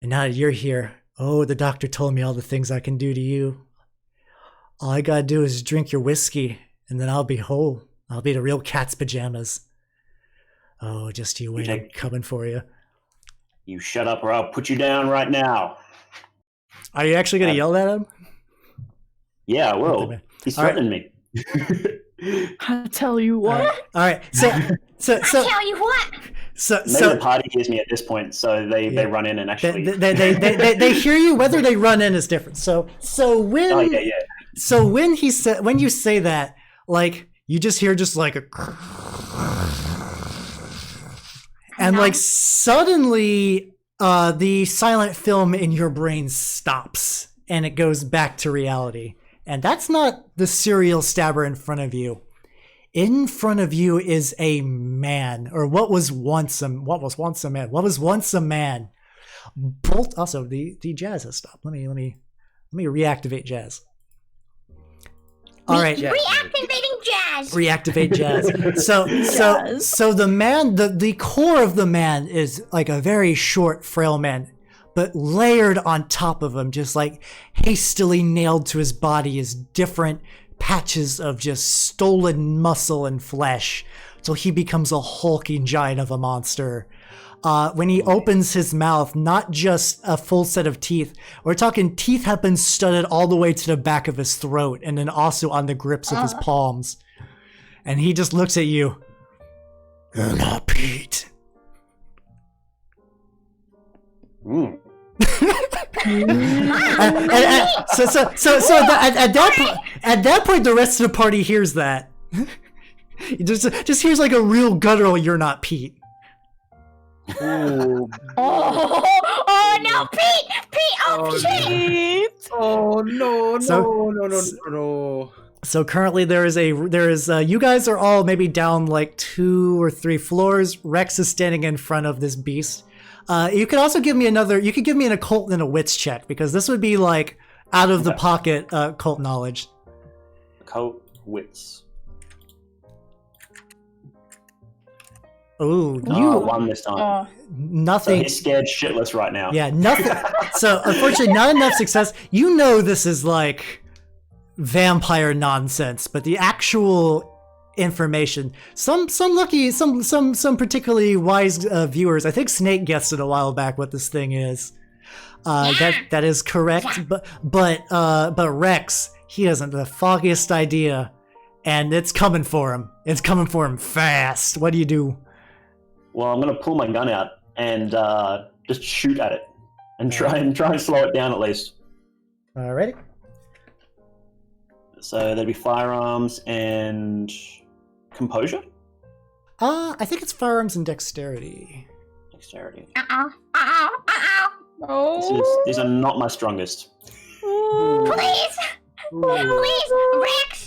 And now that you're here, oh, the doctor told me all the things I can do to you. All I gotta do is drink your whiskey, and then I'll be whole. I'll be the real cat's pajamas. Oh, just you wait, I'm coming for you." You shut up or I'll put you down right now. Are you actually gonna yell at him? Yeah, I will. He's threatening me. I tell you what. All right. So I tell you what. Maybe the party hears me at this point, so they run in and actually they hear you. Whether they run in is different. So when when you say that, like you just hear just like a, and like suddenly the silent film in your brain stops and it goes back to reality. And that's not the serial stabber in front of you. In front of you is a man, or what was once a man. Bolt. Also, the jazz has stopped. Let me reactivate jazz. All right, Reactivating jazz. Reactivate jazz. So the man, the core of the man is like a very short, frail man. But layered on top of him, just like hastily nailed to his body, is different patches of just stolen muscle and flesh. So he becomes a hulking giant of a monster. When he opens his mouth, not just a full set of teeth. We're talking teeth have been studded all the way to the back of his throat and then also on the grips of his palms. And he just looks at you. "You're not Pete." Mm. At that point, the rest of the party hears that. just hears like a real guttural "You're not Pete." Oh, Oh no, Pete! Oh shit! Oh no. So currently there is you guys are all maybe down like 2 or 3 floors. Rex is standing in front of this beast. You could also give me you could give me an occult and a wits check, because this would be like out of the pocket occult knowledge. Occult wits. Oh, one this time. Nothing. So he's scared shitless right now. Yeah, nothing. So unfortunately, not enough success. You know this is like vampire nonsense, but the actual information, some particularly wise viewers, I think Snake guessed it a while back what this thing is. That is correct. But Rex, he hasn't the foggiest idea, and it's coming for him. It's coming for him fast. What do you do? Well, I'm gonna pull my gun out and just shoot at it and try and slow it down at least. Alrighty. So there'd be firearms and composure. I think it's firearms and dexterity. Dexterity. Oh. These are not my strongest. Please, Rex.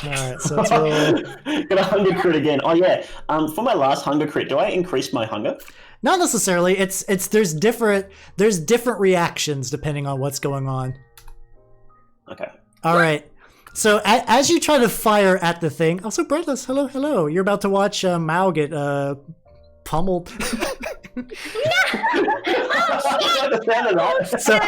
Alright, so it's roll. Got a hunger crit again. Oh yeah. For my last hunger crit, do I increase my hunger? Not necessarily. It's there's different reactions depending on what's going on. Okay. All right. So as you try to fire at the thing, also Breathless, hello. You're about to watch Mao get pummeled. So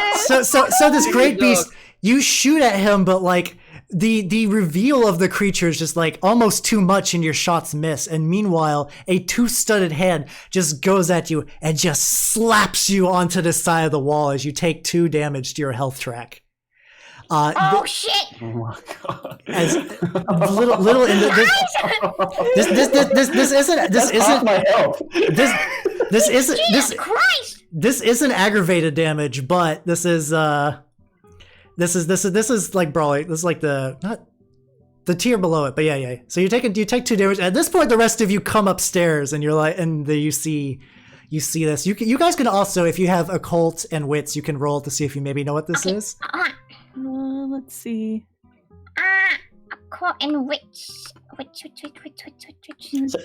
this great beast, you shoot at him, but like the reveal of the creature is just like almost too much and your shots miss. And meanwhile, a 2-studded hand just goes at you and just slaps you onto the side of the wall as you take 2 damage to your health track. Oh shit! Oh my god! As little in this isn't aggravated damage, but this is like brawling. This is like not the tier below it, but yeah. So you take 2 damage. At this point, the rest of you come upstairs, and you're like, and you see you see this. You guys can also, if you have occult and wits, you can roll to see if you maybe know what this is. Let's see. Caught in which. So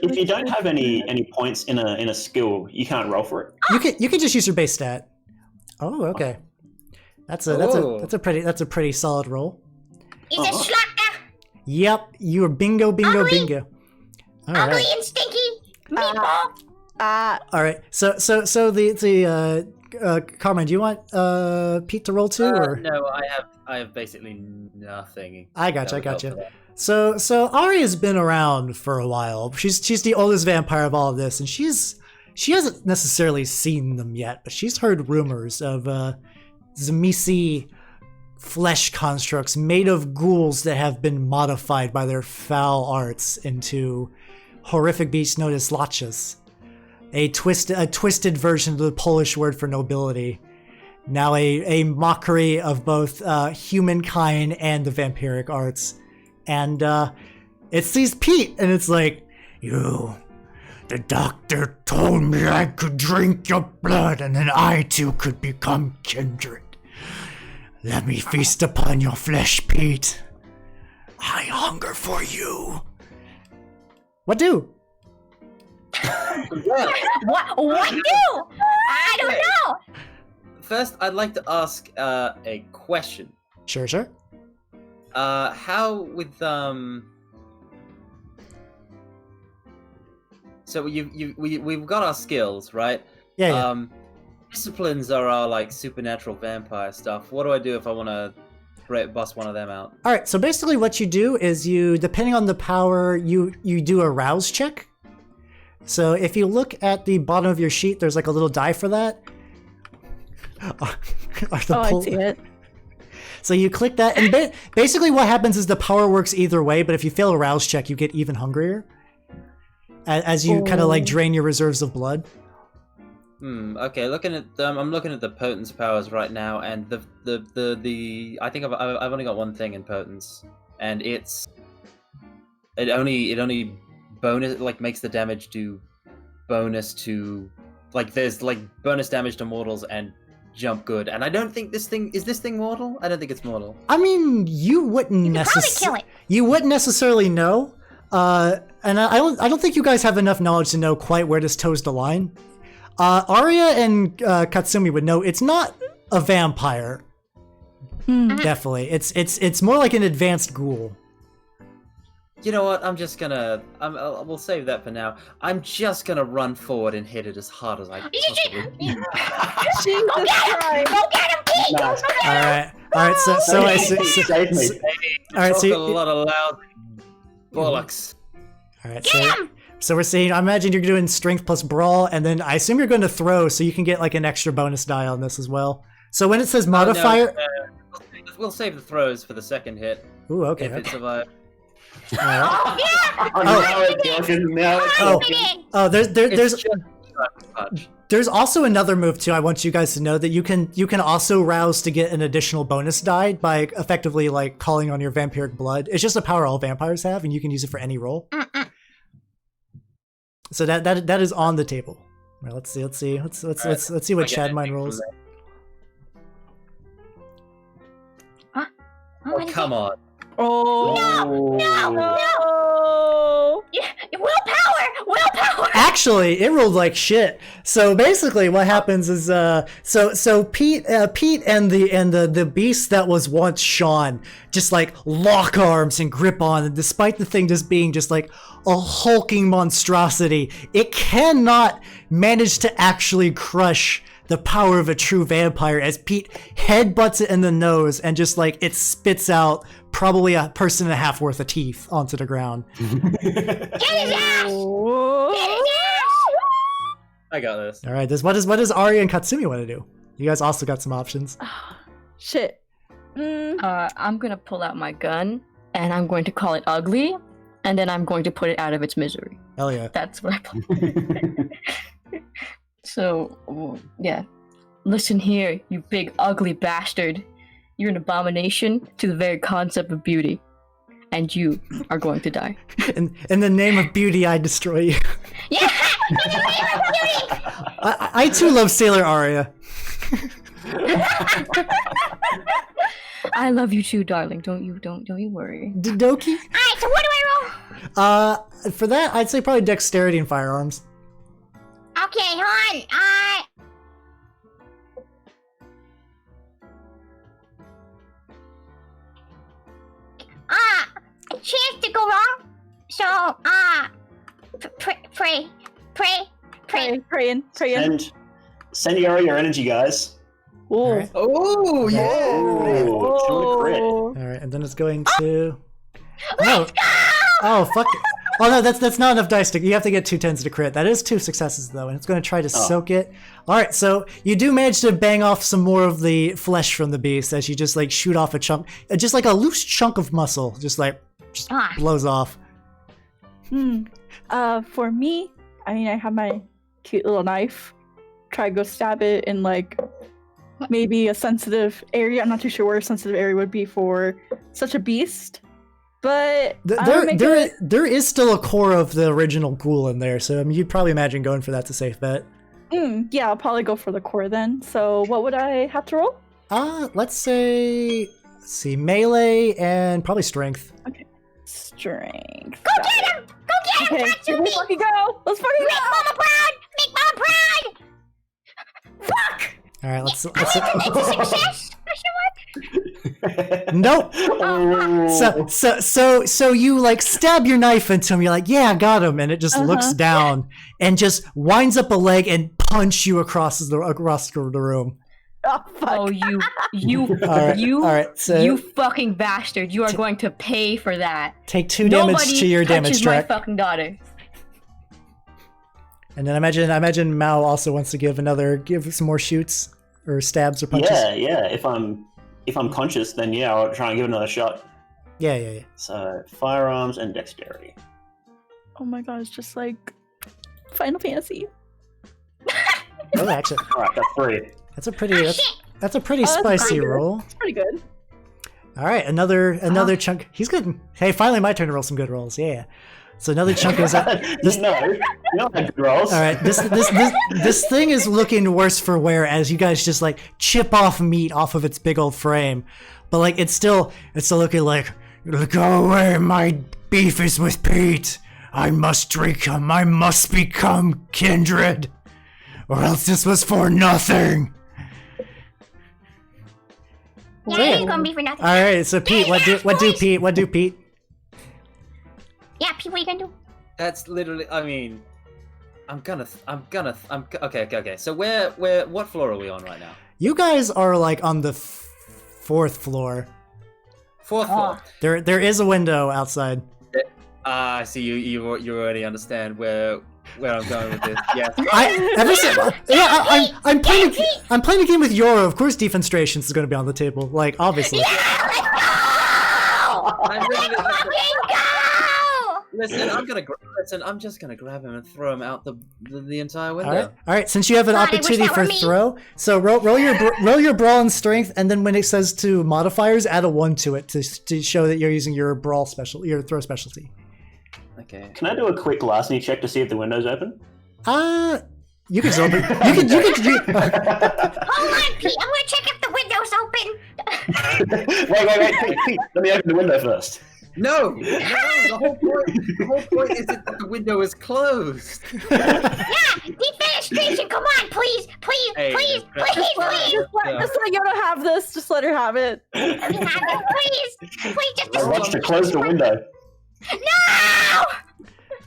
if you don't have any points in a skill, you can't roll for it. You can just use your base stat. Oh, okay. That's a pretty solid roll. Is it Schlachter? Yep, you are bingo. All Ugly right. and stinky. Meatball. All right. So Carmine, do you want Pete to roll too, or No, I have basically nothing. I gotcha. So Aria's been around for a while. She's the oldest vampire of all of this, and she hasn't necessarily seen them yet, but she's heard rumors of Zamisi flesh constructs made of ghouls that have been modified by their foul arts into horrific beasts known as lachas, a twisted version of the Polish word for nobility. Now a mockery of both humankind and the vampiric arts. And it sees Pete, and it's like, the doctor told me I could drink your blood, and then I too could become kindred. Let me feast upon your flesh, Pete. I hunger for you. What do? What do? I don't know. First, I'd like to ask a question. Sure. How with So we've got our skills, right? Yeah. Disciplines are our like supernatural vampire stuff. What do I do if I want to bust one of them out? All right. So basically, what you do is depending on the power, you do a rouse check. So if you look at the bottom of your sheet, there's like a little die for that. I see it. So you click that, and basically what happens is the power works either way, but if you fail a rouse check, you get even hungrier as you kind of like drain your reserves of blood. Okay, I'm looking at the potence powers right now, and the I think I've only got one thing in potence, and it only bonus like makes the damage do bonus to like there's like bonus damage to mortals and jump good, and I don't think this thing mortal. I don't think it's mortal. I mean, you wouldn't necessarily know, and I don't think you guys have enough knowledge to know quite where this toes the line. Aria and Katsumi would know it's not a vampire. Definitely, it's more like an advanced ghoul. You know what? We'll save that for now. I'm just gonna run forward and hit it as hard as I possibly can. Go get him, Pete! Nice. All right. So a lot of loud bollocks. All right. So we're saying, I imagine you're doing strength plus brawl, and then I assume you're going to throw, so you can get like an extra bonus die on this as well. So when it says modifier, we'll save the throws for the second hit. Ooh, okay. If it survives. There's also another move too. I want you guys to know that you can also rouse to get an additional bonus die by effectively like calling on your vampiric blood. It's just a power all vampires have, and you can use it for any roll. So that is on the table. Right, let's see. Let's see what Chadmine rolls. Oh, come on. No! Yeah, willpower! Actually, it rolled like shit. So basically, what happens is, so Pete and the beast that was once Sean just like lock arms and grip on, and despite the thing just being just like a hulking monstrosity, it cannot manage to actually crush the power of a true vampire as Pete headbutts it in the nose and just like it spits out probably a person and a half worth of teeth onto the ground. Get his ass! I got this. All right, what does Aria and Katsumi want to do? You guys also got some options. Shit. I'm gonna pull out my gun and I'm going to call it ugly, and then I'm going to put it out of its misery. Hell yeah. That's what I plan. So, yeah. Listen here, you big ugly bastard. You're an abomination to the very concept of beauty. And you are going to die. In the name of beauty, I destroy you. Yeah! In the name of beauty! I too love Sailor Aria. I love you too, darling. Don't you worry. Doki. Alright, so what do I roll? For that, I'd say probably dexterity and firearms. Okay, hold on. A chance to go wrong. So, pray. Praying. And send your energy, guys. Ooh. Alright. Oh, yeah. Ooh, crit. All right, and then it's going to. Oh, fuck! Oh no, that's not enough dice to. You have to get 2 10s to crit. That is 2 successes though, and it's going to try to soak it. All right, so you do manage to bang off some more of the flesh from the beast as you just like shoot off a chunk, just like a loose chunk of muscle, just blows off. For me, I mean, I have my cute little knife. Try to go stab it in like maybe a sensitive area. I'm not too sure where a sensitive area would be for such a beast. But there is still a core of the original ghoul in there, so I mean, you'd probably imagine going for that's a safe bet. Yeah, I'll probably go for the core then. So what would I have to roll? Let's see, melee and probably strength. Okay, strength. Go get him! Okay, Katsumi! let's fucking go! Let's fucking Make Mama proud! Make Mama proud! Fuck! All right, let's It's a success! Nope. Oh, So you like stab your knife into him. You're like, yeah, I got him, and it just looks down and just winds up a leg and punch you across the room. Oh fuck! Oh, All right, so you fucking bastard! You are going to pay for that. take 2 damage to your damage my track. fucking daughter. And then imagine Mao also wants to give some more shoots or stabs or punches. Yeah. If I'm conscious, then yeah, I'll try and give another shot. Yeah. So firearms and dexterity. Oh my god, it's just like Final Fantasy. Oh, actually, All right, that's 3. that's a pretty that's spicy pretty good. roll. It's pretty good. All right, another chunk. He's good. Hey, finally my turn to roll some good rolls. Yeah. So another chunk goes up. No, you don't have good rolls. All right, this thing is looking worse for wear as you guys just like chip off meat off of its big old frame, but like it's still looking like, go away, my beef is with Pete. I must drink him. I must become kindred, or else this was for nothing. Yeah, it's gonna be for nothing. All right, so Pete, what do Pete? Yeah, Pete, what are you gonna do? That's literally. I mean, okay. So what floor are we on right now? You guys are like on the 4th floor. 4th floor. There is a window outside. I see you already understand where I'm going with this. Yes. I'm playing a game with Yoro. Of course, defenstrations is going to be on the table. Like obviously. Listen, I'm just gonna grab him and throw him out the entire window. All right. Since you have an God, I wish opportunity that for were me. throw, so roll your brawl and strength, and then when it says to modifiers, add a 1 to it to show that you're using your your throw specialty. Okay. Can I do a quick larceny check to see if the window's open? You can open. You Hold on, Pete. I'm gonna check if the window's open. Wait, Pete, let me open the window first. No. The whole point is that the window is closed. Yeah, defenestration. Come on, please. Hey, Please. Just let Yoro have this. Just let her have it. Please, just I rushed to close the window. no.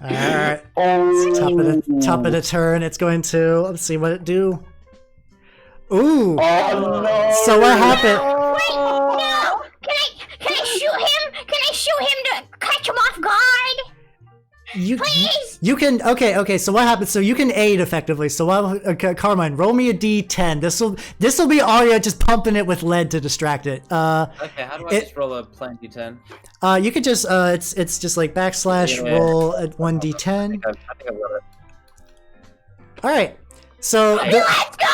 All right. Oh. Top of the turn. It's going to. Let's see what it do. Ooh. Oh no! So what happened? Wait, no. Can I shoot him? Can I shoot him to catch him off guard? Please. You can. Okay. So what happens? So you can aid effectively. So Carmine, roll me a D10. This will be Aria just pumping it with lead to distract it. Okay, how do I just roll a plain D10? You could just it's just like backslash roll at 1d10. I think I've got it. All right. So Let's go.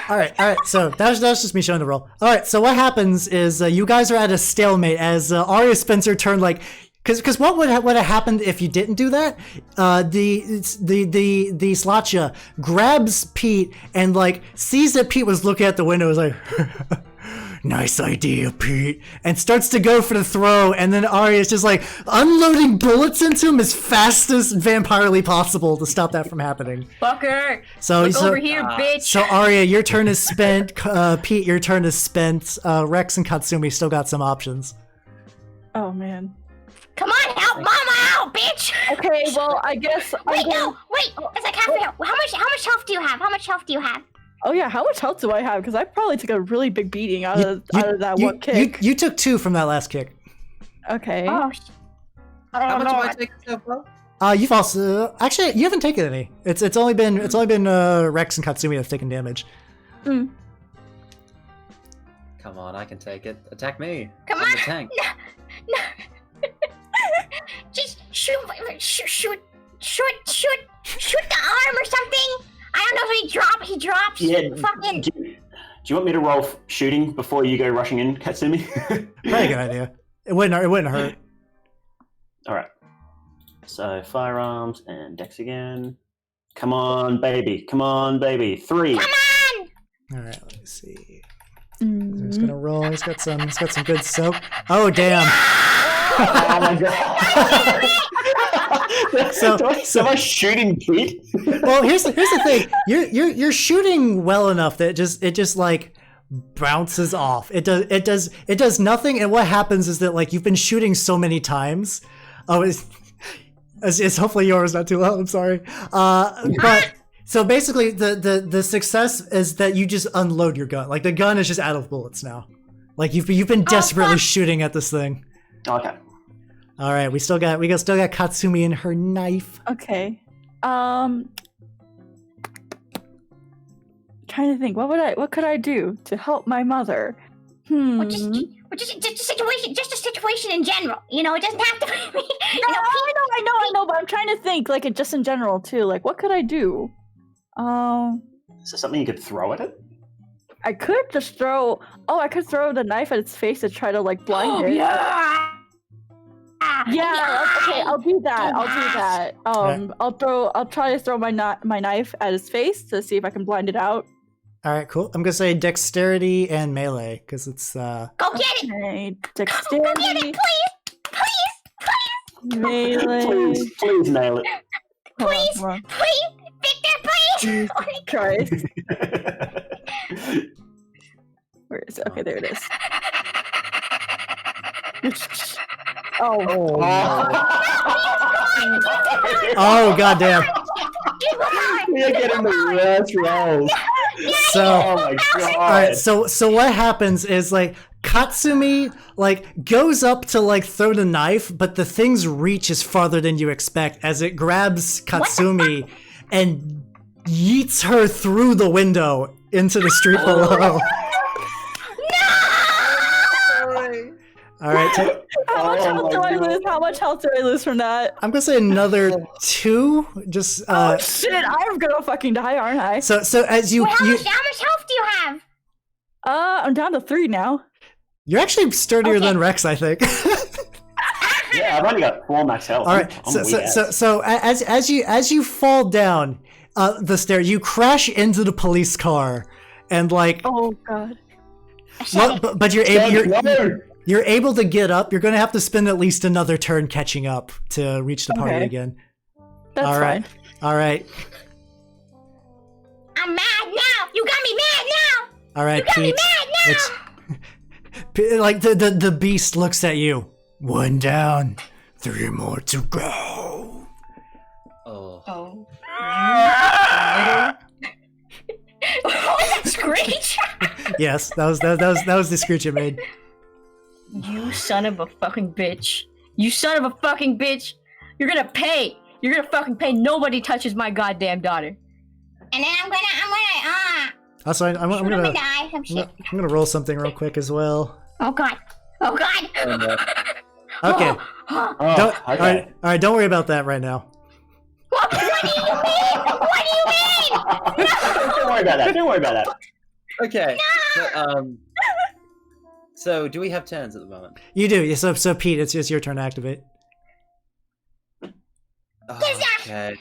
all right. So that was just me showing the roll. All right. So what happens is you guys are at a stalemate as Aria Spencer turned like Because what would have happened if you didn't do that? The Slacha grabs Pete and like sees that Pete was looking at the window, is like, nice idea, Pete, and starts to go for the throw, and then Aria is just like unloading bullets into him as fast as vampirely possible to stop that from happening. Fucker! So Look over here, bitch! So Aria, your turn is spent. Pete, your turn is spent. Rex and Katsumi still got some options. Oh man. Come on, help Mama out, bitch! Okay, well I guess. Wait, no, wait. It's like half health. How much health do you have? How much health do you have? Oh yeah, how much health do I have? Because I probably took a really big beating out of that one kick. You took 2 from that last kick. Okay. Oh, How much have I taken so far? You've also actually you haven't taken any. It's only been Rex and Katsumi that's taken damage. Mm. Come on, I can take it. Attack me. Come I'm on. the tank. No. Just shoot the arm or something. I don't know if he drops. Yeah. Fucking. Do you want me to roll shooting before you go rushing in, Katsumi? Probably a good idea. It wouldn't hurt. All right. So firearms and dex again. Come on, baby. 3. Come on. All right, let me see. Mm. He's gonna roll. He's got some good soap. Oh damn! Oh my god! So am I shooting Pete? Well, here's the thing. You're shooting well enough that it just like bounces off. It does nothing. And what happens is that like you've been shooting so many times. Oh, it's hopefully yours not too loud. I'm sorry. But so basically the success is that you just unload your gun. Like the gun is just out of bullets now. Like you've been desperately shooting at this thing. Okay. All right, we still got Katsumi and her knife. Okay. Trying to think. What could I do to help my mother? Well, just a situation in general. You know, it doesn't have to be. I know, but I'm trying to think like just in general too. Like, what could I do? Is there something you could throw at it? I could just throw. Oh, I could throw the knife at its face to try to like blind it. Yeah. Okay, I'll do that. I'll try to throw my knife at his face to see if I can blind it out. All right, cool. I'm gonna say dexterity and melee because it's Go get it. Okay, dexterity. Go get it, please. Melee. Please nail it. Please, Hold on. Victor, please. Jesus Christ. Where is it? Okay, there it is. Oh. oh goddamn. We're getting the worst rolls. So Oh my god. all right, so what happens is like Katsumi like goes up to like throw the knife, but the thing's reach is farther than you expect as it grabs Katsumi and yeets her through the window into the street below. All right, How much health my do I God. lose? How much health do I lose from that? I'm gonna say another 2. Just Oh shit! I'm gonna fucking die, aren't I? so as you Well, how much health do you have? I'm down to 3 now. you're actually sturdier Okay. than Rex, I think. Yeah, I've only got 4 max health. All right, I'm so weak ass. as you fall down the stair, you crash into the police car, and like, Oh god. but No. you're able to get up. You're gonna have to spend at least another turn catching up to reach the party Okay. again. That's All right, fine. all right, I'm mad now. You got me mad now. all right, You got me Pete. mad now. It's like the beast looks at you. 1 down, 3 more to go. Oh. Oh. What was that screech? Yes, that was the screech it made. You son of a fucking bitch. You son of a fucking bitch. You're gonna pay. You're gonna fucking pay. Nobody touches my goddamn daughter. And then I'm gonna Also, I'm shoot him gonna and die. Some shit. I'm gonna roll something real quick as well. Oh god. Oh god. Oh, no. Okay. Oh, Don't, okay. all right, don't worry about that right now. What do you mean? What do you mean? Don't worry about that. Don't worry about that. Okay. So do we have turns at the moment? You do. So Pete, it's your turn to activate. Okay.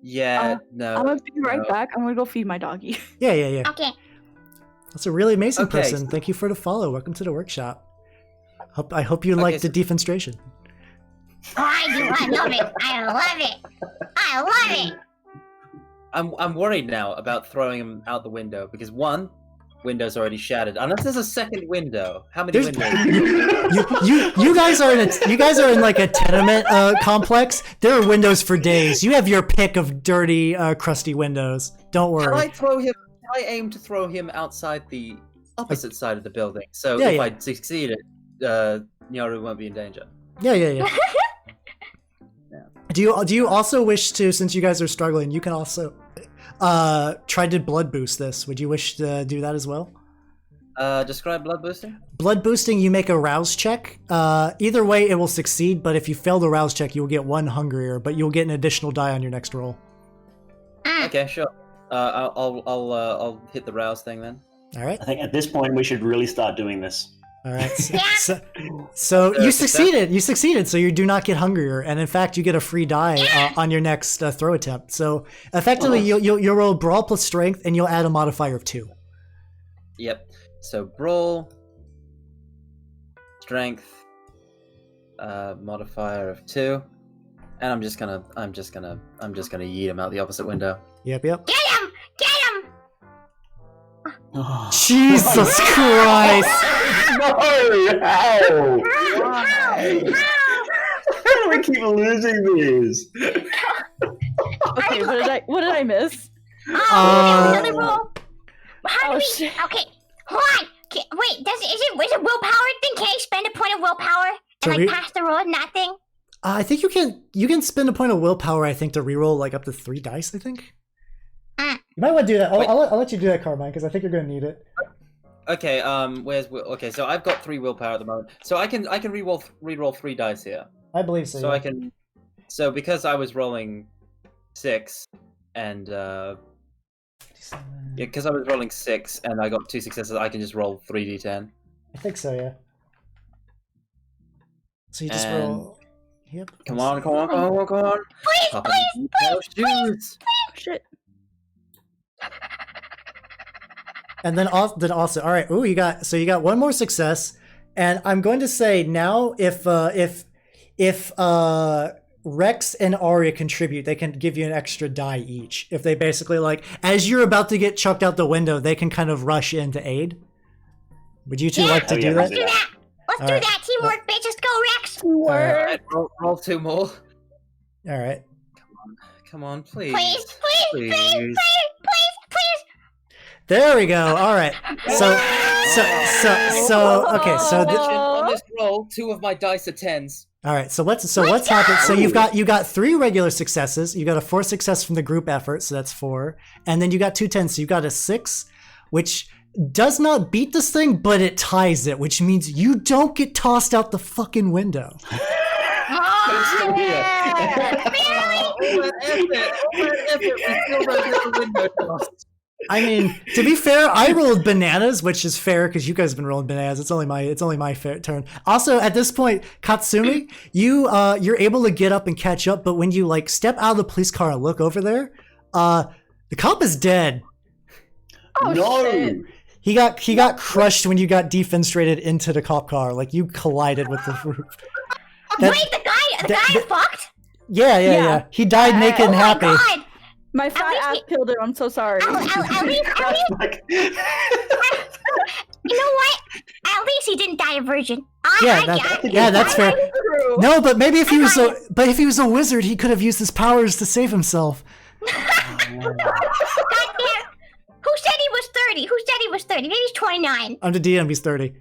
Yeah, no. I'm gonna be right no. back. I'm gonna go feed my doggy. Yeah. Okay. That's a really amazing Okay. person. Thank you for the follow. Welcome to the workshop. I hope you liked the defenstration. Oh, I do. I love it. I love it. I love it. I'm worried now about throwing him out the window because one, window's already shattered. Unless there's a second window. How many There's- windows? You guys are in like a tenement complex. There are windows for days. You have your pick of dirty, crusty windows. Don't Can worry. I throw him? Can I aim to throw him outside the opposite side of the building? So Yeah, if yeah. I succeed, Nyaru won't be in danger. Yeah. Do you also wish to, since you guys are struggling, you can also try to blood boost this. Would you wish to do that as well? Describe blood boosting. Blood boosting, you make a rouse check. Either way, it will succeed, but if you fail the rouse check, you will get 1 hungrier, but you'll get an additional die on your next roll. Okay, sure. I'll hit the rouse thing then. All right. I think at this point we should really start doing this. All right. So you succeeded. You succeeded. So you do not get hungrier, and in fact, you get a free die on your next throw attempt. So effectively, you'll roll brawl plus strength, and you'll add a modifier of 2. Yep. So brawl, strength, modifier of 2, and I'm just gonna yeet him out the opposite window. Yep. Get him! Get him! Jesus Christ! No! How? How do we keep losing these? Okay, what did I miss? Oh, another roll. How do Oh, we? shit. Okay, hold on. Wait, is it willpower thing? Can I spend a point of willpower To and re- pass the roll and that thing? I think you can spend a point of willpower. I think to reroll like up to 3 dice. I think you might want to do that. I'll let you do that, Carmine, because I think you're going to need it. Okay. Okay. So I've got 3 willpower at the moment. So I can reroll 3 dice here. I believe so. So yeah. I can. So because I was rolling 6 and because I was rolling 6 and I got 2 successes, I can just roll 3d10. I think so. Yeah. So you just And- roll. Yep. Come on! Please, Oh, shit. And then also, all right. Ooh, you got 1 more success, and I'm going to say now if Rex and Aria contribute, they can give you an extra die each. If they basically like, as you're about to get chucked out the window, they can kind of rush in to aid. Would you two like to Oh, do yeah, that? Let's do that. Let's All do right. that. Teamwork, bitches. Go, Rex. Alright, roll 2 more. All right. Come on, please. Please. There we go. All right. So okay. So On this roll, 2 of my dice are 10s. all right. So what's happened? So you got 3 regular successes. You got a 4 success from the group effort, so that's 4, and then you got 2 10s. So you got a 6, which does not beat this thing, but it ties it, which means you don't get tossed out the fucking window. Oh, I mean, to be fair, I rolled bananas, which is fair because you guys have been rolling bananas. It's only my fair turn. Also, at this point, Katsumi, you're able to get up and catch up, but when you like step out of the police car and look over there, the cop is dead. Oh, No! shit. He got crushed when you got defenestrated into the cop car. Like you collided with the roof. That- wait, the guy fucked? Yeah. He died naked and Oh happy. my god! My fat least ass he- killed him. I'm so sorry. At least, Like, you know what? At least he didn't die a virgin. That's fair. True. No, but maybe if he was a wizard, he could have used his powers to save himself. Goddamn. Who said he was 30? Who said he was 30? Maybe he's 29. I'm the DM. He's 30.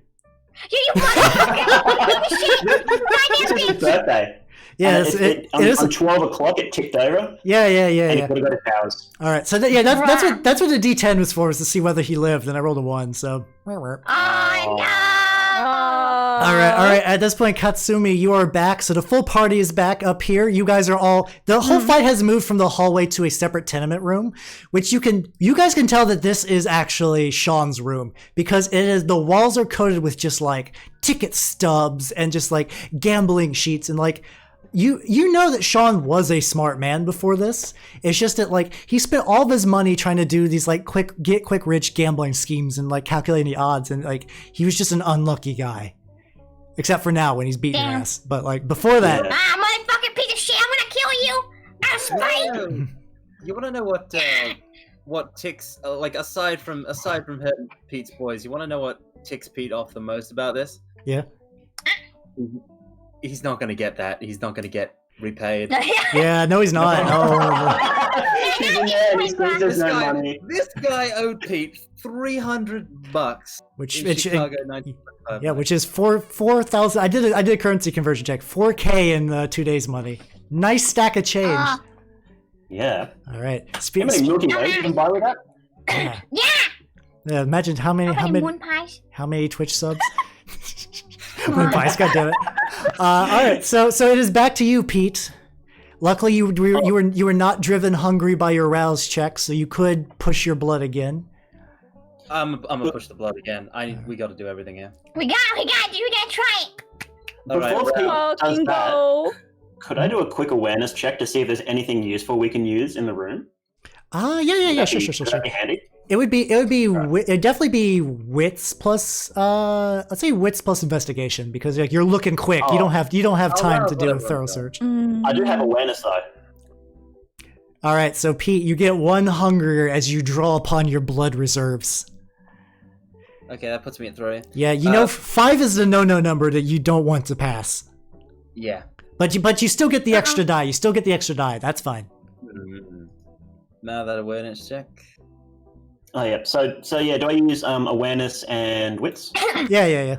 You motherfucker! Shit! Goddamn it's his bitch! birthday. Yeah, And it is. on 12 o'clock, it ticked over, Yeah. and he could have got his powers. All right, so that's what the D10 was for, was to see whether he lived, and I rolled a 1. So. Oh All right. At this point, Katsumi, you are back. So the full party is back up here. You guys are all. The whole fight has moved from the hallway to a separate tenement room, which you guys can tell that this is actually Sean's room because the walls are coated with just like ticket stubs and just like gambling sheets and like. you know that Sean was a smart man before this. It's just that like he spent all of his money trying to do these like quick rich gambling schemes and like calculating the odds, and like he was just an unlucky guy. Except for now when he's beating your ass. But like before that, motherfucking piece of shit! I'm gonna kill you. I'll spite. You want to know what ticks like aside from hurting Pete's boys? You want to know what ticks Pete off the most about this? yeah. He's not gonna get that. He's not gonna get repaid. Yeah, no, he's not. This guy owed Pete $300. Which Chicago, 1995. yeah, which is 4,000. I did a currency conversion check. 4K in 2 days money. Nice stack of change. Yeah. All right. How many Milky Ways you can buy with that? Yeah. Yeah. Imagine how many moon pies? how many Twitch subs. Moon pies, God damn it. All right, so it is back to you, Pete. Luckily, you were not driven hungry by your rouse check, so you could push your blood again. I'm gonna push the blood again. We got to do everything here. We gotta try it. All right. Before Pete does Fucking that, go. could I do a quick awareness check to see if there's anything useful we can use in the room? Yeah, sure. Would that be handy? It'd definitely be wits plus let's say wits plus investigation, because like you're looking quick. You don't have time to do a thorough search. I do have awareness though. All right, so Pete, you get 1 hungrier as you draw upon your blood reserves. Okay, that puts me at 3. Yeah, you know 5 is the no-no number that you don't want to pass. Yeah. But you still get the extra die. You still get the extra die. That's fine. Now that awareness check. Oh yeah. So yeah, do I use awareness and wits? Yeah.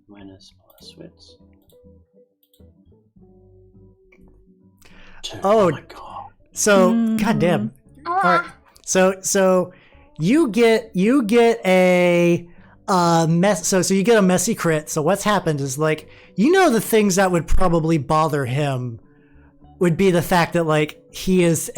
Awareness plus wits. 2. Oh My god. So, goddamn. All right. So you get a mess. So you get a messy crit. So what's happened is like the things that would probably bother him would be the fact that like he is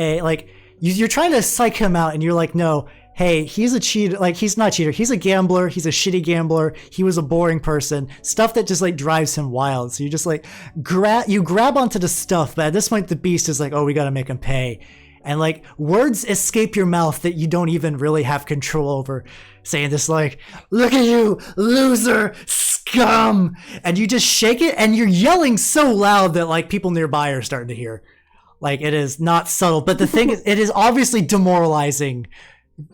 you're trying to psych him out, and you're like, no, hey, he's a cheater. Like, he's not a cheater. He's a gambler. He's a shitty gambler. He was a boring person. Stuff that just like drives him wild. So you just like grab onto the stuff. But at this point, the beast is like, oh, we got to make him pay. And like words escape your mouth that you don't even really have control over, saying this like, look at you, loser, scum. And you just shake it, and you're yelling so loud that like people nearby are starting to hear. Like, it is not subtle, but the thing is, it is obviously demoralizing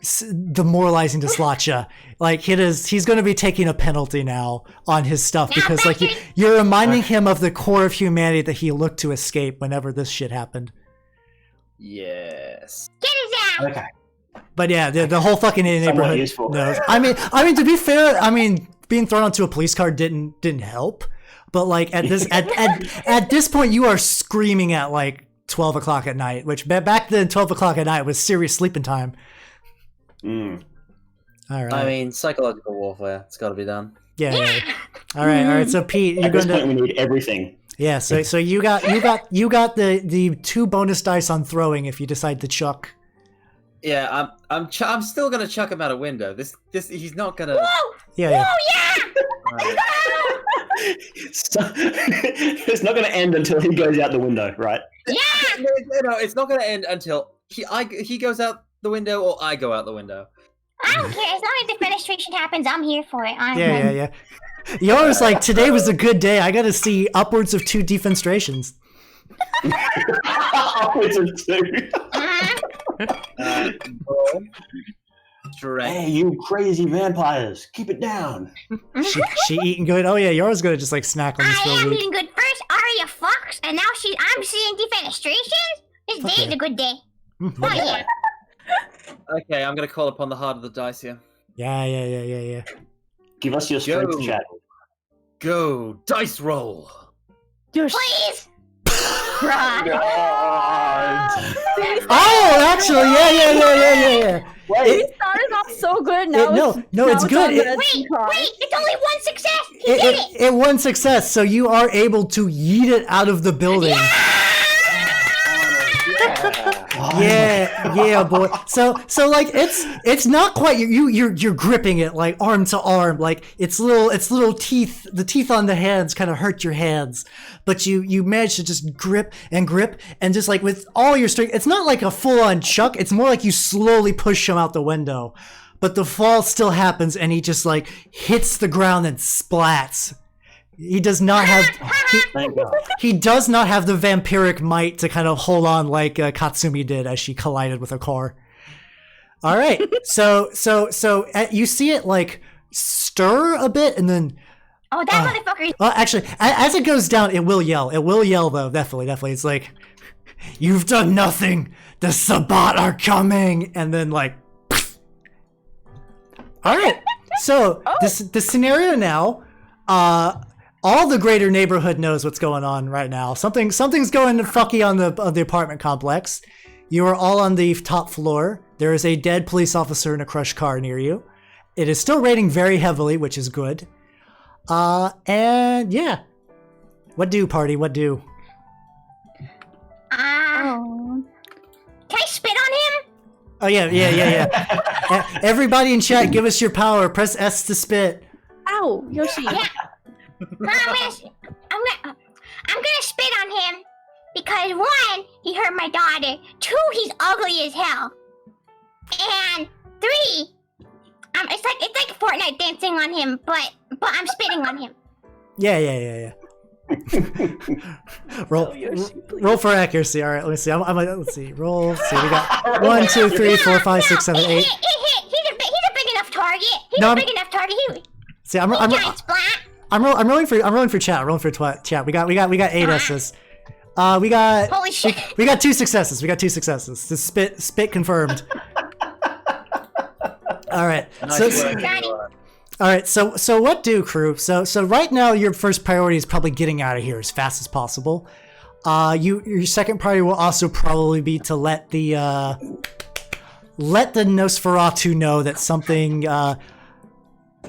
to Slacha. Like, he's going to be taking a penalty now on his stuff, because like you're reminding him of the core of humanity that he looked to escape whenever this shit happened. Yes. Get his ass. Okay. But yeah, the whole fucking neighborhood useful. knows. I mean, to be fair, being thrown onto a police car didn't help. But like at this point, you are screaming at like 12 o'clock at night, which back then 12 o'clock at night was serious sleeping time. All right. I mean, psychological warfare. It's got to be done. Yeah. All right. So Pete, you're At this going to. point, we need everything. Yeah. So you got the 2 bonus dice on throwing if you decide to chuck. Yeah, I'm still gonna chuck him out a window. This he's not gonna. Whoa! Yeah. Whoa, yeah! So, it's not going to end until he goes out the window, right? Yeah! No, it's not gonna end until he goes out the window or I go out the window. I don't care. As long as the defenestration happens, I'm here for it. Yeah. Yoro's like, today was a good day. I got to see upwards of 2 defenestrations. Upwards of 2. Hey, you crazy vampires! Keep it down. She eating good. Oh yeah, Yoro's gonna just like snack on this for a I am week. eating good. First, Aria fucks, and now I'm seeing defenestrations. This day is a good day. Oh yeah. Okay, I'm gonna call upon the heart of the dice here. Yeah. Give us your strength, chat. Go dice roll. Please. Oh, actually, yeah. It started off so good. Now it's good. Wait, it's only 1 success. He did it. It 1 success, so you are able to yeet it out of the building. Yeah, boy. So like it's not quite you're gripping it like arm to arm, like its little teeth. The teeth on the hands kind of hurt your hands, but you manage to just grip and just like with all your strength. It's not like a full on chuck. It's more like you slowly push him out the window, but the fall still happens, and he just like hits the ground and splats. He does not have he does not have the vampiric might to kind of hold on like Katsumi did as she collided with a car. All right, so you see it like stir a bit, and then Oh, that motherfucker! well, actually, as it goes down, it will yell. It will yell though, definitely. It's like, "You've done nothing. The Sabbat are coming," and then like. All right, so the scenario now. All the greater neighborhood knows what's going on right now. Something's going fucky on the apartment complex. You are all on the top floor. There is a dead police officer in a crushed car near you. It is still raining very heavily, which is good. And yeah. What do, party? What do? Can I spit on him? Oh yeah. Everybody in chat, give us your power. Press S to spit. Ow, Yoshi. Yeah. I'm gonna spit on him because 1, he hurt my daughter. 2, he's ugly as hell. And 3, it's like Fortnite dancing on him, but I'm spitting on him. Yeah. roll for accuracy. All right, let me see. Let's see. Roll. Let's see. We got 1, 2, 3, 4, 5, 6, 7, 8. He's a big enough target. He's a big enough target. See, I'm rolling for chat. Rolling for chat. We got 8 S's. We got Holy shit. We got 2 successes. The spit confirmed. All right. So what do, crew? So right now your first priority is probably getting out of here as fast as possible. Your second priority will also probably be to let the Nosferatu know that something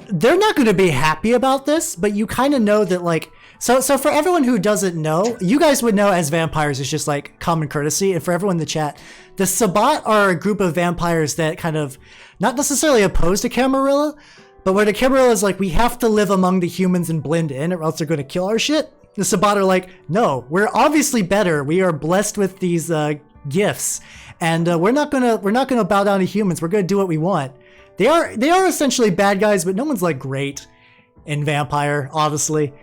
they're not going to be happy about this, but you kind of know that like so for everyone who doesn't know, you guys would know as vampires it's just like common courtesy, and for everyone in the chat, the Sabbat are a group of vampires that kind of not necessarily opposed to Camarilla, but where the Camarilla is like, we have to live among the humans and blend in or else they're going to kill our shit. The Sabbat are like, no, we're obviously better. We are blessed with these gifts, and we're not gonna bow down to humans. We're gonna do what we want. They are essentially bad guys, but no one's like great in Vampire, honestly.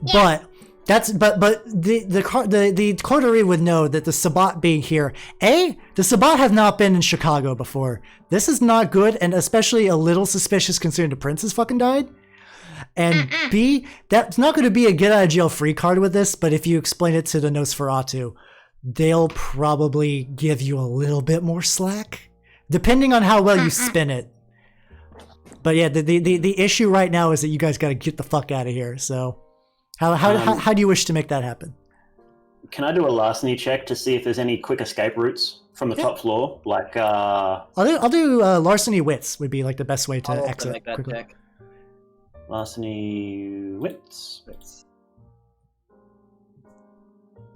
Yeah. But the coterie would know that the Sabbat being here, the Sabbat have not been in Chicago before. This is not good, and especially a little suspicious considering the prince has fucking died. And B, that's not going to be a get out of jail free card with this, but if you explain it to the Nosferatu, they'll probably give you a little bit more slack, depending on how well you spin it. But yeah, the issue right now is that you guys got to get the fuck out of here. So how do you wish to make that happen? Can I do a larceny check to see if there's any quick escape routes from the top floor? Like I'll do larceny wits would be like the best way to exit make that quickly. check. Larceny wits.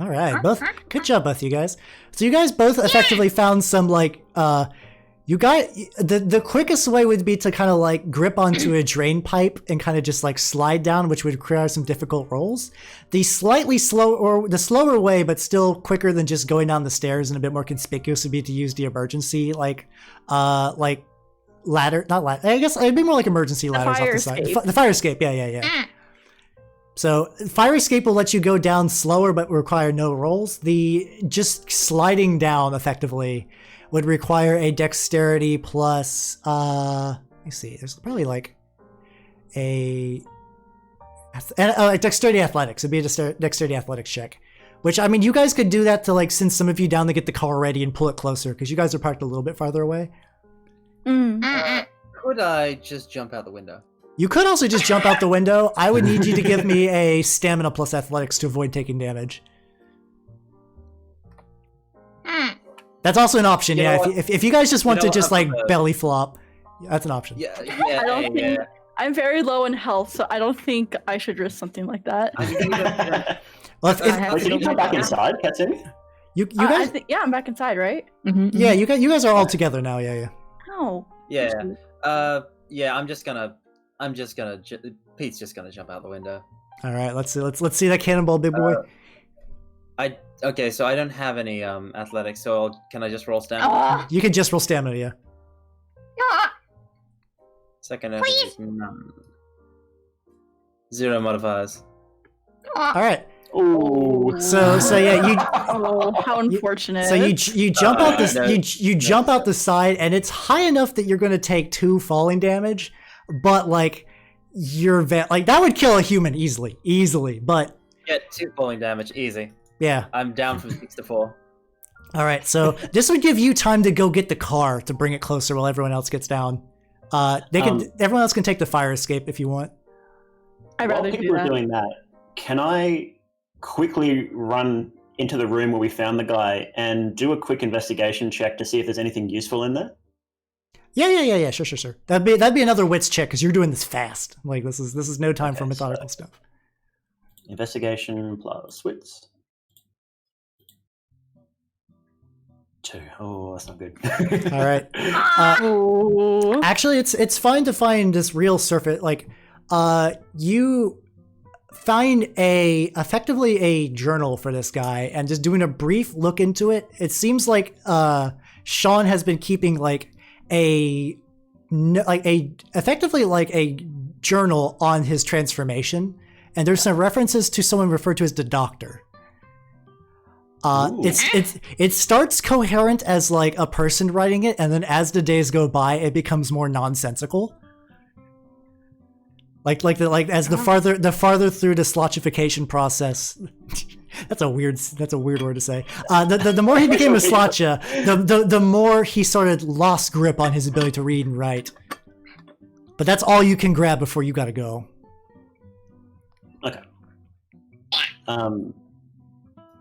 All right, both good job, both you guys. So you guys both effectively found some like you got the quickest way would be to kind of like grip onto a drain pipe and kind of just like slide down, which would require some difficult rolls. The slower way, but still quicker than just going down the stairs and a bit more conspicuous would be to use the emergency like ladder, not ladder. I guess it'd be more like emergency ladders off the side. The fire escape, yeah. So fire escape will let you go down slower, but require no rolls. The just sliding down effectively would require a dexterity plus. Let me see. There's probably like a dexterity athletics. It'd be a dexterity athletics check. Which I mean, you guys could do that to like send some of you down to get the car ready and pull it closer because you guys are parked a little bit farther away. Could I just jump out the window? You could also just jump out the window. I would need you to give me a stamina plus athletics to avoid taking damage. That's also an option, yeah. If you guys just want to just like belly flop, that's an option. I don't think I'm very low in health, so I don't think I should risk something like that. Can you come back inside, Katsumi? You guys, yeah, I'm back inside, right? yeah, you guys are all together now. Yeah. Oh. Yeah. Yeah. I'm just gonna. Pete's just gonna jump out the window. All right, let's see that cannonball, big boy. Okay, so I don't have any athletics, so can I just roll stamina? You can just roll stamina, yeah. Second effort is none. 0 modifiers. All right. Ooh. So yeah, you. Oh, how unfortunate. So you jump out this you jump out the side, and it's high enough that you're going to take 2 falling damage, but like like that would kill a human easily, but Get 2 falling damage, easy. yeah. I'm down from 6 to 4. All right, so this would give you time to go get the car to bring it closer while everyone else gets down. Everyone else can take the fire escape if you want. I'd While rather people do are that. doing that, can I that'd run into the room where we found the guy and do a quick investigation check to see if there's anything useful in there? Yeah. Sure. That'd be another wits check because you're doing this fast. Like this is no time for methodical stuff. Investigation plus wits. 2. Oh, that's not good. All right. Actually, it's fine to find this real surface. Like, you find effectively a journal for this guy, and just doing a brief look into it, it seems like Sean has been keeping effectively a journal on his transformation, and there's some references to someone referred to as the Doctor. It starts coherent as like a person writing it, and then as the days go by, it becomes more nonsensical. As the farther through the slotchification process. That's a weird word to say. The more he became a slotcha, the more he sort of lost grip on his ability to read and write. But that's all you can grab before you gotta go. Okay.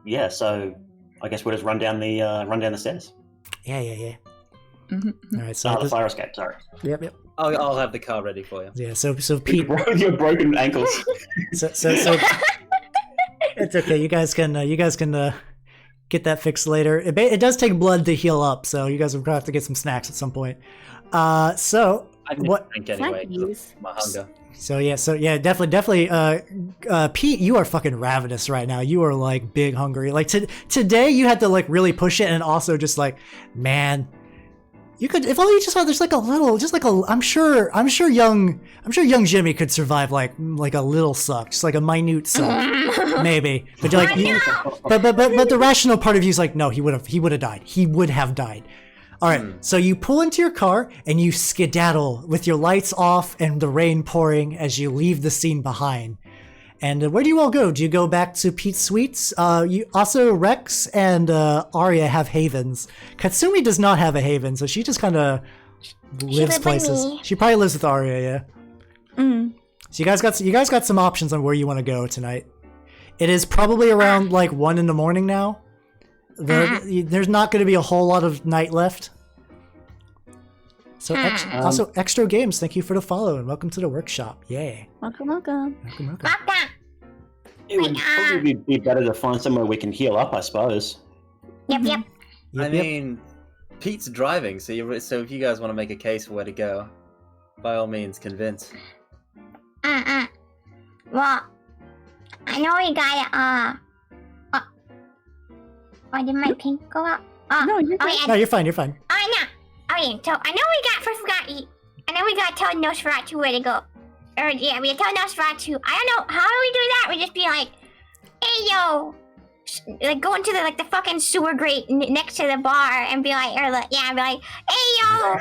Yeah, so I guess we'll just run down the stairs. Yeah. Mm-hmm. All right, so The fire escape. Sorry. Yep. I'll have the car ready for you. Yeah, so Pete, Your broken ankles. so it's okay. You guys can get that fixed later. It does take blood to heal up, so you guys will have to get some snacks at some point. So I can what? drink anyway. Snackies. My hunger. So yeah, definitely. Pete, you are fucking ravenous right now. You are like big hungry. Like today, you had to like really push it, and also just like, man, you could if only you just had there's like a little, just like a. I'm sure young Jimmy could survive like a little suck, just like a minute suck, maybe. But you're like, but the rational part of you is like, no, he would have died. He would have died. All right, so you pull into your car and you skedaddle with your lights off and the rain pouring as you leave the scene behind. And where do you all go? Do you go back to Pete's Suites? You also Rex and Aria have havens. Katsumi does not have a haven, so she just kind of lives places. me. She probably lives with Aria, yeah. Mm. So you guys got some options on where you want to go tonight. It is probably around like 1 a.m. now. There's not going to be a whole lot of night left. So also Extra Games, thank you for the follow and welcome to the workshop. Yay. Welcome. It would probably be better to find somewhere we can heal up, I suppose. Yep. Yep, I yep. mean, Pete's driving, so if you guys want to make a case for where to go, by all means, convince. Well, I know we got why did my pink go up? No, you're good. yeah. No, you're fine. Oh, no. Okay, so I know we got tell Nosferatu where to go. Or yeah, we tell Nosferatu. I don't know how do we do that? We just be like, hey yo, like go into the fucking sewer grate next to the bar and be like, be like, hey yo,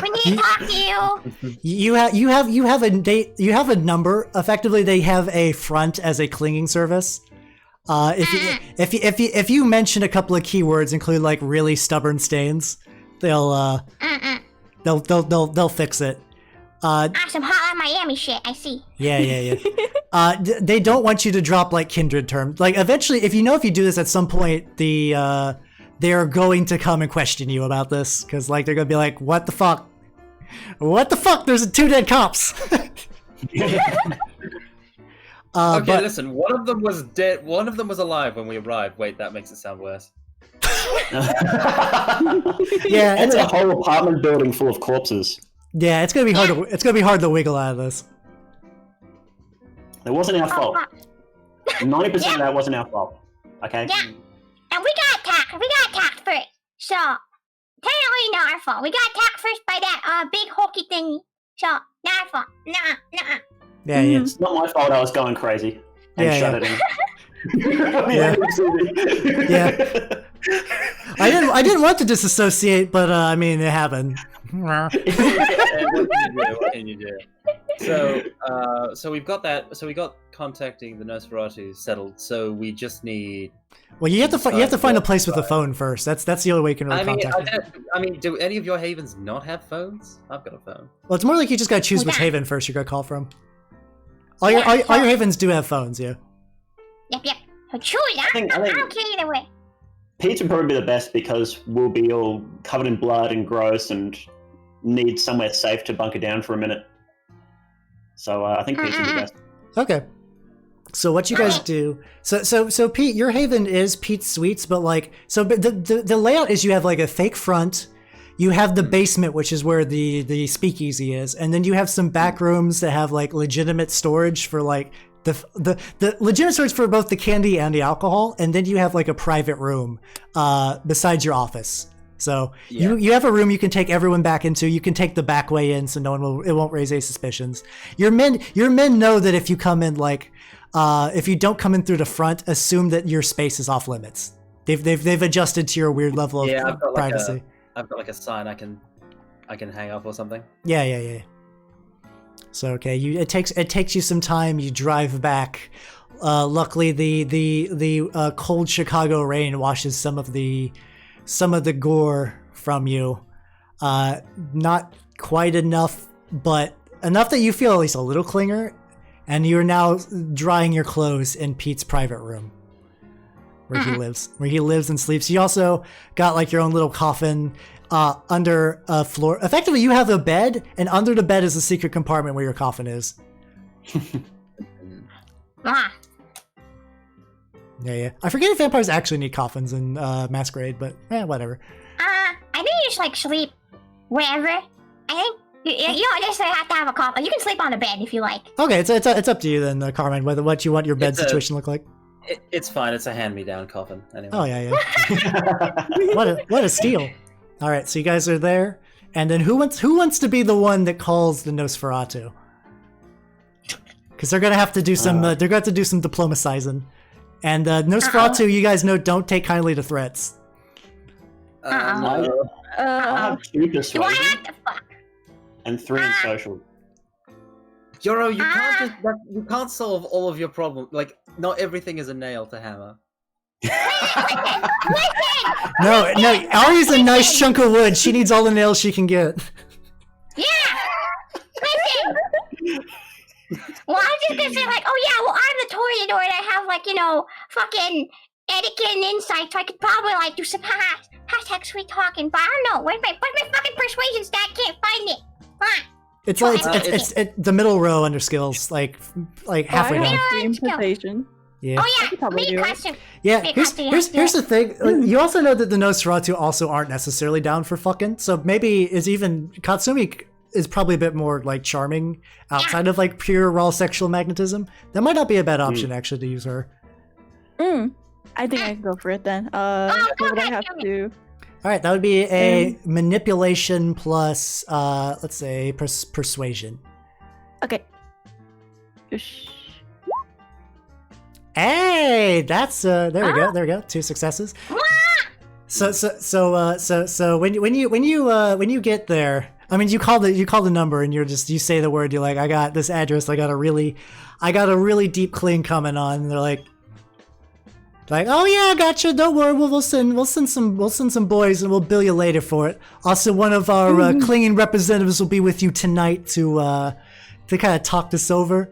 we need to talk to you. You have a number. Effectively, they have a front as a clinging service. If you mention a couple of keywords, include like really stubborn stains, they'll fix it. Some Hotline Miami shit. I see. Yeah. They don't want you to drop like kindred terms. Like eventually, if you do this at some point, they're going to come and question you about this because like they're gonna be like, what the fuck? There's 2 dead cops. Okay, listen. One of them was dead. One of them was alive when we arrived. Wait, that makes it sound worse. Yeah, It's a whole apartment building full of corpses. yeah, it's gonna be hard. It's gonna be hard to wiggle out of this. It wasn't our fault. fuck. 90% of that wasn't our fault. Okay? Yeah. And we got attacked. We got attacked first. So, technically not our fault. We got attacked first by that big hulky thingy. So, not our fault. Nah. Yeah, yeah. It's not my fault I was going crazy. And Yeah, shut it in. Yeah. I didn't want to disassociate, but I mean it happened. What can you do? So we've got that. So we got contacting the Nosferatu settled. So we just need. Well, you have to find a place with a phone first. That's the only way you can really contact it. I mean, do any of your havens not have phones? I've got a phone. Well, it's more like you just gotta choose which haven first you're gonna call from. All your havens do have phones, yeah. Yep. So choose. I don't care either way. Pete's would probably be the best because we'll be all covered in blood and gross and need somewhere safe to bunker down for a minute. So I think Pete's would be the best. Okay. So what you guys do? So Pete, your haven is Pete's Suites, but the layout is you have like a fake front, you have the basement, which is where the speakeasy is, and then you have some back rooms that have like legitimate storage for like the legitimate storage for both the candy and the alcohol, and then you have like a private room besides your office. So you have a room you can take everyone back into. You can take the back way in, so it won't raise any suspicions. Your men know that if you come in if you don't come in through the front, assume that your space is off limits. They've adjusted to your weird level of privacy. I've got like a sign I can hang up or something. Yeah. So okay, it takes you some time. You drive back. Luckily, the cold Chicago rain washes some of the gore from you. Not quite enough, but enough that you feel at least a little cleaner. And you're now drying your clothes in Pete's private room, where he lives and sleeps. You also got like your own little coffin under a floor. Effectively, you have a bed, and under the bed is a secret compartment where your coffin is. Yeah. I forget if vampires actually need coffins in Masquerade, but whatever. I think you just like sleep wherever. I think you don't necessarily have to have a coffin. You can sleep on a bed if you like. Okay, it's up to you then, Carmine, what you want your bed situation to look like. It's fine. It's a hand-me-down coffin. Anyway. Oh yeah. What a steal! All right, so you guys are there, and then who wants to be the one that calls the Nosferatu? Because they're gonna have to do some diplomatizing, and Nosferatu, you guys know, don't take kindly to threats. I have 2 persuasion. Do I have to fuck? And 3 in social. Yoro, you can't solve all of your problems. Like, not everything is a nail to hammer. No, Aria's a nice chunk of wood. She needs all the nails she can get. Yeah! Listen! Well, I was just gonna say, like, oh yeah, well, I'm the Toreador and I have, like, fucking etiquette and insight, so I could probably, like, do some hashtag sweet talking, but I don't know. Where's my fucking persuasion stat? Can't find it. It's the middle row under skills, like halfway down. Improvisation. Yeah. Oh yeah, me costume. Yeah. Here's the thing. You also know that the Nosferatu also aren't necessarily down for fucking. So maybe Katsumi is probably a bit more like charming outside of like pure raw sexual magnetism. That might not be a bad option actually to use her. I think I can go for it then. What would I have to? All right, that would be a manipulation plus, let's say, persuasion. Okay. Hey, that's there we go, 2 successes. So when you get there, I mean, you call the number and you say the word. You're like, I got this address. I got a really deep clean coming on. And they're like, oh yeah, gotcha. Don't worry, we'll send some boys and we'll bill you later for it. Also, one of our clinging representatives will be with you tonight to kind of talk this over.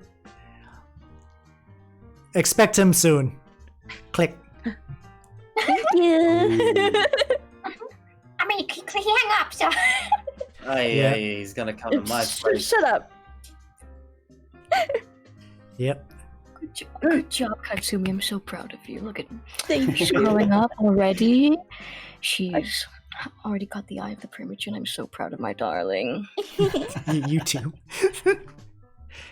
Expect him soon. Click. Thank you. I mean, he hung up, so. Yeah, he's gonna come to my place. Shut up. Yep. Good job, Katsumi. I'm so proud of you. Look at Thank she's you. growing up already. She's already got the eye of the premature, and I'm so proud of my darling. You too.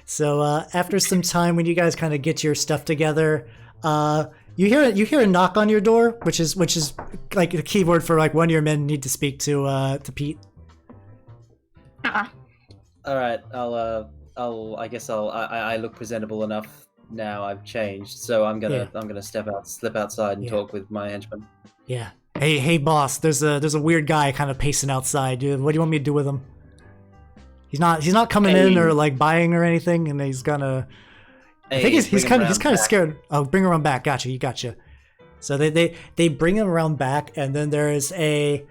So after some time, when you guys kind of get your stuff together, you hear a knock on your door, which is like a keyword for like one of your men need to speak to Pete. All right, I guess I look presentable enough now. I've changed, so I'm gonna slip outside and talk with my henchman. Yeah. Hey, boss. There's a weird guy kind of pacing outside. Dude, what do you want me to do with him? He's not coming in or like buying or anything, and he's gonna. I think he's kind of scared. Oh, bring him around back. Gotcha. You gotcha. So they bring him around back, and then there is a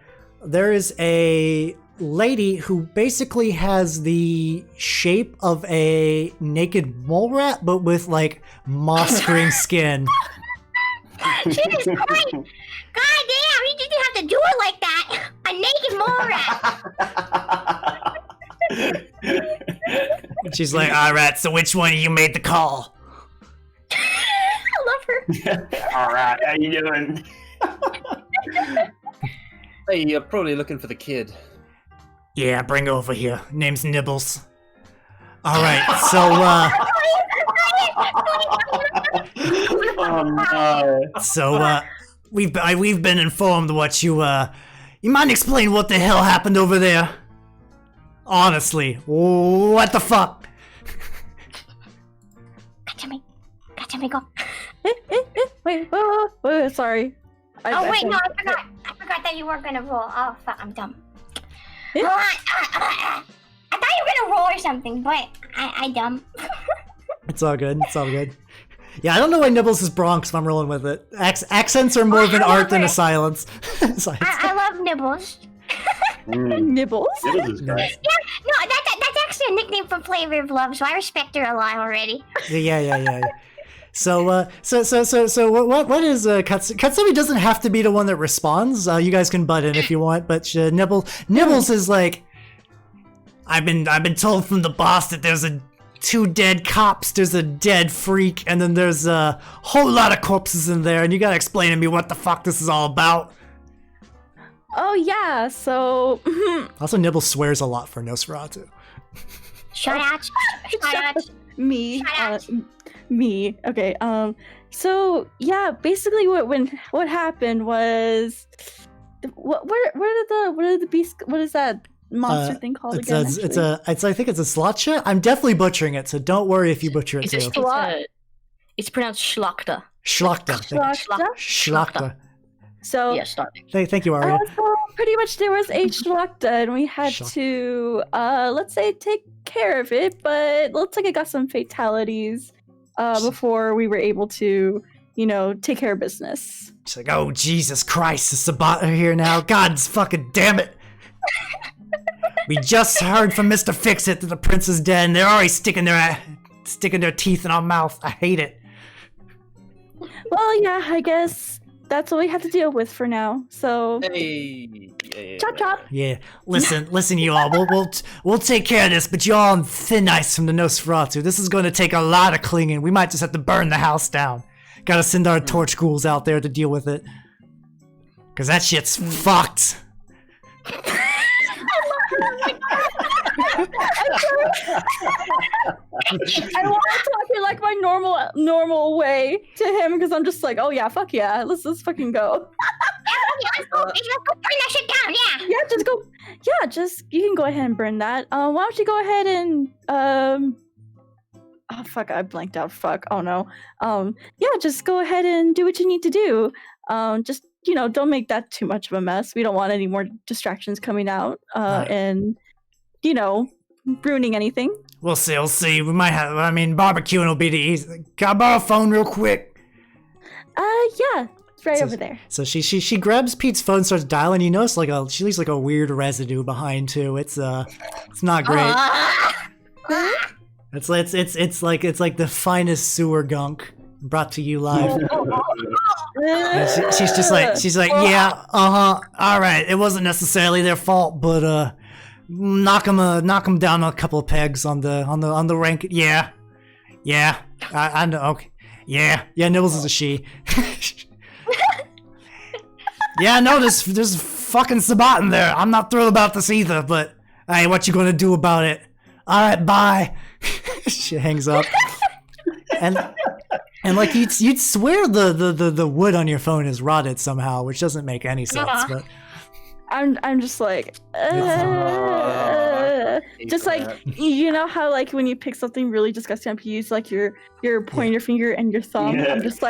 lady who basically has the shape of a naked mole rat, but with like moss green skin. Jesus Christ! God damn, you didn't have to do it like that! A naked mole rat! And she's like, all right, so which one of you made the call? I love her. All right, how you doing? Hey, you're probably looking for the kid. Yeah, bring her over here. Name's Nibbles. All right, so Oh no. so we've been informed what you mind explain what the hell happened over there? Honestly, what the fuck? Katsumi, go. Wait, sorry. Oh wait, no, I forgot that you weren't gonna roll. Oh fuck, I'm dumb. I thought you were gonna roll or something, but I dumb. It's all good. It's all good. Yeah, I don't know why Nibbles is Bronx if I'm rolling with it. Accents are more of an art than a silence. I love Nibbles. Nibbles? Nibbles is great. Yeah, no, that's actually a nickname for Flavor of Love, so I respect her a lot already. Yeah. So what is Katsumi doesn't have to be the one that responds. You guys can butt in if you want, but Nibbles is like, I've been told from the boss that there's two dead cops, there's a dead freak, and then there's a whole lot of corpses in there, and you gotta explain to me what the fuck this is all about. Oh yeah, so Also, Nibbles swears a lot for Nosferatu. Shout out. me. Me. Okay. So yeah, basically what happened was, what did the beast? What is that monster thing called again? I think it's a slotcha. I'm definitely butchering it, so don't worry if you butcher it too. It's pronounced Schlachta. Schlachta. Schlachta? Schlachta. So Yes, Thank you, Aria. so pretty much there was a Schlachta, and we had to let's say take care of it, but it looks like it got some fatalities before we were able to, take care of business. She's like, oh Jesus Christ, is Sabata here now? God's fucking damn it! We just heard from Mr. Fix-It that the prince is dead, and they're already sticking their teeth in our mouth. I hate it. Well, yeah, I guess that's what we have to deal with for now. So, chop chop. Yeah, listen, you all. We'll take care of this, but you're all on thin ice from the Nosferatu. This is going to take a lot of clinging. We might just have to burn the house down. Gotta send our torch ghouls out there to deal with it, cause that shit's fucked. I want to talk in like my normal way to him, because I'm just like, oh yeah, fuck yeah, let's fucking go. Let's go burn that shit down, yeah. Yeah, just go. Yeah, you can go ahead and burn that. Why don't you go ahead and oh fuck, I blanked out. Fuck. Oh no. Yeah, just go ahead and do what you need to do. Just don't make that too much of a mess. We don't want any more distractions coming out. And ruining anything. We'll see. We might have. Barbecuing will be the easy. Can I borrow a phone real quick? Yeah, it's right over there. So she grabs Pete's phone, starts dialing. You notice she leaves like a weird residue behind too. It's not great. It's like the finest sewer gunk brought to you live. She's like, yeah, all right. It wasn't necessarily their fault, but knock them down a couple of pegs on the rank. Yeah, I know. Okay. Yeah, Nibbles is a she. Yeah, I know there's fucking Sabat in there. I'm not thrilled about this either, but hey, what you gonna do about it? All right, bye. She hangs up. And like you'd swear the wood on your phone is rotted somehow, which doesn't make any sense. But I'm just like, just like you know how like when you pick something really disgusting up, you use like your pointer finger and your thumb. Yeah. I'm just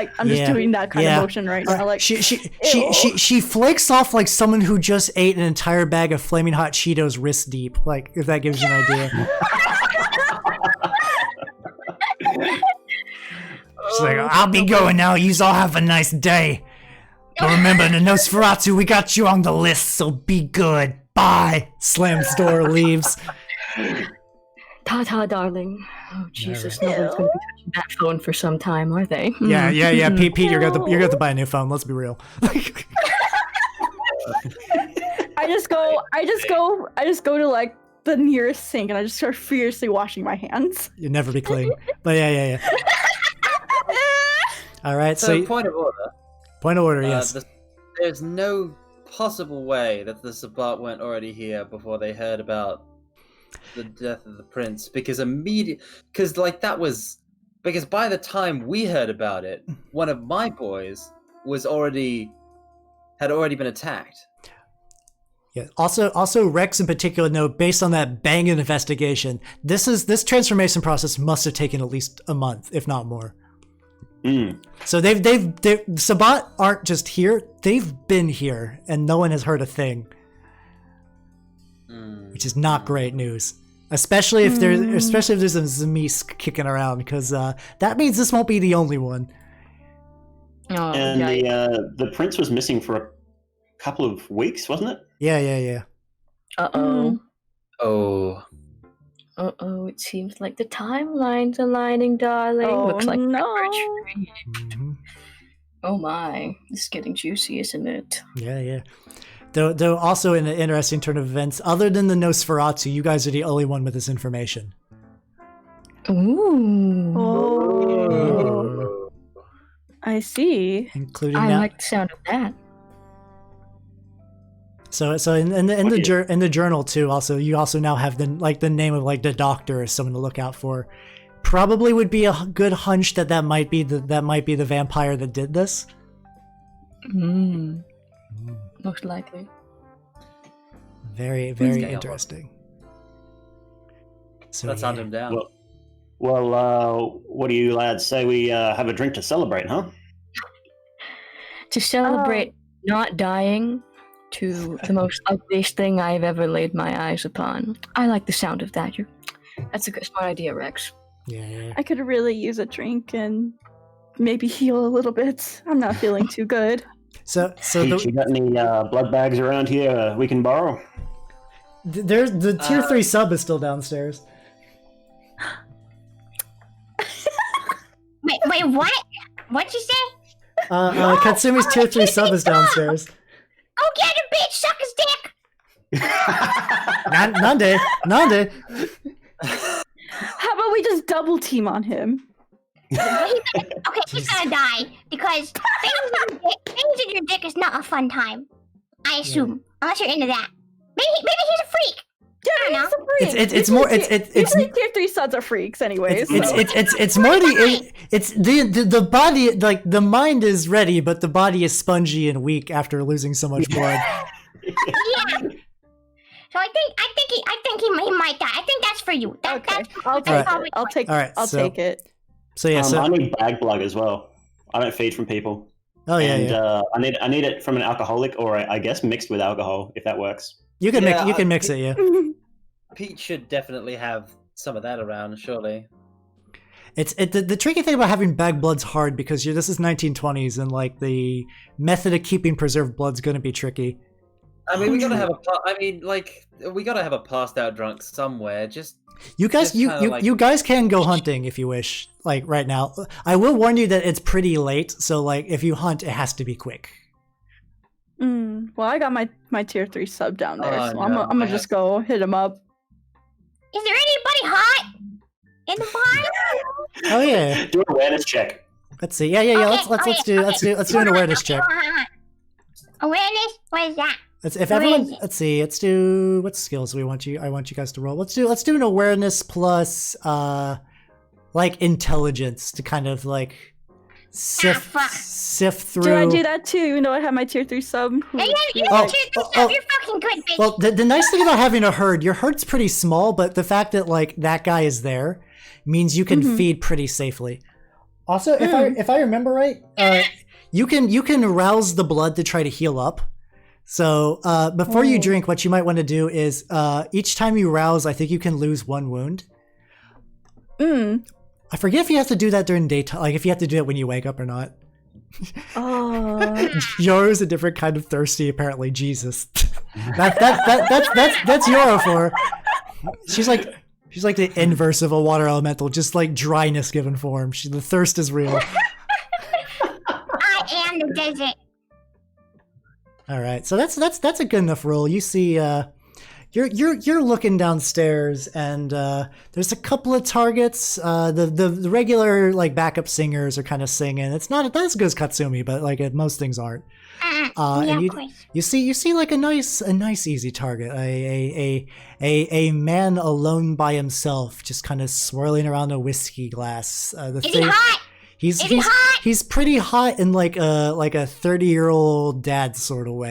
doing that kind of motion right now. Like she flakes off like someone who just ate an entire bag of flaming hot Cheetos wrist deep. Like if that gives you an idea. She's like, I'll be going now. Yous all have a nice day. But remember, the Nosferatu, we got you on the list, so be good. Bye. Slams door, leaves. Ta-ta, darling. Oh, Jesus, no one's going to be touching that phone for some time, are they? Yeah. Pete, you're going to buy a new phone. Let's be real. I just go to like the nearest sink and I just start furiously washing my hands. You'd never be clean. But yeah. All right, So, point of order. Point of order, yes. There's no possible way that the Sabat weren't already here before they heard about the death of the prince, because by the time we heard about it, one of my boys had already been attacked. Yeah. Also, Rex in particular, no, based on that banging investigation, this transformation process must have taken at least a month, if not more. So they've Sabat aren't just here; they've been here, and no one has heard a thing, which is not great news. Especially if there's a Zamisk kicking around, because that means this won't be the only one. Oh, And the prince was missing for a couple of weeks, wasn't it? Yeah. Uh-oh. Oh. Uh-oh, it seems like the timeline's aligning, darling. Oh, Looks like no. Mm-hmm. Oh my, this is getting juicy, isn't it? Yeah. Though also in an interesting turn of events, other than the Nosferatu, you guys are the only one with this information. Ooh. Oh. I see. Including I now. like the sound of that. So in the journal too. Also, you also now have the name of like the doctor as someone to look out for. Probably would be a good hunch that might be the vampire that did this. Most likely. Very Okay. interesting. So Let's hunt him down. Well, what do you lads say we have a drink to celebrate, huh? To celebrate not dying to the most ugliest thing I've ever laid my eyes upon. I like the sound of that. That's a good, smart idea, Rex. Yeah. I could really use a drink and maybe heal a little bit. I'm not feeling too good. So Pete, you got any blood bags around here we can borrow? there's the tier 3 sub is still downstairs. Wait, what? What'd you say? Katsumi's tier 3 sub is downstairs. Go get him, bitch! Suck his dick! Nande. How about we just double team on him? Okay, he's gonna die because things in your dick is not a fun time. I assume, unless you're into that. Maybe he's a freak. I don't know. It's more it's Usually tier 3 suds are freaks, anyways. it's more the body, like the mind is ready, but the body is spongy and weak after losing so much blood. Yeah. So I think he might die. I think that's for you. Okay, I'll take it. So yeah, I need bag blood as well. I don't feed from people. Oh yeah, and I need it from an alcoholic, or I guess mixed with alcohol, if that works. You can mix it, yeah. Pete should definitely have some of that around, surely. The tricky thing about having bag blood's hard because this is 1920s and like the method of keeping preserved blood's going to be tricky. I mean, we gotta have a passed out drunk somewhere. You guys can go hunting if you wish. Like right now, I will warn you that it's pretty late. So like if you hunt, it has to be quick. Well, I got my tier 3 sub down there, so no, I'm gonna just go hit him up. Is there anybody hot? In the bar? Oh yeah. Do an awareness check. Let's see. Yeah. Let's do an awareness check. Awareness? What is that? If Where everyone, is it? let's see. Let's do what skills do we want you. I want you guys to roll. Let's do an awareness plus like intelligence to kind of like sift through. Do I do that too? You know, I have my tier 3 sub. Hey, you Oh, choose this oh, stuff. You're fucking good, bitch. Well, the nice thing about having a herd, your herd's pretty small, but the fact that like that guy is there means you can feed pretty safely. Also, if I remember right, you can rouse the blood to try to heal up. So before you drink, what you might want to do is each time you rouse, I think you can lose 1 wound. I forget if you have to do that during daytime, like if you have to do it when you wake up or not. Oh. Yoro's a different kind of thirsty, apparently. Jesus, that's Yoro for. She's like the inverse of a water elemental, just like dryness given form. The thirst is real. I am the desert. All right, so that's a good enough roll. You see, you're looking downstairs, and there's a couple of targets. The regular like backup singers are kind of singing. It's not as good as Katsumi, but like most things aren't. And you see like a nice easy target. A man alone by himself, just kind of swirling around a whiskey glass. Is he hot? He's pretty hot in like a 30-year-old dad sort of way.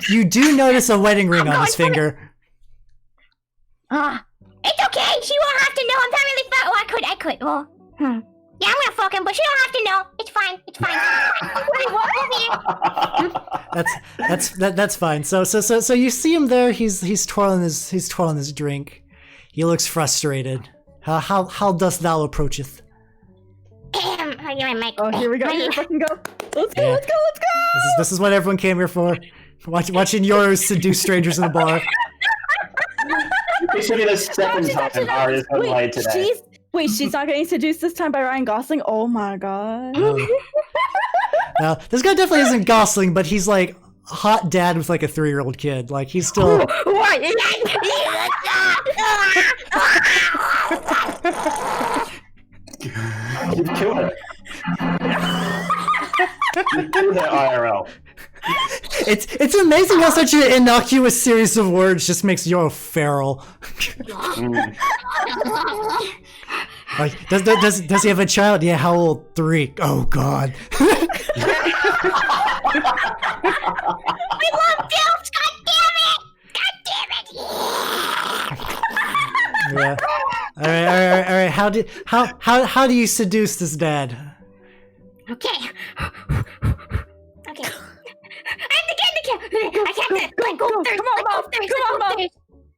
You do notice a wedding ring on his finger. It's okay. She won't have to know. I'm not really fat. Oh, I could. Well, yeah, I'm gonna fuck him, but she don't have to know. It's fine. Wait, what? That's fine. So you see him there. He's twirling his drink. He looks frustrated. How dost thou approacheth? Oh, here we go. Here we fucking go. Let's go. This is what everyone came here for. Watching Yoro seduce strangers in the bar. This should be the second time Aria's been laid today. She's not getting seduced this time by Ryan Gosling? Oh my god. Now, this guy definitely isn't Gosling, but he's like a hot dad with like a 3-year-old kid. Like he's still. You've killed her. You've killed her IRL. It's amazing how such an innocuous series of words just makes Yoro feral. Like, does he have a child? Yeah, how old? 3. Oh God. We love films. God damn it! Yeah. All right. How do you seduce this dad? Okay. I have to get in the cab. I have to go upstairs.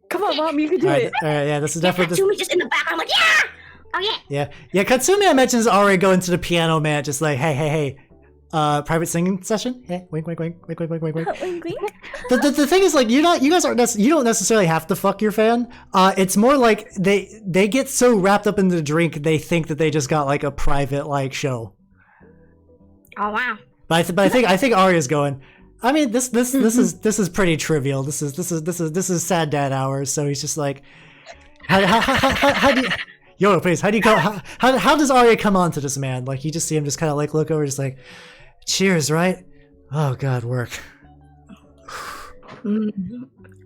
Come on, Mom, you can do it. All right, yeah, this is definitely. Katsumi just in the back. I'm like, yeah. Oh yeah. Yeah. Katsumi, I imagine, is already going to the piano man, just like, hey. Private singing session? Yeah, wink. Wink, wink. The thing is, like, you guys you don't necessarily have to fuck your fan. It's more like they get so wrapped up in the drink they think that they just got like a private like show. Oh wow. But I think Aria's going. I mean, this is pretty trivial. This is sad dad hours. So he's just like, how do you? Yoro, please, how does Aria come on to this man? Like, you just see him just kind of like look over, just like, cheers, right? Oh God, work.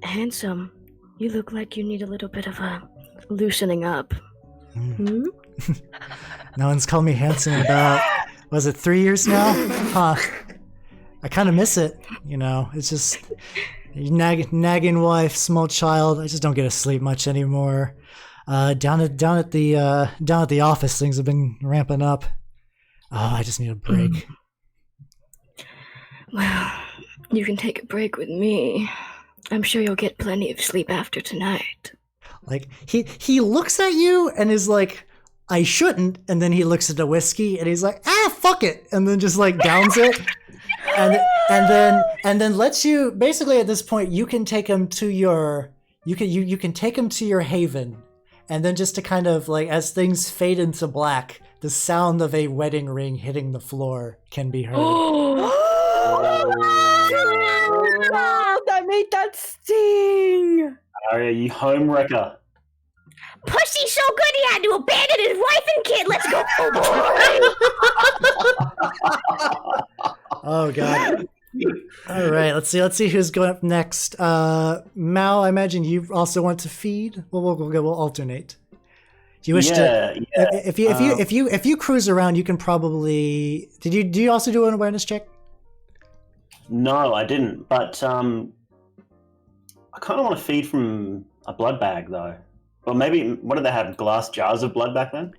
Handsome, you look like you need a little bit of a loosening up. No one's called me handsome in about, was it 3 years now? Huh. I kind of miss it, you know. It's just nagging wife, small child. I just don't get to sleep much anymore. Down at the office, things have been ramping up. Oh, I just need a break. Well, you can take a break with me. I'm sure you'll get plenty of sleep after tonight. Like he looks at you and is like, I shouldn't, and then he looks at the whiskey and he's like, fuck it, and then just like downs it, and then lets you, basically at this point you can take him to your you can take him to your haven. And then just to kind of like, as things fade into black, the sound of a wedding ring hitting the floor can be heard. Oh, that made that sting. Aria, you home wrecker. Pussy's so good he had to abandon his wife and kid. Let's go, boy. Oh god. All right, let's see who's going up next. Mal, I imagine you also want to feed. We'll alternate. Do you wish to? Yeah. If you cruise around, you can probably. Do you also do an awareness check? No, I didn't. But I kind of want to feed from a blood bag though. Or maybe what did they have? Glass jars of blood back then?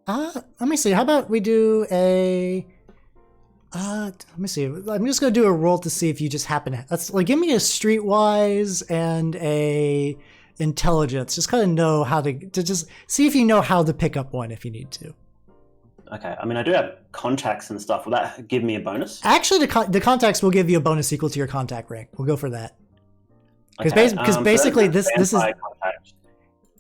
Let me see. How about we do a? Let me see. I'm just gonna do a roll to see if you just happen to. That's like give me a streetwise and a intelligence. Just kind of know how to just see if you know how to pick up one if you need to. Okay. I mean, I do have contacts and stuff. Will that give me a bonus? Actually, the contacts will give you a bonus equal to your contact rank. We'll go for that. Because basically this is. Contact.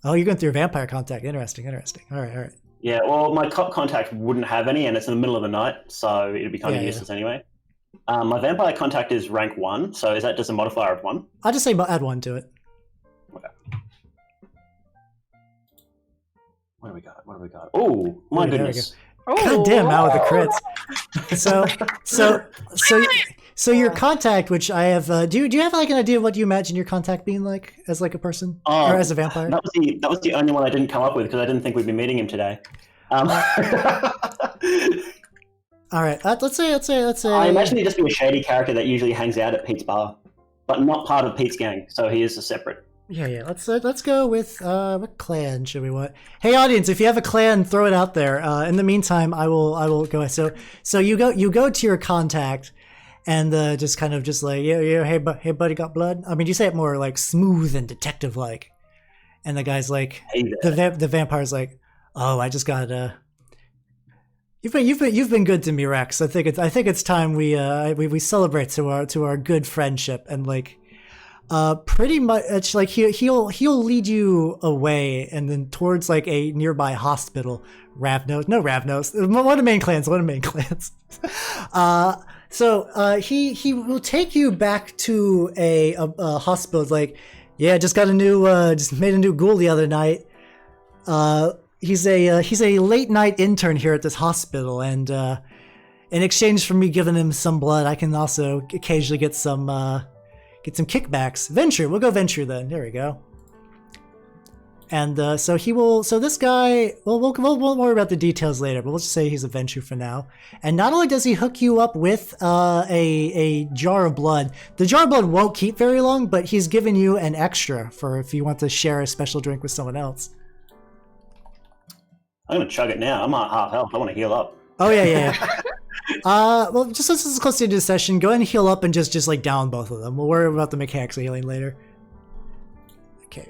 Oh, you're going through a vampire contact. Interesting. All right. Yeah, well, my contact wouldn't have any, and it's in the middle of the night, so it'd be kind of useless anyway. My vampire contact is rank 1, so is that just a modifier of 1? I'll just say add 1 to it. Okay. What do we got? Oh, my goodness. God damn, out with the crits. So your contact, which I have, do you have like an idea of what you imagine your contact being like as like a person or as a vampire? That was the only one I didn't come up with because I didn't think we'd be meeting him today. All right, let's say. I imagine he'd just be a shady character that usually hangs out at Pete's bar, but not part of Pete's gang, so he is a separate. Yeah. Let's go with what clan should we want? Hey, audience, if you have a clan, throw it out there. In the meantime, I will go. So you go to your contact. And just kind of just like, yeah, hey buddy, got blood? I mean, you say it more like smooth and detective-like. And the guy's like, the vampire's like, oh, I just got you've been good to me, Rex. I think it's time we celebrate to our good friendship. And like, pretty much, it's like he'll lead you away and then towards like a nearby hospital. Ravnos, one of the main clans. So he will take you back to a hospital. It's like, yeah, just made a new ghoul the other night. He's a late night intern here at this hospital, and in exchange for me giving him some blood, I can also occasionally get some kickbacks. Venture, we'll go Venture then. There we go. And so this guy, we'll worry about the details later, but we'll just say he's a Venture for now. And not only does he hook you up with a jar of blood, the jar of blood won't keep very long, but he's giving you an extra for if you want to share a special drink with someone else. I'm going to chug it now. I'm at half health. I want to heal up. Oh, yeah. Well, just since this is close to the end of the session, go ahead and heal up and just like down both of them. We'll worry about the mechanics of healing later. Okay.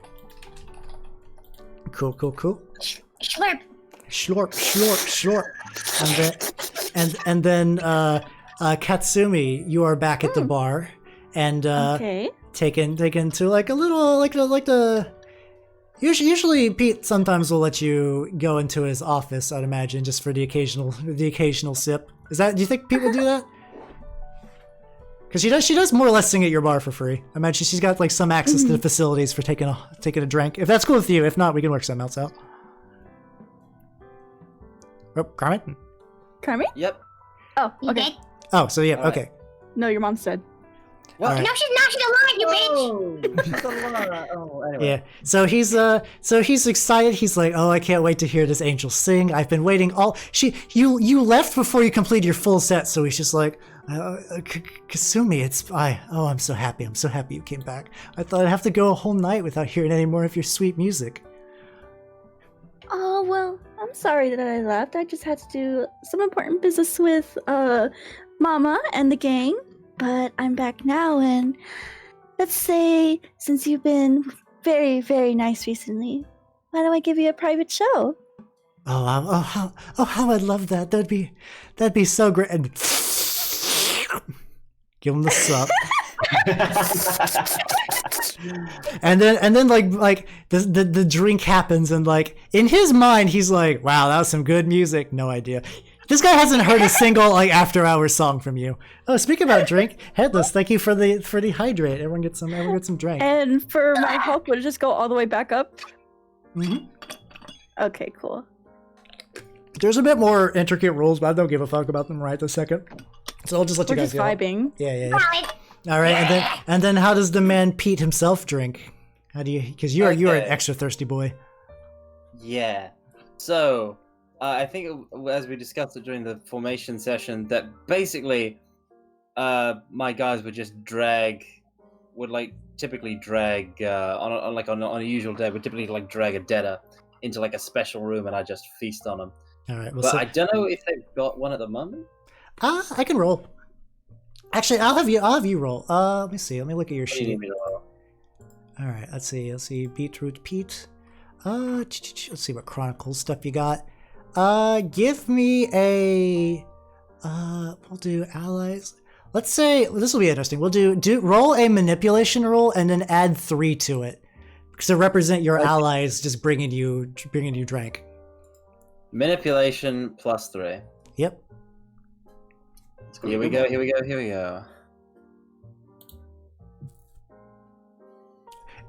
Cool. Slurp. Slurp. And then Katsumi, you are back at the bar and taken to like a little like the usually Pete sometimes will let you go into his office, I'd imagine, just for the occasional sip. Do you think Pete will do that? Because she does more or less sing at your bar for free. I imagine she's got like some access to the facilities for taking a drink. If that's cool with you, if not, we can work something else out. Oh, Carmine? Carmine? Yep. Oh, You okay. dead? Oh, so yeah, All right. okay. No, your mom's dead. What? All right. No, she's alive, you bitch. She's alive. Oh, anyway. Yeah. So he's excited. He's like, "Oh, I can't wait to hear this angel sing. I've been waiting you left before you completed your full set." So he's just like, Kasumi, I'm so happy. I'm so happy you came back. I thought I'd have to go a whole night without hearing any more of your sweet music." Oh, well, I'm sorry that I left. I just had to do some important business with Mama and the gang. But I'm back now, and let's say, since you've been very, very nice recently, why don't I give you a private show? How I'd love that. That'd be so great. And give him the sup. and then like the drink happens, and like in his mind he's like, wow, that was some good music. No idea. This guy hasn't heard a single like after hours song from you. Oh, speaking about drink, Headless, thank you for the hydrate. Everyone get some drink. And for my health, would it just go all the way back up? Mm-hmm. Okay, cool. There's a bit more intricate rules, but I don't give a fuck about them right this second. So I'll just let We're you guys just go. vibing. Yeah. All right, and then how does the man Pete himself drink? How do you? Because you are an extra thirsty boy. Yeah. So, I think as we discussed it during the formation session, that basically, my guys would just typically drag on a usual day, would typically like drag a debtor into like a special room, and I just feast on them. All right. But I don't know if they've got one at the moment. I can roll. Actually, I'll have you roll. Let me see. Let me look at your What do you sheet. need me to roll? All right. Let's see. Beetroot Pete. Let's see what Chronicles stuff you got. Give me a. We'll do allies. Let's say this will be interesting. We'll do roll a manipulation roll and then add 3 to it, to represent your allies, just bringing you drink. Manipulation plus 3. Yep. Here we go.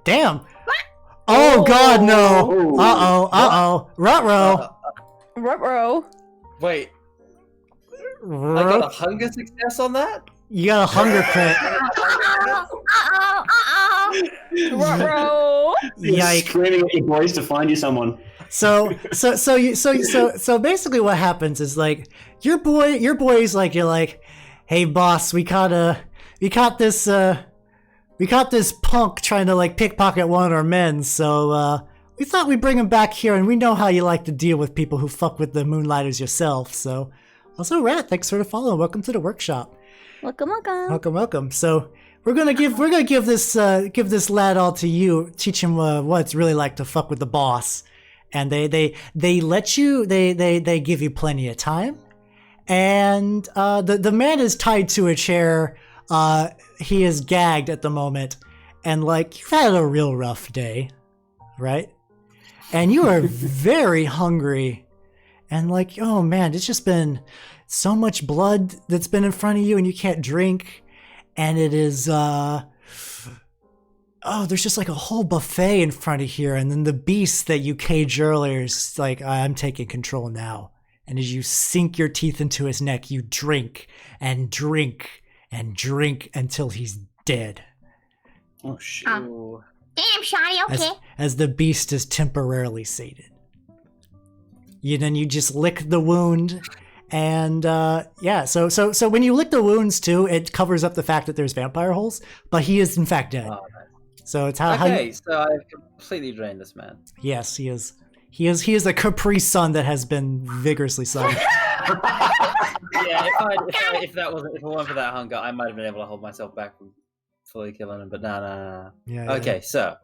Damn. Oh God, no. Uh-oh. Ruh-roh. Ruh-roh. Wait, I got a hunger success on that? You got a hunger crit. Ruh-roh. You're Yike. screaming at your boys to find you someone. So basically what happens is like your boy's like, you're like, hey boss, we caught this punk trying to like pickpocket one of our men, so we thought we'd bring him back here, and we know how you like to deal with people who fuck with the Moonlighters yourself. So also, Rat, thanks for the follow. Welcome to the workshop. Welcome. So we're gonna give this lad all to you. Teach him what it's really like to fuck with the boss. And they let you. They give you plenty of time. And the man is tied to a chair. He is gagged at the moment, and like you've had a real rough day, right? And you are very hungry, and like, oh man, it's just been so much blood that's been in front of you, and you can't drink, and it is there's just like a whole buffet in front of here, and then the beast that you caged earlier is like, I'm taking control now. And as you sink your teeth into his neck, you drink and drink and drink until he's dead. Oh shit. Damn, Shotty, okay. As the beast is temporarily sated. Then you just lick the wound, and so when you lick the wounds too, it covers up the fact that there's vampire holes, but he is in fact dead. Oh, nice. So it's how Okay, you, so I've completely drained this man. yes, he is. He is a Capri Sun that has been vigorously sung. Yeah, if it weren't for that hunger, I might have been able to hold myself back from fully killing him. But nah. Yeah. Okay, so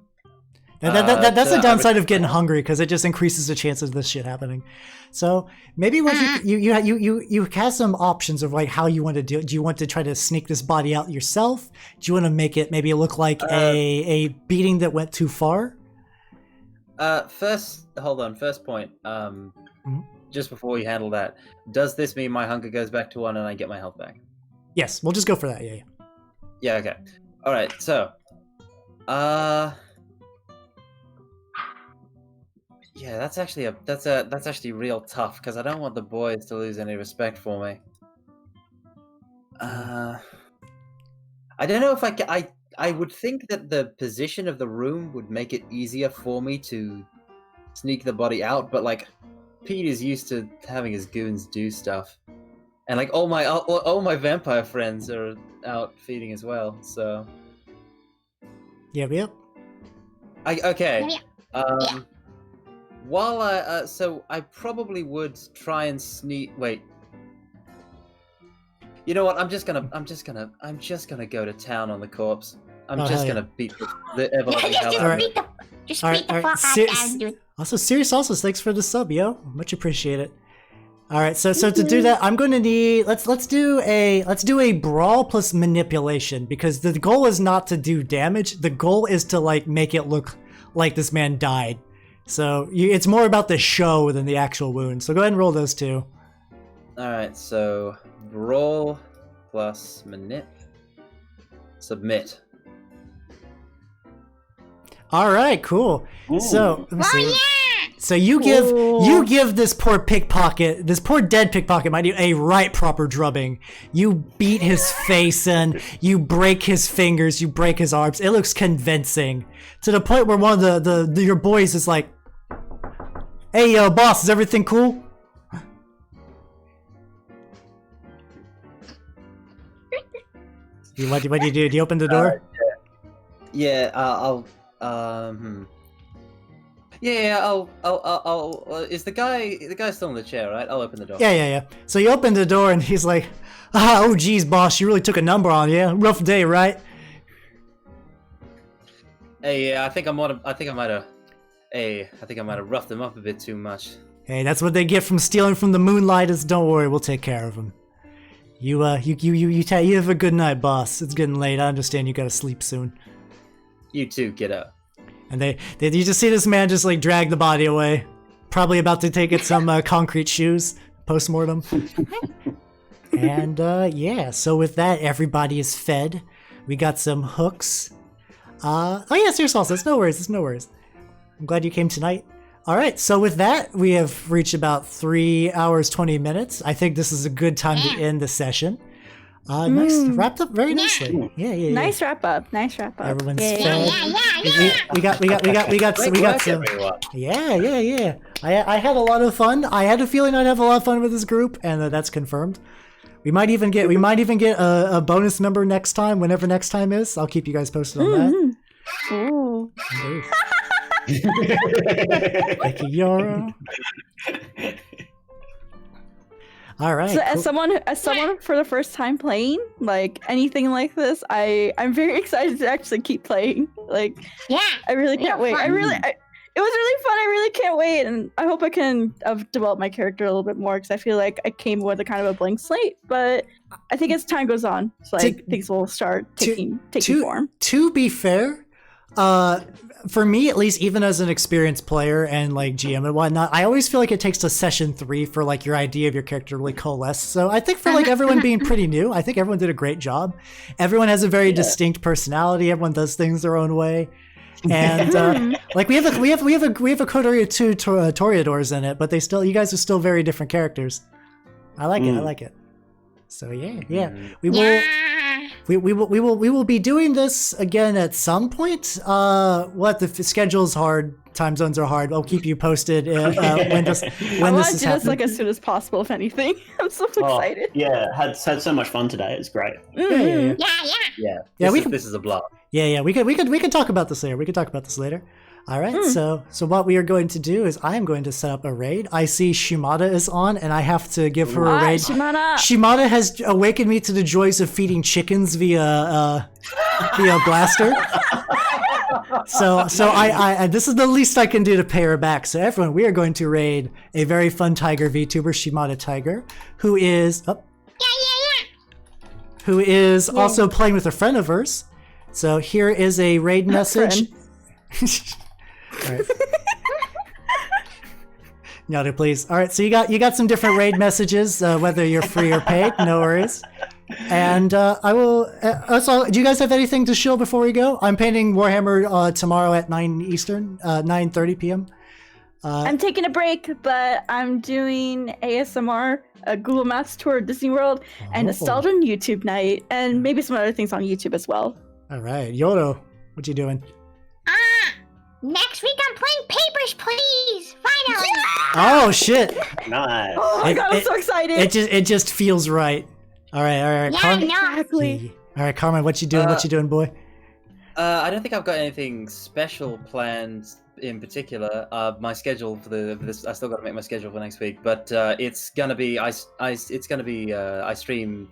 That's the I downside would- of getting hungry, because it just increases the chances of this shit happening. So maybe once you have some options of like how you want to do it. Do you want to try to sneak this body out yourself? Do you want to make it maybe look like a beating that went too far? First point. Just before you handle that, does this mean my hunger goes back to 1 and I get my health back? Yes, we'll just go for that. Yeah. Yeah. Okay. All right. So, yeah, that's actually real tough, because I don't want the boys to lose any respect for me. I don't know if I would think that the position of the room would make it easier for me to sneak the body out, but like Pete is used to having his goons do stuff, and like all my vampire friends are out feeding as well. So Yep. okay. Yeah. While so I probably would try and sneak. Wait. You know what? I'm just gonna go to town on the corpse. I'm just gonna beat the ever-loving hell out of it. Just All beat the right. fuck out of that dude. Also, Serious Sauces, thanks for the sub, yo. Much appreciated. All right, so to do that, I'm going to need let's do a brawl plus manipulation, because the goal is not to do damage. The goal is to like make it look like this man died. So it's more about the show than the actual wound. So go ahead and roll those two. Alright, so roll plus manip. Submit. All right, cool. So let me see. yeah! So you give this poor pickpocket, this poor dead pickpocket, mind you, a right proper drubbing. You beat his face in, you break his fingers, you break his arms. It looks convincing to the point where one of the your boys is like, "Hey, boss, is everything cool?" What do you do? Do you open the door? Yeah, I'll is the guy still in the chair, right? I'll open the door. Yeah. So you open the door and he's like, oh geez, boss, you really took a number on you. Rough day, right? Hey, yeah, I think I might have roughed him up a bit too much. Hey, that's what they get from stealing from the Moonlighters. Don't worry, we'll take care of him. You have a good night, boss. It's getting late. I understand you gotta sleep soon. You too, get up. And you just see this man just like drag the body away, probably about to take it some concrete shoes post-mortem. And yeah, so with that, everybody is fed. We got some hooks. Oh yes, here's salsa. No worries. I'm glad you came tonight. All right, so with that, we have reached about 3 hours 20 minutes. I think this is a good time to end the session. Nice, wrapped up very nicely. Yeah. Nice wrap up. Everyone's Yeah. fed. We got some. Yeah. I had a lot of fun. I had a feeling I'd have a lot of fun with this group, and that's confirmed. We might even get a bonus member next time, whenever next time is. I'll keep you guys posted on that. Ooh. Thank you, Yoro. All right. So cool. as someone for the first time playing, like anything like this, I'm very excited to actually keep playing. Like, Yeah. I really can't wait. It was really fun. I really can't wait, and I hope I can develop my character a little bit more because I feel like I came with a kind of a blank slate. But I think as time goes on, it's like things will start taking form. To be fair, for me at least, even as an experienced player and like GM and whatnot, I always feel like it takes to session 3 for like your idea of your character to really coalesce. So I think for like everyone being pretty new, I think everyone did a great job. Everyone has a very distinct personality. Everyone does things their own way. And like we have a Kodoria 2 Toreadors in it, but you guys are still very different characters. I like it. So yeah. We will be doing this again at some point. The schedule's hard, time zones are hard. I'll keep you posted when this is happening. Like as soon as possible, if anything. I'm so excited. Yeah, had so much fun today. It's great. Yeah. This is a blast. Yeah. We could talk about this later. All right. So what we are going to do is I am going to set up a raid. I see Shimada is on, and I have to give her a raid. Shimada has awakened me to the joys of feeding chickens via blaster. So I this is the least I can do to pay her back. So everyone, we are going to raid a very fun tiger VTuber, Shimada Tiger, who is also playing with a friend of hers. So here is a raid message. All right. Nyaru, please. All right, so you got some different raid messages, whether you're free or paid, no worries. And I will. Also, do you guys have anything to show before we go? I'm painting Warhammer tomorrow at 9 Eastern, 9:30 p.m. I'm taking a break, but I'm doing ASMR, a Google Maps tour of Disney World, and a Nostalgia YouTube night, and maybe some other things on YouTube as well. All right, Yoro, what you doing? Next week I'm playing Papers, Please. Finally. Oh shit! Nice. Oh my god, I'm so excited. It just feels right. All right. Yeah, Carmine. Exactly. All right, Carmine, what you doing? What you doing, boy? I don't think I've got anything special planned in particular. My schedule for this, I still got to make my schedule for next week, but it's gonna be I stream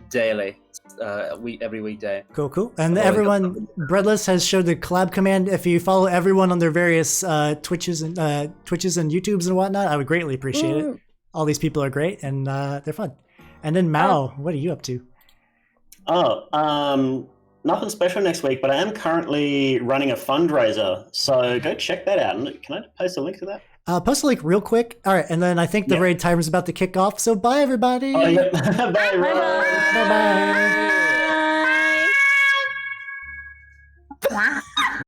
daily, every weekday. Cool. And everyone, Breadless has showed the collab command. If you follow everyone on their various Twitches and YouTubes and whatnot, I would greatly appreciate it. All these people are great and they're fun. And then Mao, what are you up to? Nothing special next week, but I am currently running a fundraiser, so go check that out. Can I post a link to that? Post a link real quick. All right, and then I think the raid timer is about to kick off. So bye, everybody. Oh, yep. Bye, Bye. Bye.